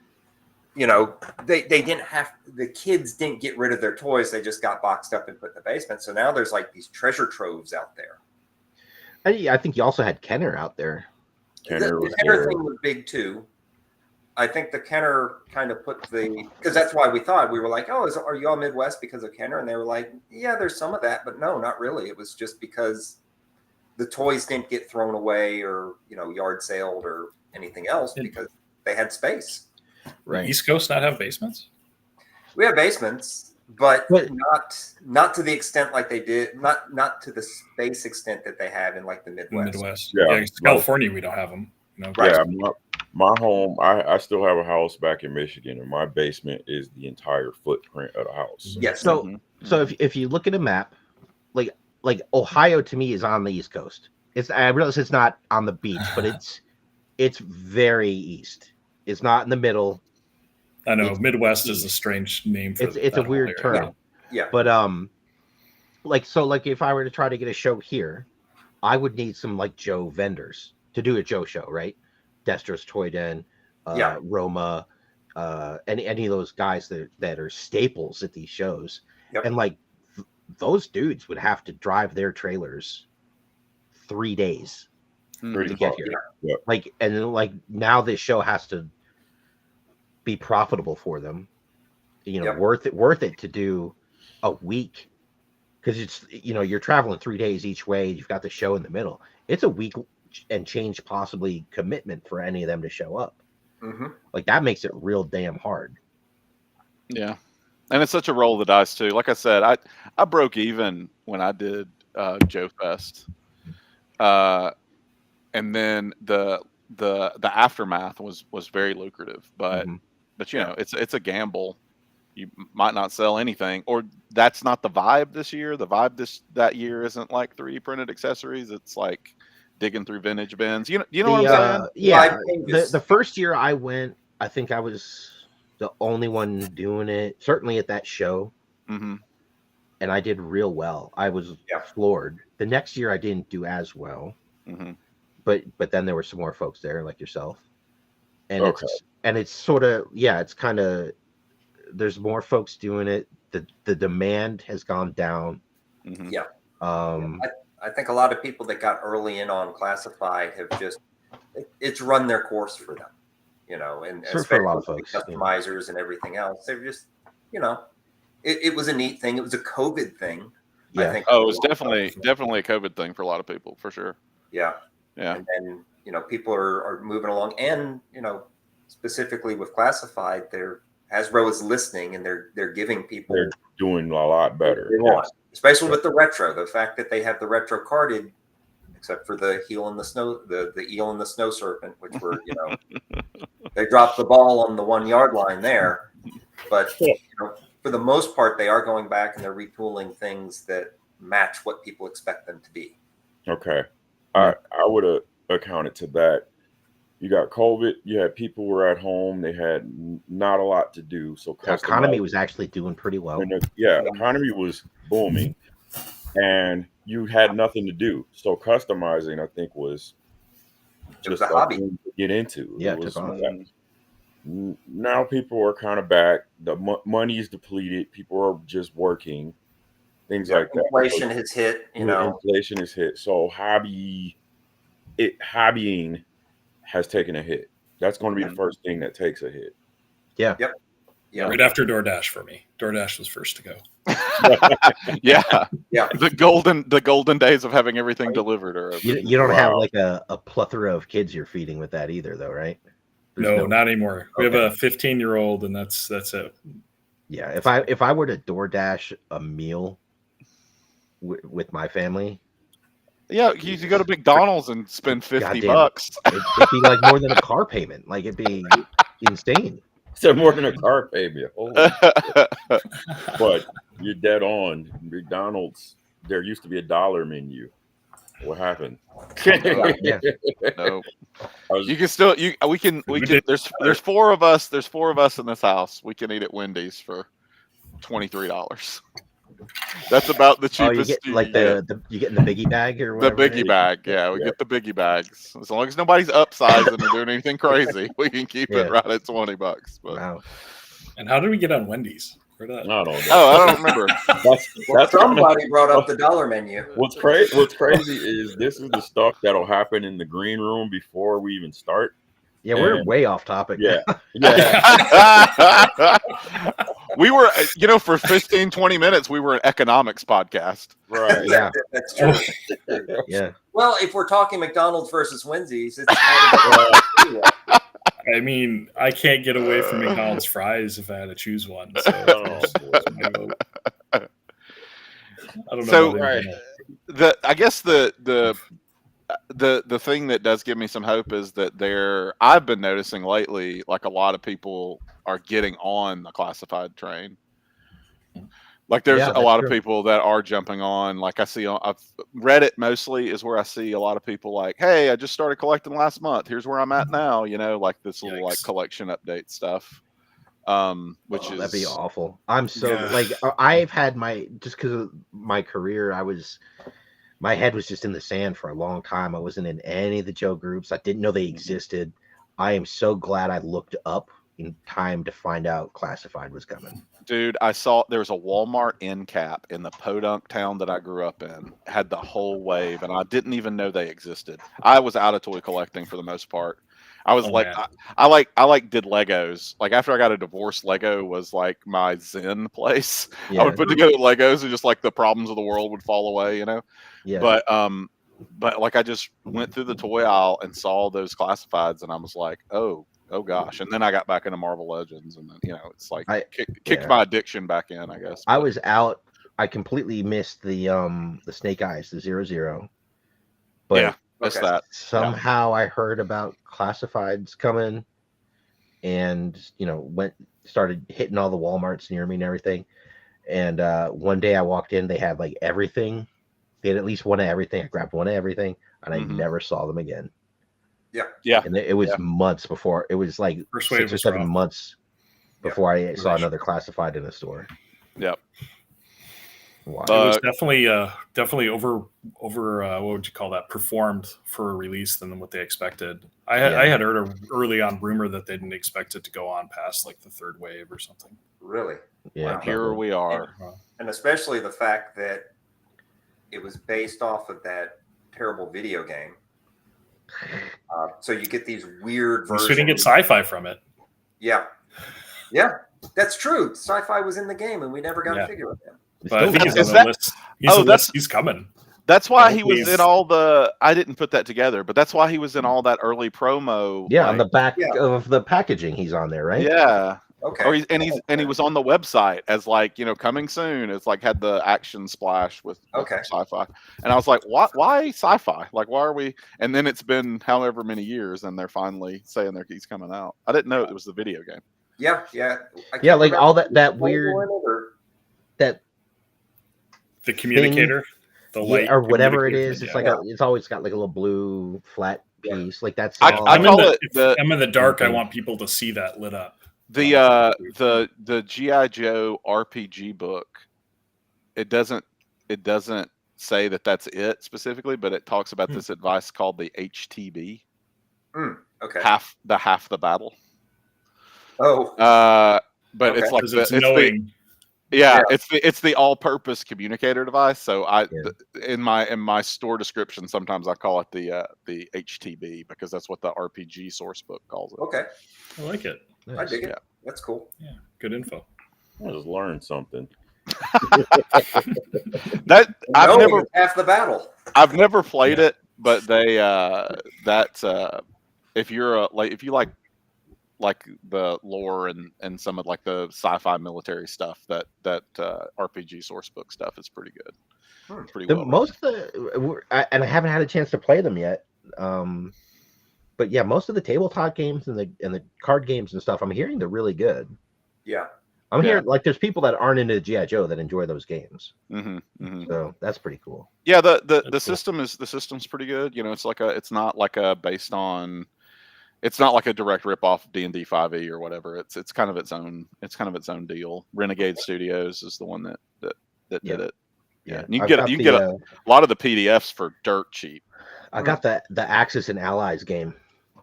they didn't have, the kids didn't get rid of their toys. They just got boxed up and put in the basement. So now there's like these treasure troves out there. I think you also had Kenner out there. The Kenner thing was big too. I think the Kenner kind of put because that's why we thought, we were like, oh, are you all Midwest because of Kenner? And they were like, yeah, there's some of that, but no, not really. It was just because the toys didn't get thrown away or, yard saled or anything else because they had space. Right. East Coast not have basements? We have basements, but not to the extent like they did, not to the space extent that they have in like the Midwest. Yeah, California, we don't have them. Right. Yeah, my home, I still have a house back in Michigan, and my basement is the entire footprint of the house. Yes. So if you look at a map, like Ohio to me is on the East Coast. I realize it's not on the beach, but it's very east. It's not in the middle. I know Midwest is a strange name for it's a weird term. Yeah. But like if I were to try to get a show here, I would need some like Joe vendors to do a Joe show, right? Destro's Toy Den, Roma, any of those guys that are staples at these shows. Yep. And like those dudes would have to drive their trailers 3 days to get here. Yeah. Like, and like now this show has to be profitable for them, worth it to do a week, because it's you're traveling 3 days each way. You've got the show in the middle. It's a week and change possibly commitment for any of them to show up. Like that makes it real damn hard. Yeah, and it's such a roll of the dice too. Like I said, I broke even when I did Joe Fest, and then the aftermath was very lucrative, but it's a gamble. You might not sell anything, or that's not the vibe this year. The vibe that year isn't like 3D printed accessories. It's like digging through vintage bins. You know what I'm saying? Yeah. The first year I went, I think I was the only one doing it, certainly at that show. And I did real well. I was floored. The next year I didn't do as well. But then there were some more folks there like yourself. And it's sort of, it's kind of, there's more folks doing it. The demand has gone down. I think a lot of people that got early in on classified have just, it's run their course for them, and for a lot of folks, customizers and everything else. They're just, it was a neat thing. It was a COVID thing. I think. Oh, it was definitely a COVID thing for a lot of people, for sure. Yeah. Yeah. And then, people are moving along, and, specifically with classified, Hasbro is listening, and they're giving people. They're doing a lot better. They want, especially with the retro. The fact that they have the retro carded, except for the heel and the snow, the eel and the snow serpent, which were, they dropped the ball on the 1 yard line there. But for the most part, they are going back and they're retooling things that match what people expect them to be. Okay, I would have accounted to that. You got COVID. You had people were at home. They had not a lot to do. So the economy was actually doing pretty well. Economy was booming, and you had nothing to do. So customizing, I think, was just a hobby to get into. Yeah, now people are kind of back. The money is depleted. People are just working. Things like that. Inflation has hit. Inflation has hit. So hobbying has taken a hit. That's going to be the first thing that takes a hit. Yeah. Yep. Yeah. Right after DoorDash for me. DoorDash was first to go. Yeah. The golden days of having everything delivered. You don't have like a plethora of kids you're feeding with that either, though, right? No, not anymore. We have a 15-year-old, and that's it. Yeah. If I were to DoorDash a meal with my family. Yeah, you go to McDonald's and spend $50. It'd be like more than a car payment. Like it'd be insane. So more than a car payment. But you're dead on. McDonald's, there used to be $1 menu. What happened? No. You can still we can there's 4 of us. There's 4 of us in this house. We can eat at Wendy's for $23. That's about the cheapest. You get like you get in the biggie bag or whatever. The biggie bag, we get the biggie bags. As long as nobody's upsizing or doing anything crazy, we can keep it right at $20. But. Wow. And how did we get on Wendy's? I don't know. I don't remember. That's somebody brought up the $1 menu. What's crazy is this is the stuff that'll happen in the green room before we even start. Yeah, we're way off topic. Yeah. Yeah. We were, for 15, 20 minutes, we were an economics podcast. Right. Yeah. That's true. Yeah. Well, if we're talking McDonald's versus Wendy's, it's kind of I mean, I can't get away from McDonald's fries if I had to choose one. So that's my vote. I don't know. So, right. I guess the thing that does give me some hope is that I've been noticing lately, like a lot of people are getting on the classified train. Like there's a lot of people that are jumping on. Like I see on Reddit mostly is where I see a lot of people like, hey, I just started collecting last month. Here's where I'm at now. Like this little like collection update stuff. Which is that'd be awful. I'm so like I've had just because of my career, my head was just in the sand for a long time. I wasn't in any of the Joe groups. I didn't know they existed. I am so glad I looked up in time to find out classified was coming. Dude, I saw there was a Walmart end cap in the podunk town that I grew up in. Had the whole wave, and I didn't even know they existed. I was out of toy collecting for the most part. I was I did Legos. Like after I got a divorce, Lego was like my zen place. Yeah. I would put together Legos and just like the problems of the world would fall away, Yeah. But like I just went through the toy aisle and saw those classifieds, and I was like, oh gosh. And then I got back into Marvel Legends, and then it's like kicked my addiction back in, I guess. I was out. I completely missed the Snake Eyes, the 00. But missed that. Somehow I heard about classifieds coming, and started hitting all the Walmarts near me and everything. And one day I walked in, they had like everything. They had at least one of everything. I grabbed one of everything, and I never saw them again. Yeah. And it was months before. It was like 6 or 7 months before I saw another classified in a store. Yep. Wow. It was definitely over what would you call that? Performed for a release than what they expected. I had heard a early on rumor that they didn't expect it to go on past like the third wave or something. Really? Yeah. Wow. Here we are. And especially the fact that it was based off of that terrible video game. So you get these weird versions. We didn't get sci-fi from it. Yeah, that's true. Sci-fi was in the game, and we never got to figure it out. But I think he's on the list. He's coming. That's why he was in all the. I didn't put that together, but that's why he was in all that early promo. Yeah, on the back of the packaging, he's on there, right? Yeah. Okay. Or he was on the website as like coming soon. It's like had the action splash with sci-fi, and I was like, why sci-fi? Like why are we? And then it's been however many years, and they're finally saying he's coming out. I didn't know it was the video game. Yeah. Like all that weird that the communicator, the light or whatever it is. It's like it's always got like a little blue flat piece. Like that's. I call it I'm in the dark. I want people to see that lit up. The G.I.JOE RPG book, it doesn't say that that's it specifically, but it talks about this advice called the HTB. Okay. Half the battle. Oh. But it's like it's the all-purpose communicator device. So in my store description, sometimes I call it the HTB because that's what the RPG source book calls it. Okay. I like it. I dig it. That's cool. Yeah, good info. I just learned something. I've never half the battle. I've never played it, but they if you like the lore and some of like the sci-fi military stuff, that RPG source book stuff is pretty good. Pretty well. Most of and I haven't had a chance to play them yet. But yeah, most of the tabletop games and the card games and stuff, I'm hearing they're really good. Yeah. I'm hearing like there's people that aren't into G.I.JOE that enjoy those games. So that's pretty cool. Yeah, the system's pretty good. It's not like a direct ripoff of D&D 5e or whatever. It's kind of its own deal. Renegade Studios is the one that did it. Yeah. And you can get a lot of the PDFs for dirt cheap. I got the Axis and Allies game.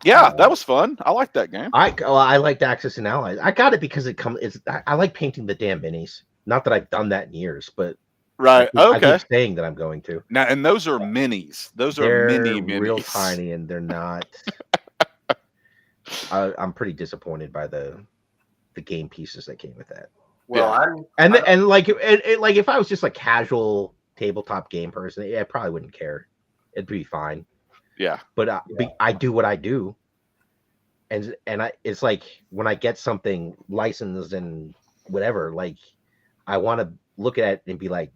Yeah, that was fun. I like that game. I liked Axis and Allies. I got it because I like painting the damn minis. Not that I've done that in years, but right. I keep saying that I'm going to. Now, and those are minis. They're mini minis. Real tiny, and they're not. I'm pretty disappointed by the game pieces that came with that. Well, Yeah. And like like if I was just a casual tabletop game person, I probably wouldn't care. It'd be fine. Yeah. But I do what I do, and it's like when I get something licensed and whatever, like I want to look at it and be like,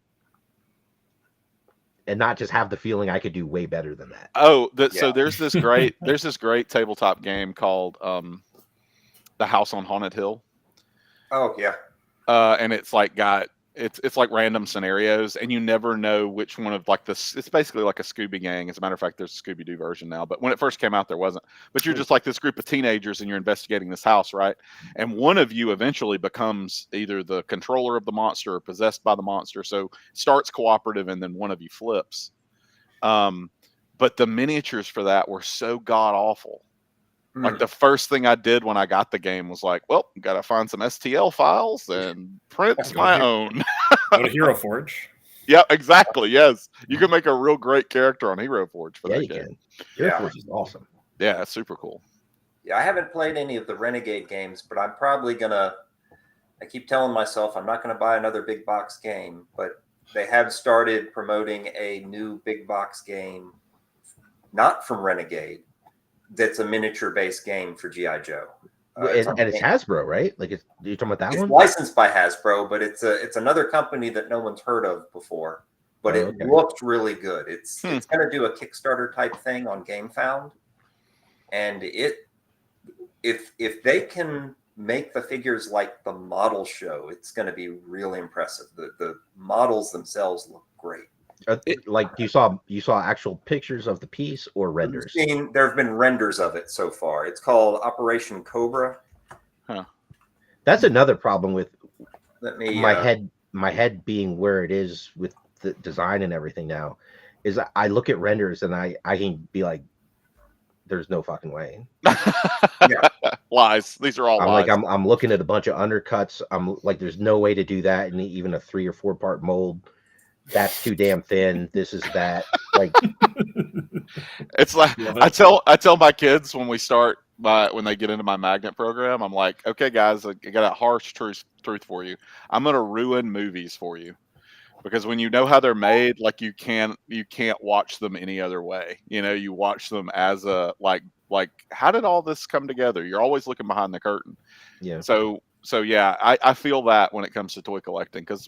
and not just have the feeling I could do way better than that. Oh, so there's this great tabletop game called The House on Haunted Hill. Oh yeah. And it's like it's like random scenarios, and you never know which one of like this. It's basically like a Scooby Gang. As a matter of fact, there's a Scooby Doo version now, but when it first came out, there wasn't. But you're just like this group of teenagers, and you're investigating this house, right? And one of you eventually becomes either the controller of the monster or possessed by the monster. So it starts cooperative, and then one of you flips. But the miniatures for that were so god awful. Like the first thing I did when I got the game was like, well, gotta find some STL files and print my own. Go to Hero Forge. Yeah, exactly. Yes, you can make a real great character on Hero Forge for that game. Hero Forge is awesome. Yeah, it's super cool. Yeah, I haven't played any of the Renegade games, but I'm probably gonna. I keep telling myself I'm not gonna buy another big box game, but they have started promoting a new big box game, not from Renegade. That's a miniature-based game for G.I. Joe, and it's Hasbro, right? Like you're talking about that it's one? licensed by Hasbro, but it's another company that no one's heard of before. But it looked really good. It's going to do a Kickstarter type thing on GameFound, and if they can make the figures like the model show, it's going to be really impressive. The models themselves look great. Like you saw actual pictures of the piece or renders? There have been renders of it so far. It's called Operation Cobra. Huh. That's another problem with my head being where it is with the design and everything now, is I look at renders and I can be like, there's no fucking way. Lies. These are all lies. Like I'm looking at a bunch of undercuts. I'm like, there's no way to do that in even a 3 or 4 part mold. That's too damn thin. This is that. Like, it's like I tell my kids when they get into my magnet program, I'm like, okay, guys, I got a harsh truth for you. I'm gonna ruin movies for you, because when you know how they're made, like you can't watch them any other way. You know, you watch them as a like how did all this come together? You're always looking behind the curtain. Yeah. So yeah, I feel that when it comes to toy collecting, because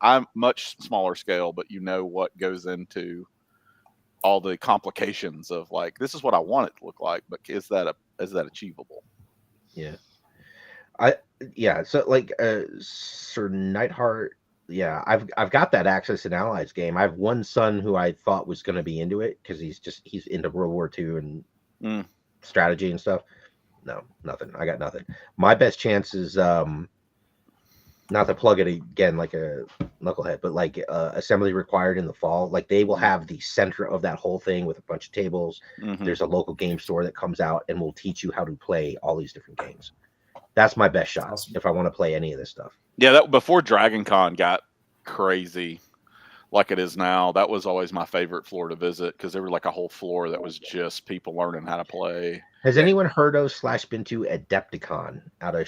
I'm much smaller scale, but what goes into all the complications of like, this is what I want it to look like, but is that achievable? Yeah. So like Sir Nightheart, yeah, I've got that Axis and Allies game. I have one son who I thought was going to be into it because he's into World War II and strategy and stuff. No, nothing. I got nothing. My best chance is not to plug it again like a knucklehead, but like assembly required in the fall. Like they will have the center of that whole thing with a bunch of tables. Mm-hmm. There's a local game store that comes out and will teach you how to play all these different games. That's my best shot if I want to play any of this stuff. Yeah, that before Dragon Con got crazy like it is now, that was always my favorite floor to visit, because there was like a whole floor that was just people learning how to play. Has anyone heard of / been to Adepticon out of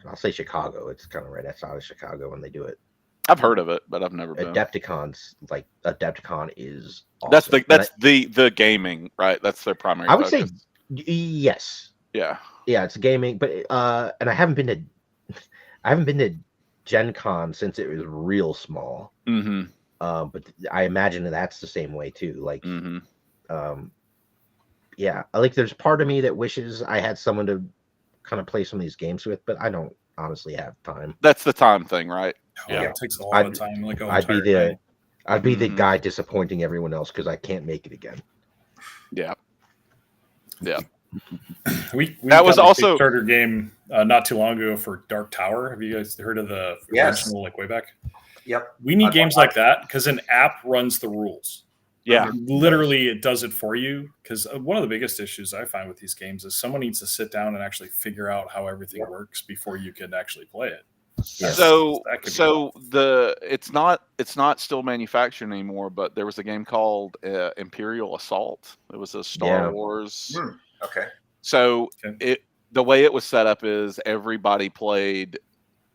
I'll say Chicago? It's kind of right outside of Chicago when they do it. I've heard of it, but I've never been. Adepticon is awesome. That's the gaming, right? That's their primary I would focus. say yes. Yeah, it's gaming, but and I haven't been to Gen Con since it was real small. Mm-hmm. But I imagine that's the same way too. Like, yeah, like there's part of me that wishes I had someone to kind of play some of these games with, but I don't honestly have time. That's the time thing, right? Yeah, it takes a lot of time. Like I'd be the guy disappointing everyone else because I can't make it again. Yeah. We that was also a Kickstarter game not too long ago for Dark Tower. Have you guys heard of the original, like way back? Yep. We need games like that because an app runs the rules. Yeah. Literally, it does it for you. Because one of the biggest issues I find with these games is someone needs to sit down and actually figure out how everything works before you can actually play it. Yes. So it's not still manufactured anymore, but there was a game called Imperial Assault. It was a Star Wars. Okay. So Okay. the way it was set up is everybody played.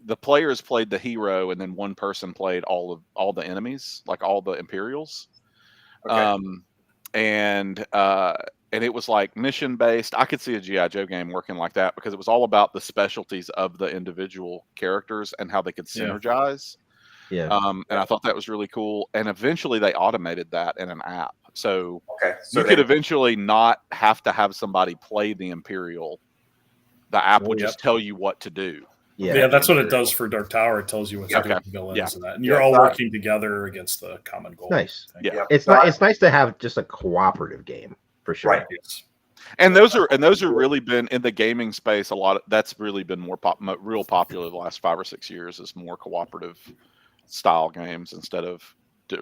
The players played the hero, and then one person played all the enemies, like all the Imperials. Okay. And it was like mission based. I could see a G.I. Joe game working like that because it was all about the specialties of the individual characters and how they could synergize. Yeah. And I thought that was really cool. And eventually they automated that in an app. So, So you could eventually not have to have somebody play the Imperial. The app would just tell you what to do. Yeah, that's what it does for Dark Tower. It tells you what to do with the villains and that. And you're all working together against the common goal. Nice. Yeah. It's nice to have just a cooperative game for sure. Right. And those are really been in the gaming space a lot. That's really been real popular the last 5 or 6 years. Is more cooperative style games instead of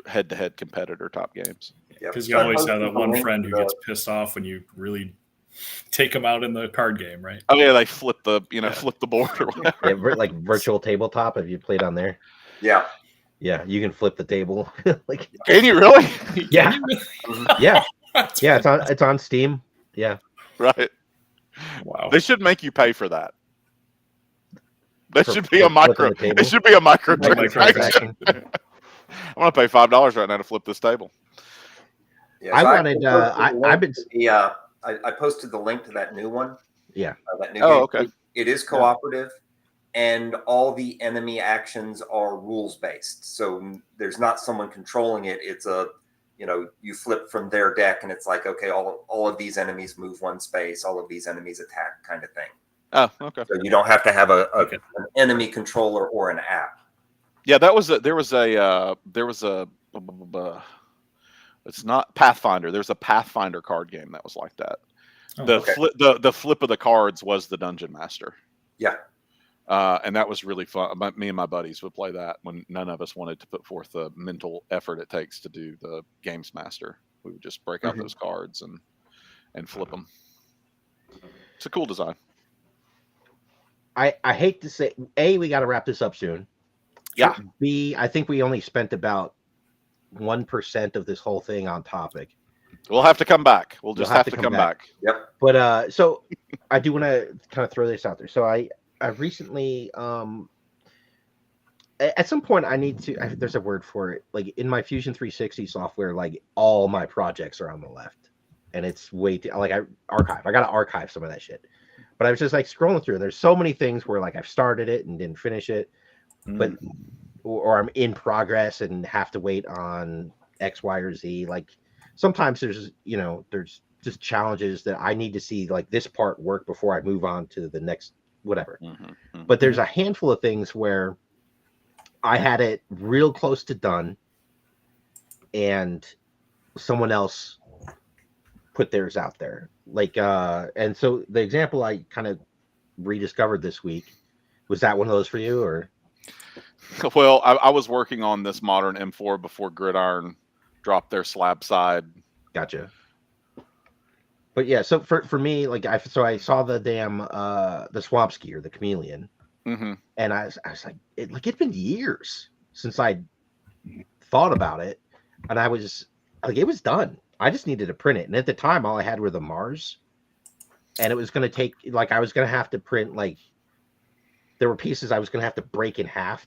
head-to-head competitor type games. Because you always have that one friend who gets pissed off when you really take them out in the card game, right? Oh yeah, they flip the flip the board or whatever. Yeah, like virtual tabletop. Have you played on there? Yeah. Yeah, you can flip the table. Like, can you really? Yeah. Yeah. Yeah, it's on Steam. Yeah. Right. Wow. They should make you pay for that. That should be a micro. It should be a microtransaction. I'm gonna pay $5 right now to flip this table. Yeah, I wanted. I've been. Yeah, I posted the link to that new one. Yeah. That new game. Okay. It is cooperative, and all the enemy actions are rules based. So there's not someone controlling it. It's you flip from their deck, and it's like, okay, all of these enemies move one space, all of these enemies attack, kind of thing. Oh, okay. So you don't have to have an enemy controller or an app. Yeah, there was a it's not Pathfinder. There's a Pathfinder card game that was like that. The flip of the cards was the Dungeon Master. Yeah. And that was really fun. Me and my buddies would play that when none of us wanted to put forth the mental effort it takes to do the Games Master. We would just break out those cards and flip them. It's a cool design. I hate to say, A, we got to wrap this up soon. Yeah. B, I think we only spent about 1% of this whole thing on topic. We'll have to come back. We'll just have to come back. Yep. But so I do want to kind of throw this out there. So I recently at some point I need to. There's a word for it. Like in my Fusion 360 software, like all my projects are on the left, and it's way too, like I got to archive some of that shit. But I was just like scrolling through, and there's so many things where like I've started it and didn't finish it, but or I'm in progress and have to wait on X, Y, or Z. Like sometimes there's just challenges that I need to see like this part work before I move on to the next whatever. But there's a handful of things where I had it real close to done and someone else put theirs out there. Like and so the example I kind of rediscovered this week, was that one of those for you or? Well, I was working on this modern M4 before Gridiron dropped their slab side. Gotcha. But yeah, so for me, like I saw the damn the swamp skier, the chameleon, and I was like, it'd been years since I thought about it, and I was like, it was done. I just needed to print it, and at the time, all I had were the Mars, and it was going to take I was going to have to print there were pieces I was going to have to break in half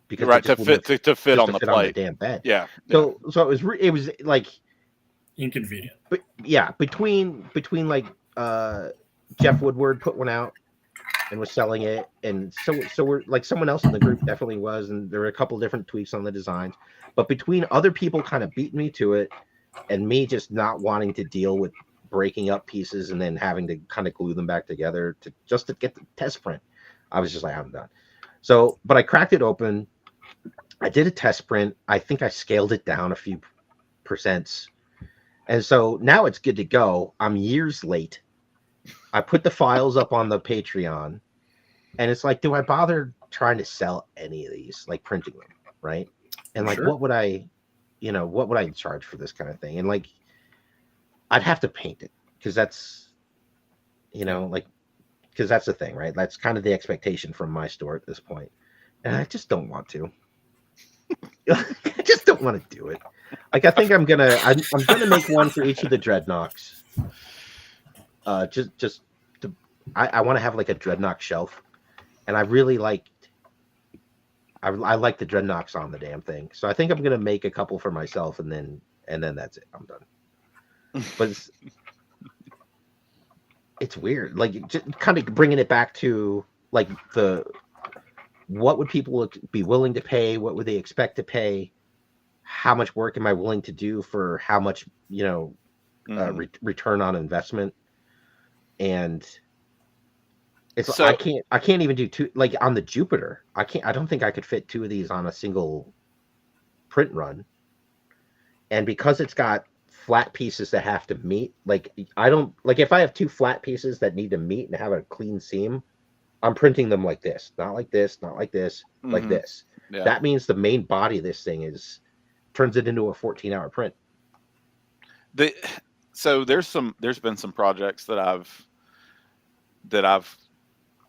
because to fit on the plate, on the damn bed. Yeah. So it was like inconvenient. But yeah, between like Jeff Woodward put one out and was selling it, and so we're like someone else in the group definitely was, and there were a couple different tweaks on the designs. But between other people kind of beating me to it, and me just not wanting to deal with breaking up pieces and then having to kind of glue them back together to get the test print, I was just like, I'm done. So, but I cracked it open. I did a test print. I think I scaled it down a few percents. And so now it's good to go. I'm years late. I put the files up on the Patreon, and it's like, do I bother trying to sell any of these, like printing them, right? And like, what would I charge for this kind of thing? And like, I'd have to paint it because that's, because that's the thing, right? That's kind of the expectation from my store at this point. And I just don't want to. I just don't want to do it. Like, I think I'm gonna make one for each of the Dreadnoks. just to, I want to have like a dreadnought shelf, and I really like. I like the dreadnoughts on the damn thing, so I think I'm gonna make a couple for myself, and then that's it. I'm done. But it's weird, like just kind of bringing it back to like what would people be willing to pay? What would they expect to pay? How much work am I willing to do for how much return on investment? And it's So I can't even do two, like on the Jupiter. I don't think I could fit two of these on a single print run. And because it's got flat pieces that have to meet, like I don't like if I have two flat pieces that need to meet and have a clean seam, I'm printing them like this, not like this, not like this, like this. Yeah. That means the main body of this thing turns it into a 14-hour print. So there's been some projects that I've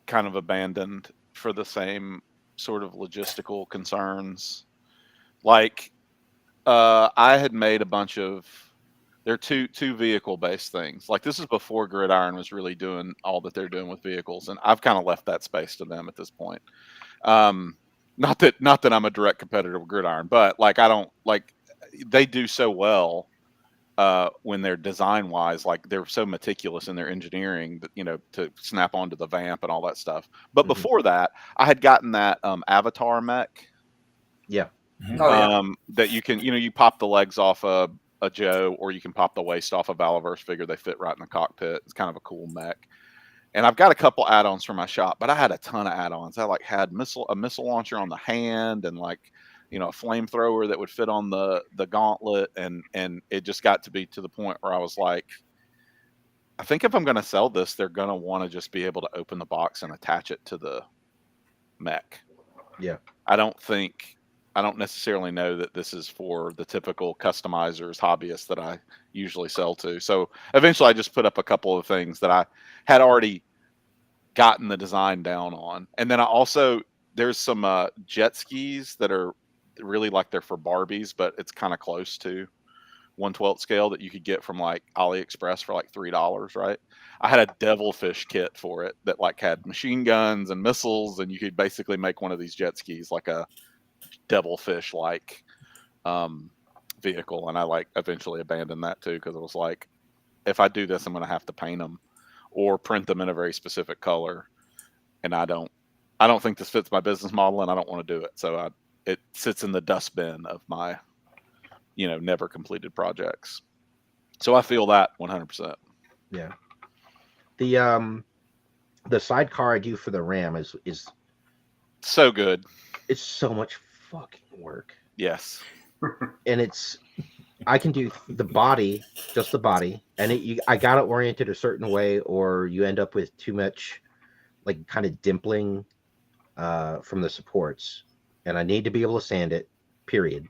kind of abandoned for the same sort of logistical concerns. Like I had made a bunch of, they're two vehicle based things. Like this is before Gridiron was really doing all that they're doing with vehicles, and I've kind of left that space to them at this point. Not that I'm a direct competitor with Gridiron, but like I don't like, they do so well when they're design wise, like they're so meticulous in their engineering that to snap onto the vamp and all that stuff. But before that, I had gotten that Avatar mech. Yeah. That you can you pop the legs off a Joe, or you can pop the waist off a Valaverse figure. They fit right in the cockpit. It's kind of a cool mech. And I've got a couple add-ons for my shop, but I had a ton of add-ons. I like had a missile launcher on the hand, and like a flamethrower that would fit on the gauntlet, and it just got to be to the point where I was like, I think if I'm going to sell this, they're going to want to just be able to open the box and attach it to the mech. Yeah. I don't necessarily know that this is for the typical customizers, hobbyists that I usually sell to. So eventually I just put up a couple of things that I had already gotten the design down on. And then there's some jet skis that are really like they're for Barbies, but it's kind of close to 1/12 scale that you could get from like AliExpress for like $3, right? I had a devilfish kit for it that like had machine guns and missiles, and you could basically make one of these jet skis like a devilfish like vehicle. And I like eventually abandoned that too, because it was like, if I do this, I'm going to have to paint them or print them in a very specific color, and I don't think this fits my business model, and I don't want to do it. So it sits in the dustbin of my never completed projects. So I feel that 100%. Yeah. The sidecar I do for the Ram is so good. It's so much fucking work. Yes. And I can do the body, just the body, and I got it oriented a certain way, or you end up with too much like kind of dimpling from the supports, and I need to be able to sand it, period.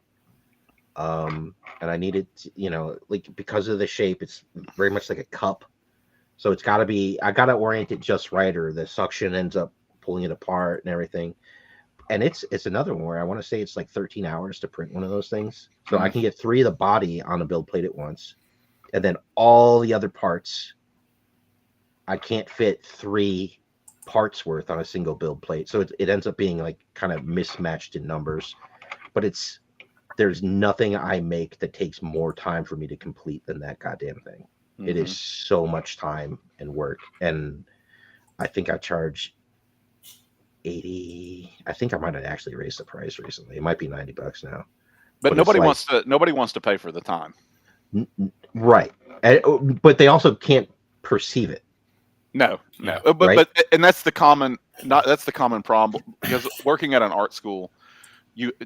And I need it, like because of the shape, it's very much like a cup. So it's got to be, I got to orient it just right, or the suction ends up pulling it apart and everything. And it's another one where I want to say it's like 13 hours to print one of those things. So I can get 3 of the body on a build plate at once. And then all the other parts, I can't fit 3 parts worth on a single build plate. So it ends up being like kind of mismatched in numbers. But there's nothing I make that takes more time for me to complete than that goddamn thing. It is so much time and work. And I think I charge 80. I think I might have actually raised the price recently. It might be $90 now. But nobody wants to pay for the time. Right. But they also can't perceive it. No. Right? But that's the common problem, because working at an art school,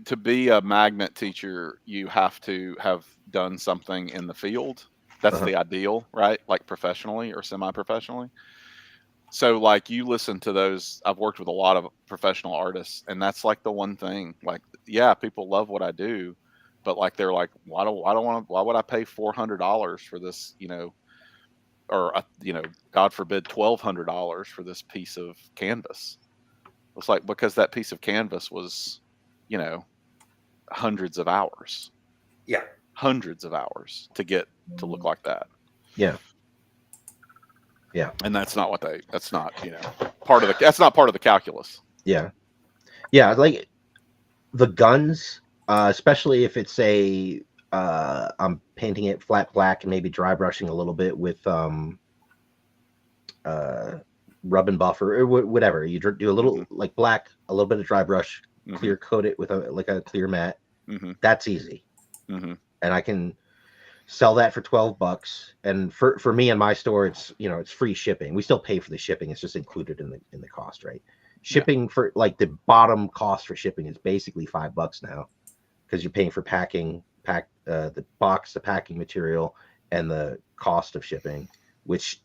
to be a magnet teacher, you have to have done something in the field. That's the ideal, right? Like professionally or semi-professionally. So like you listen to those, I've worked with a lot of professional artists, and that's like the one thing, like, yeah, people love what I do, but like, they're like, why would I pay $400 for this, or, God forbid, $1,200 for this piece of canvas? It's like, because that piece of canvas was, hundreds of hours. Yeah. Hundreds of hours to get to look like that. Yeah. Yeah. And that's not what that's not, that's not part of the calculus. Yeah. Yeah. Like the guns, especially if it's I'm painting it flat black and maybe dry brushing a little bit with rub and buff or whatever. You do a little like black, a little bit of dry brush, clear coat it with a clear matte. That's easy. And I can sell that for $12. And for me and my store, it's it's free shipping. We still pay for the shipping. It's just included in the cost, right? Shipping for like the bottom cost for shipping is basically $5 now, because you're paying for the box, the packing material, and the cost of shipping, which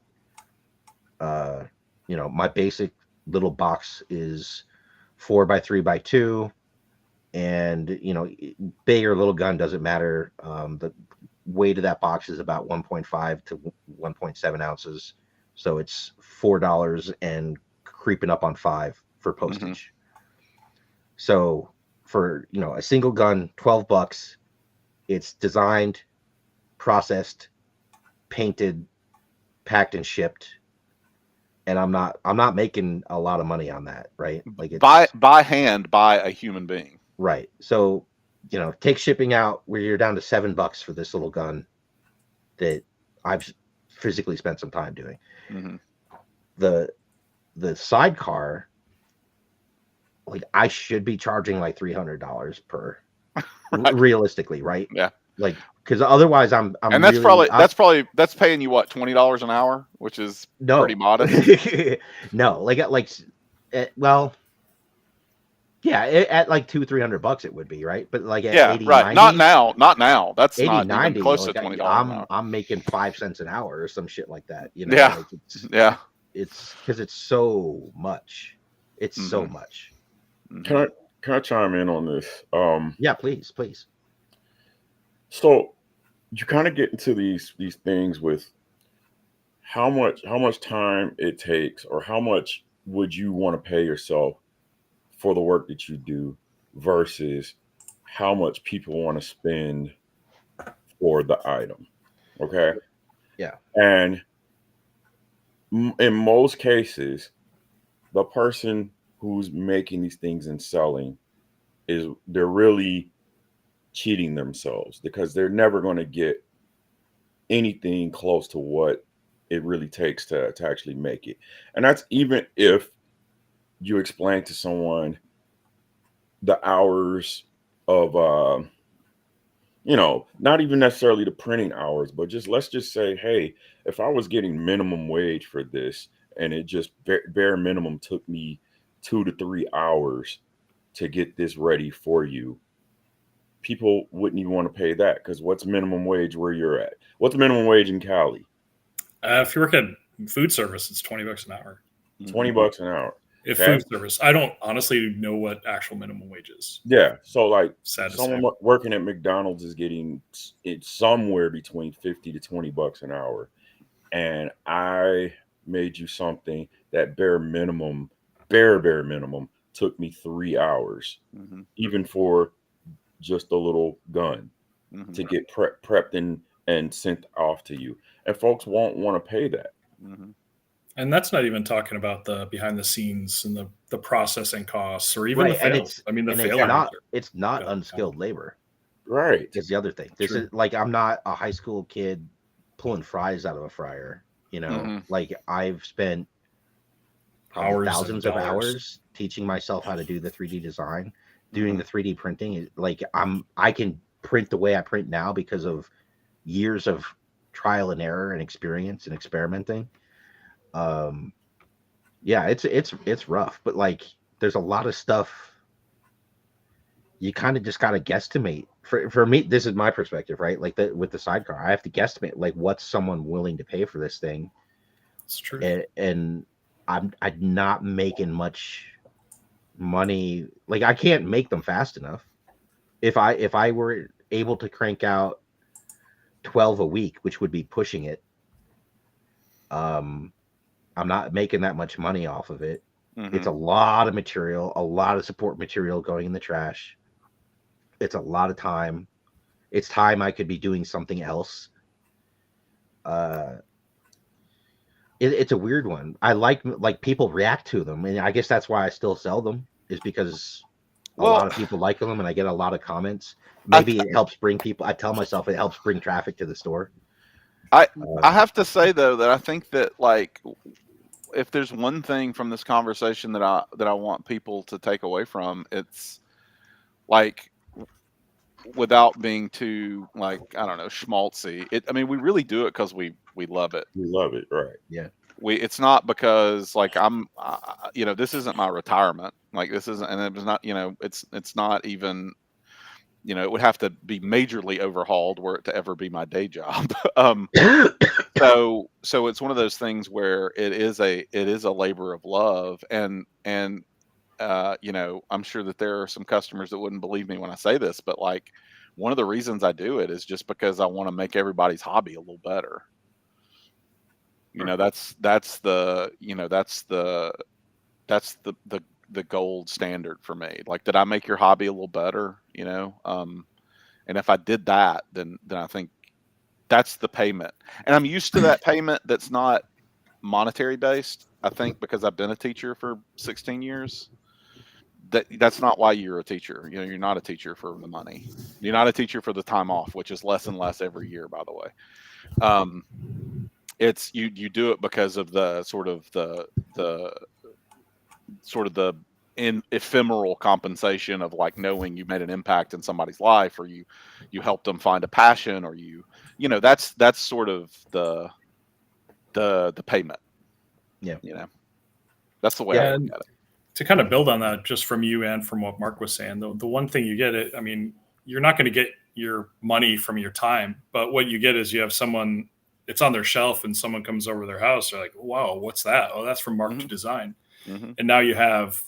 my basic little box is 4x3x2, and big or little gun doesn't matter. The weight of that box is about 1.5 to 1.7 ounces, so it's $4 and creeping up on $5 for postage. So for a single gun, $12. It's designed, processed, painted, packed, and shipped. And I'm not making a lot of money on that, right? Like it's by hand by a human being. Right. So, take shipping out where you're down to $7 for this little gun that I've physically spent some time doing. The sidecar, like I should be charging like $300 per realistically, right? Yeah. Like, because otherwise I'm and that's really, that's paying you what, $20 an hour, which is pretty modest. No, well, yeah, at like $200-$300 it would be, right? But like at 80, right. 90, not now. That's 80, not 90, even close to $20 an hour. I'm making 5 cents an hour or some shit like that. Yeah. Like it's because it's so much. It's so much. Can I chime in on this? Yeah, please. So you kind of get into these things with how much time it takes, or how much would you want to pay yourself for the work that you do versus how much people want to spend for the item. Okay. Yeah. And in most cases, the person who's making these things and selling they're really cheating themselves, because they're never going to get anything close to what it really takes to actually make it. And that's even if you explain to someone the hours of not even necessarily the printing hours, but let's just say, hey, if I was getting minimum wage for this and it just bare minimum took me 2 to 3 hours to get this ready for you, people wouldn't even want to pay that, because what's minimum wage where you're at? What's minimum wage in Cali? If you work at food service, it's $20 an hour. $20 an hour. If food service, I don't honestly know what actual minimum wage is. Yeah, so like someone working at McDonald's is getting it somewhere between $50 to $20 an hour, and I made you something that bare minimum took me 3 hours, even for just a little gun to get prepped and sent off to you, and folks won't want to pay that. And that's not even talking about the behind the scenes and the processing costs, or even the fails. It's not unskilled labor. Right. Is the other thing. This is like, I'm not a high school kid pulling fries out of a fryer. Like I've spent thousands of hours teaching myself how to do the 3D design, doing the 3D printing. Like I can print the way I print now because of years of trial and error and experience and experimenting. Yeah, it's rough, but like there's a lot of stuff you kind of just got to guesstimate. For me, this is my perspective, right? Like with the sidecar, I have to guesstimate like what's someone willing to pay for this thing. It's true. And I'm not making much money. Like I can't make them fast enough. If I were able to crank out 12 a week, which would be pushing it, I'm not making that much money off of it. It's a lot of material, a lot of support material going in the trash. It's a lot of time. It's time I could be doing something else. it's a weird one. I like people react to them, and I guess that's why I still sell them, is because a lot of people like them, and I get a lot of comments. Maybe it helps bring people. I tell myself it helps bring traffic to the store. I have to say though that I think that like if there's one thing from this conversation that I want people to take away from, it's like, without being too like, I don't know, schmaltzy. I mean, we really do it because we love it. We love it, right? Yeah. It's not because like you know, this isn't my retirement. Like this isn't, and it was not, you know, it's not even, you know, it would have to be majorly overhauled were it to ever be my day job. So it's one of those things where it is a labor of love, and you know, I'm sure that there are some customers that wouldn't believe me when I say this, but like one of the reasons I do it is just because I want to make everybody's hobby a little better. You know, that's the gold standard for me. Like, did I make your hobby a little better? You know, and if I did that, then I think that's the payment. And I'm used to that payment that's not monetary based. I think because I've been a teacher for 16 years. That's not why you're a teacher. You know, you're not a teacher for the money. You're not a teacher for the time off, which is less and less every year, by the way. It's you do it because of the sort of the ephemeral compensation of like knowing you made an impact in somebody's life, or you helped them find a passion, or you know, that's sort of the payment. Yeah. You know, that's the way I look at it. To kind of build on that, just from you and from what Mark was saying, the one thing you get, I mean, you're not going to get your money from your time, but what you get is you have someone, it's on their shelf, and someone comes over their house. They're like, wow, what's that? Oh, that's from Mark to Design. Mm-hmm. And now you have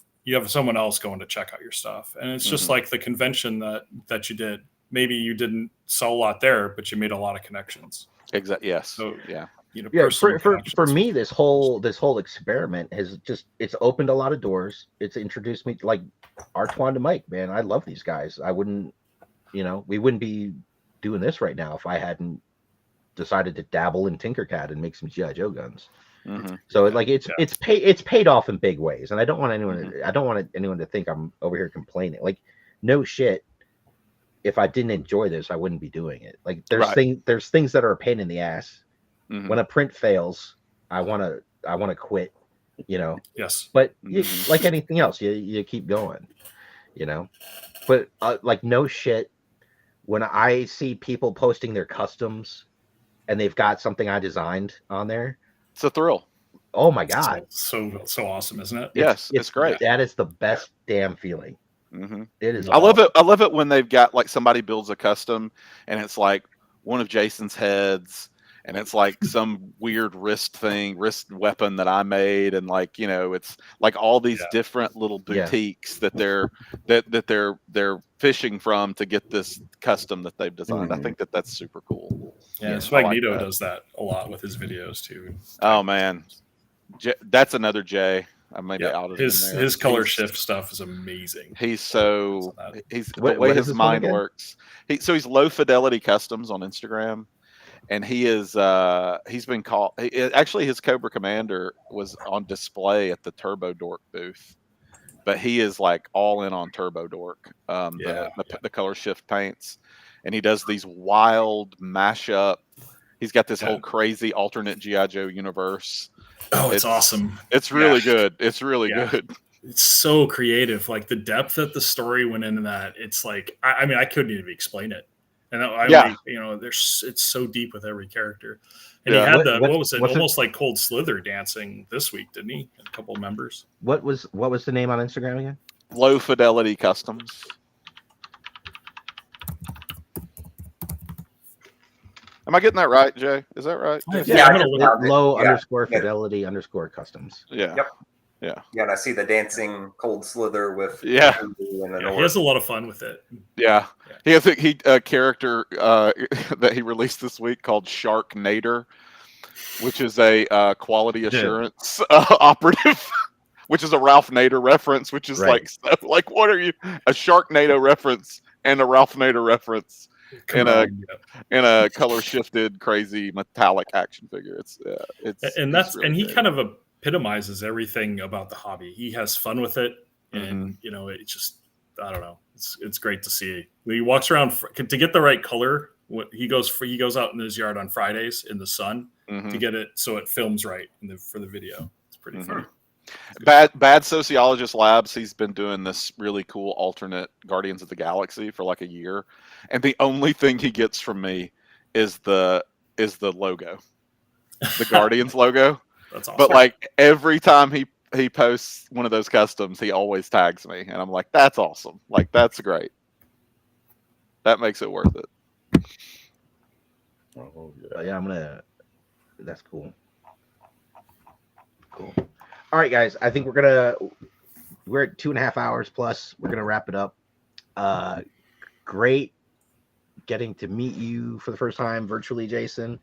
someone else going to check out your stuff. And it's just like the convention that you did. Maybe you didn't sell a lot there, but you made a lot of connections. Exactly. Yes. So, yeah. You know, yeah, for me, this whole experiment has it's opened a lot of doors. It's introduced me to, like, Artwann to Mike, man. I love these guys. I wouldn't, you know, we wouldn't be doing this right now if I hadn't decided to dabble in Tinkercad and make some G.I. Joe guns. Mm-hmm. So it's paid off in big ways, and I don't want anyone to think I'm over here complaining. Like, no shit. If I didn't enjoy this, I wouldn't be doing it. Like, there's things that are a pain in the ass. Mm-hmm. When a print fails, I want to quit, you know. Yes. But like anything else, you keep going, you know. But like, no shit, when I see people posting their customs and they've got something I designed on there, it's a thrill. Oh my god, so awesome, isn't it? Yes, it's great. That is the best damn feeling. Mm-hmm. It is. I love it. I love it when they've got, like, somebody builds a custom and it's like one of Jason's heads. And it's like some weird wrist weapon that I made, and, like, you know, it's like all these different little boutiques that they're fishing from to get this custom that they've designed. I think that's super cool. Yeah, Magneto does that a lot with his videos too. Oh man, that's another J. I maybe outed his color shift stuff is amazing. He's the way his mind works. He's Low Fidelity Customs on Instagram. And he's been called, actually his Cobra Commander was on display at the Turbo Dork booth, but he is like all in on Turbo Dork, the color shift paints, and he does these wild mashup. He's got this whole crazy alternate G.I. Joe universe. Oh, it's awesome. It's really good. It's really good. It's so creative. Like, the depth that the story went into that. It's like, I mean, I couldn't even explain it. And you know, it's so deep with every character. And he had almost like Cold Slither dancing this week, didn't he? A couple of members. What was the name on Instagram again? Low Fidelity Customs. Am I getting that right, Jay? Is that right? Low _fidelity _ customs. Yeah. Yep. Yeah. Yeah, and I see the dancing Cold Slither with he has a lot of fun with it. Yeah. He has a character that he released this week called Sharknader, which is a quality assurance operative, which is a Ralph Nader reference, which is like what are you? A Sharknado reference and a Ralph Nader reference in a color shifted, crazy metallic action figure. It's really he great. kind of epitomizes everything about the hobby. He has fun with it, and it just, I don't know. It's great to see. When he walks around to get the right color. He goes out in his yard on Fridays in the sun to get it so it films right for the video. It's pretty funny. Bad Sociologist Labs, he's been doing this really cool alternate Guardians of the Galaxy for like a year, and the only thing he gets from me is the logo, the Guardians logo. That's awesome. But like every time he posts one of those customs, he always tags me, and I'm like, that's awesome. Like, that's great. That makes it worth it. Oh yeah, that's cool. Cool. All right, guys. I think we're at 2.5 hours plus. We're gonna wrap it up. Great getting to meet you for the first time virtually, Jason.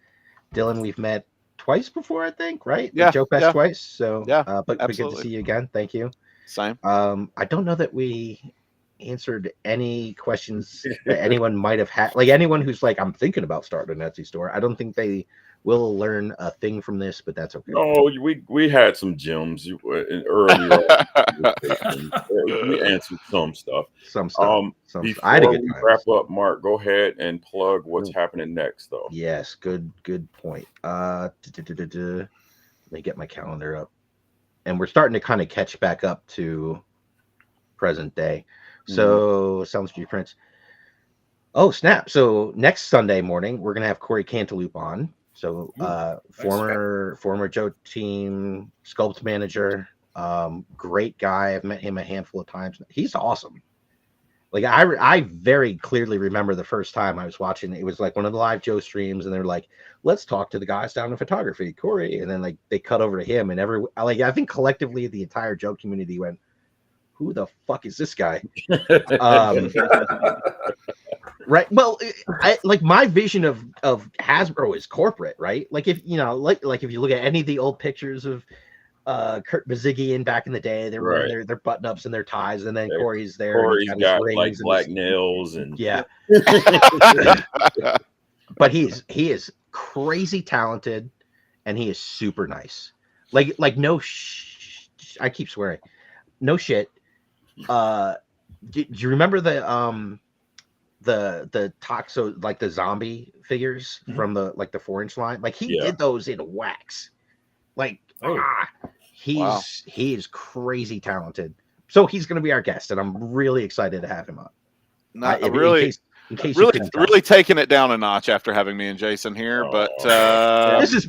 Dillon, we've met twice before, I think, right? Yeah. Joe Fest twice. So but good to absolutely. see you again. Thank you. Same. I don't know that we answered any questions that anyone might have had. Like anyone who's like, I'm thinking about starting an Etsy store. I don't think they will learn a thing from this, but that's okay. No, we had some gems earlier. We answered some stuff. Before we wrap up, Mark, go ahead and plug what's happening next, though. Yes, good point. Let me get my calendar up, and we're starting to kind of catch back up to present day. So Sounds Street Prince. Oh snap! So next Sunday morning, we're gonna have Corey Cantaloupe on. So former Joe Team sculpt manager, great guy. I've met him a handful of times. He's awesome. Like I very clearly remember the first time I was watching. It was like one of the live Joe streams, and they're like, "Let's talk to the guys down in photography, Corey." And then like they cut over to him, and I think collectively the entire Joe community went, "Who the fuck is this guy?" Right. Well, like my vision of Hasbro is corporate, right? Like if like if you look at any of the old pictures of Kurt Bazzigian back in the day, they were wearing their button ups and their ties, and then Corey's there. Corey's got like black nails and But he is crazy talented, and he is super nice. Like no, I keep swearing, no shit. Do you remember the Toxo, like the zombie figures from the 4-inch line? Like he did those in wax. Like he is crazy talented. So he's going to be our guest, and I'm really excited to have him on. In case really taking it down a notch after having me and Jason here, but this has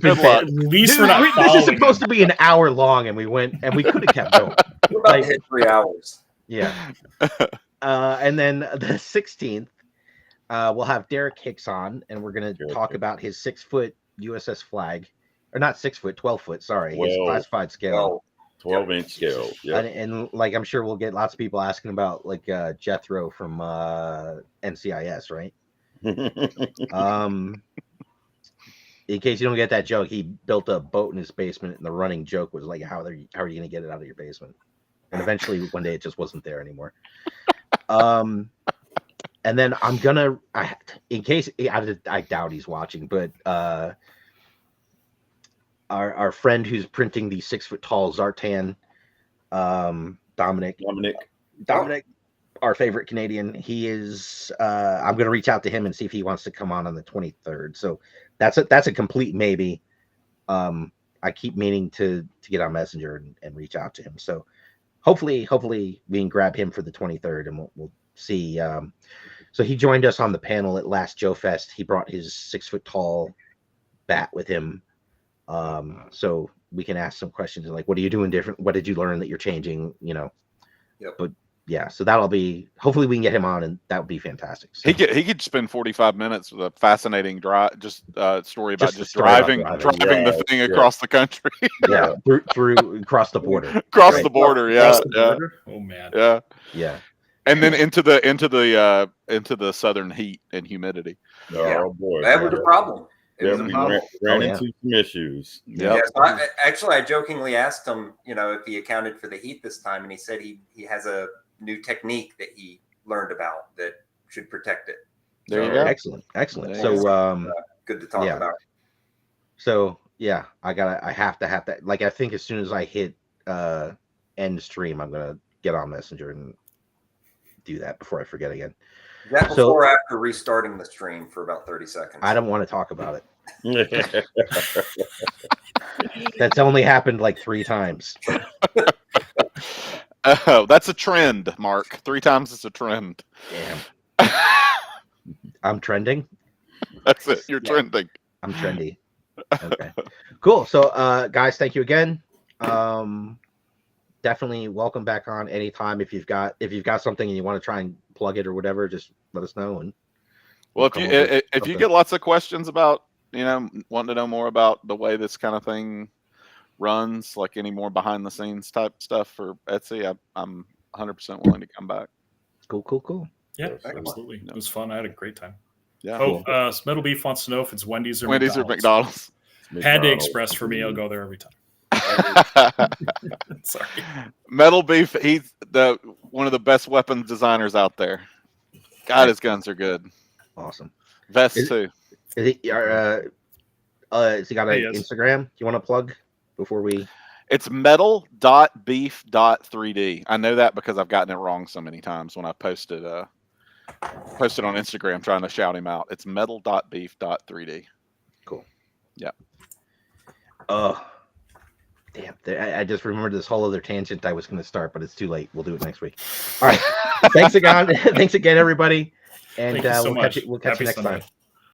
been at least we're not. This is supposed to be an hour long, and we could have kept going. We're about to hit 3 hours. Yeah. And then the 16th, we'll have Derek Hicks on, and we're going to talk about his 6-foot USS Flag, or not 6 foot, 12 foot. Sorry, his classified scale. 12-inch scale. Yeah. And like I'm sure we'll get lots of people asking about like Jethro from NCIS, right? In case you don't get that joke, he built a boat in his basement, and the running joke was like, "How are you going to get it out of your basement?" And eventually, one day, it just wasn't there anymore. And then I'm gonna, in case I doubt he's watching, but our friend who's printing the 6-foot tall Zartan, Dominic, our favorite Canadian, he is. I'm gonna reach out to him and see if he wants to come on the 23rd. So that's a complete maybe. I keep meaning to get on Messenger and reach out to him. So hopefully we can grab him for the 23rd, and we'll see. So he joined us on the panel at last Joe Fest. He brought his 6-foot tall bat with him. So we can ask some questions like, what are you doing different? What did you learn that you're changing? But yeah, so that'll be, hopefully we can get him on, and that would be fantastic. So, he could spend 45 minutes with a fascinating story about just driving the thing across the country. through across the border. Across the border. Oh man. Yeah. And then into the southern heat and humidity. Oh boy, that was a problem. We ran into some issues. Yeah. So I jokingly asked him, if he accounted for the heat this time, and he said he has a new technique that he learned about that should protect it. There you So, go. Excellent. Excellent. There So, you good to talk yeah. about. So yeah, I have to like, I think as soon as I hit end stream, I'm gonna get on Messenger and do that before I forget again. Is that So- before or after restarting the stream for about 30 seconds? I don't want to talk about it. That's only happened like 3 times. Oh, that's a trend, Mark. 3 times is a trend. Damn. I'm trending. That's it. You're Yeah. trending. I'm trendy. Okay. Cool. So guys, thank you again. Definitely welcome back on anytime. If you've got something and you want to try and plug it or whatever, just let us know. And Well, come if up with you something. get lots of questions about, wanting to know more about the way this kind of thing runs, like any more behind the scenes type stuff for Etsy, I'm 100% willing to come back. Cool. Yeah, Yes, absolutely. It was fun. I had a great time. Yeah. Oh, Metal Beef wants to know if it's Wendy's or Wendy's or McDonald's. McDonald's. Panda Express for me. I'll go there every time. Sorry. Metal Beef, he's one of the best weapons designers out there. God, his guns are good. Awesome. Vests too. Has he got an He is. Instagram you want to plug before we? It's metal.beef.3D. I know that because I've gotten it wrong so many times when I posted on Instagram trying to shout him out. It's metal.beef.3D. Cool. Yeah. Oh, damn. I just remembered this whole other tangent I was going to start, but it's too late. We'll do it next week. All right. Thanks again. Thanks again, everybody. And Thank you so we'll much. catch you next Happy time. Sunday.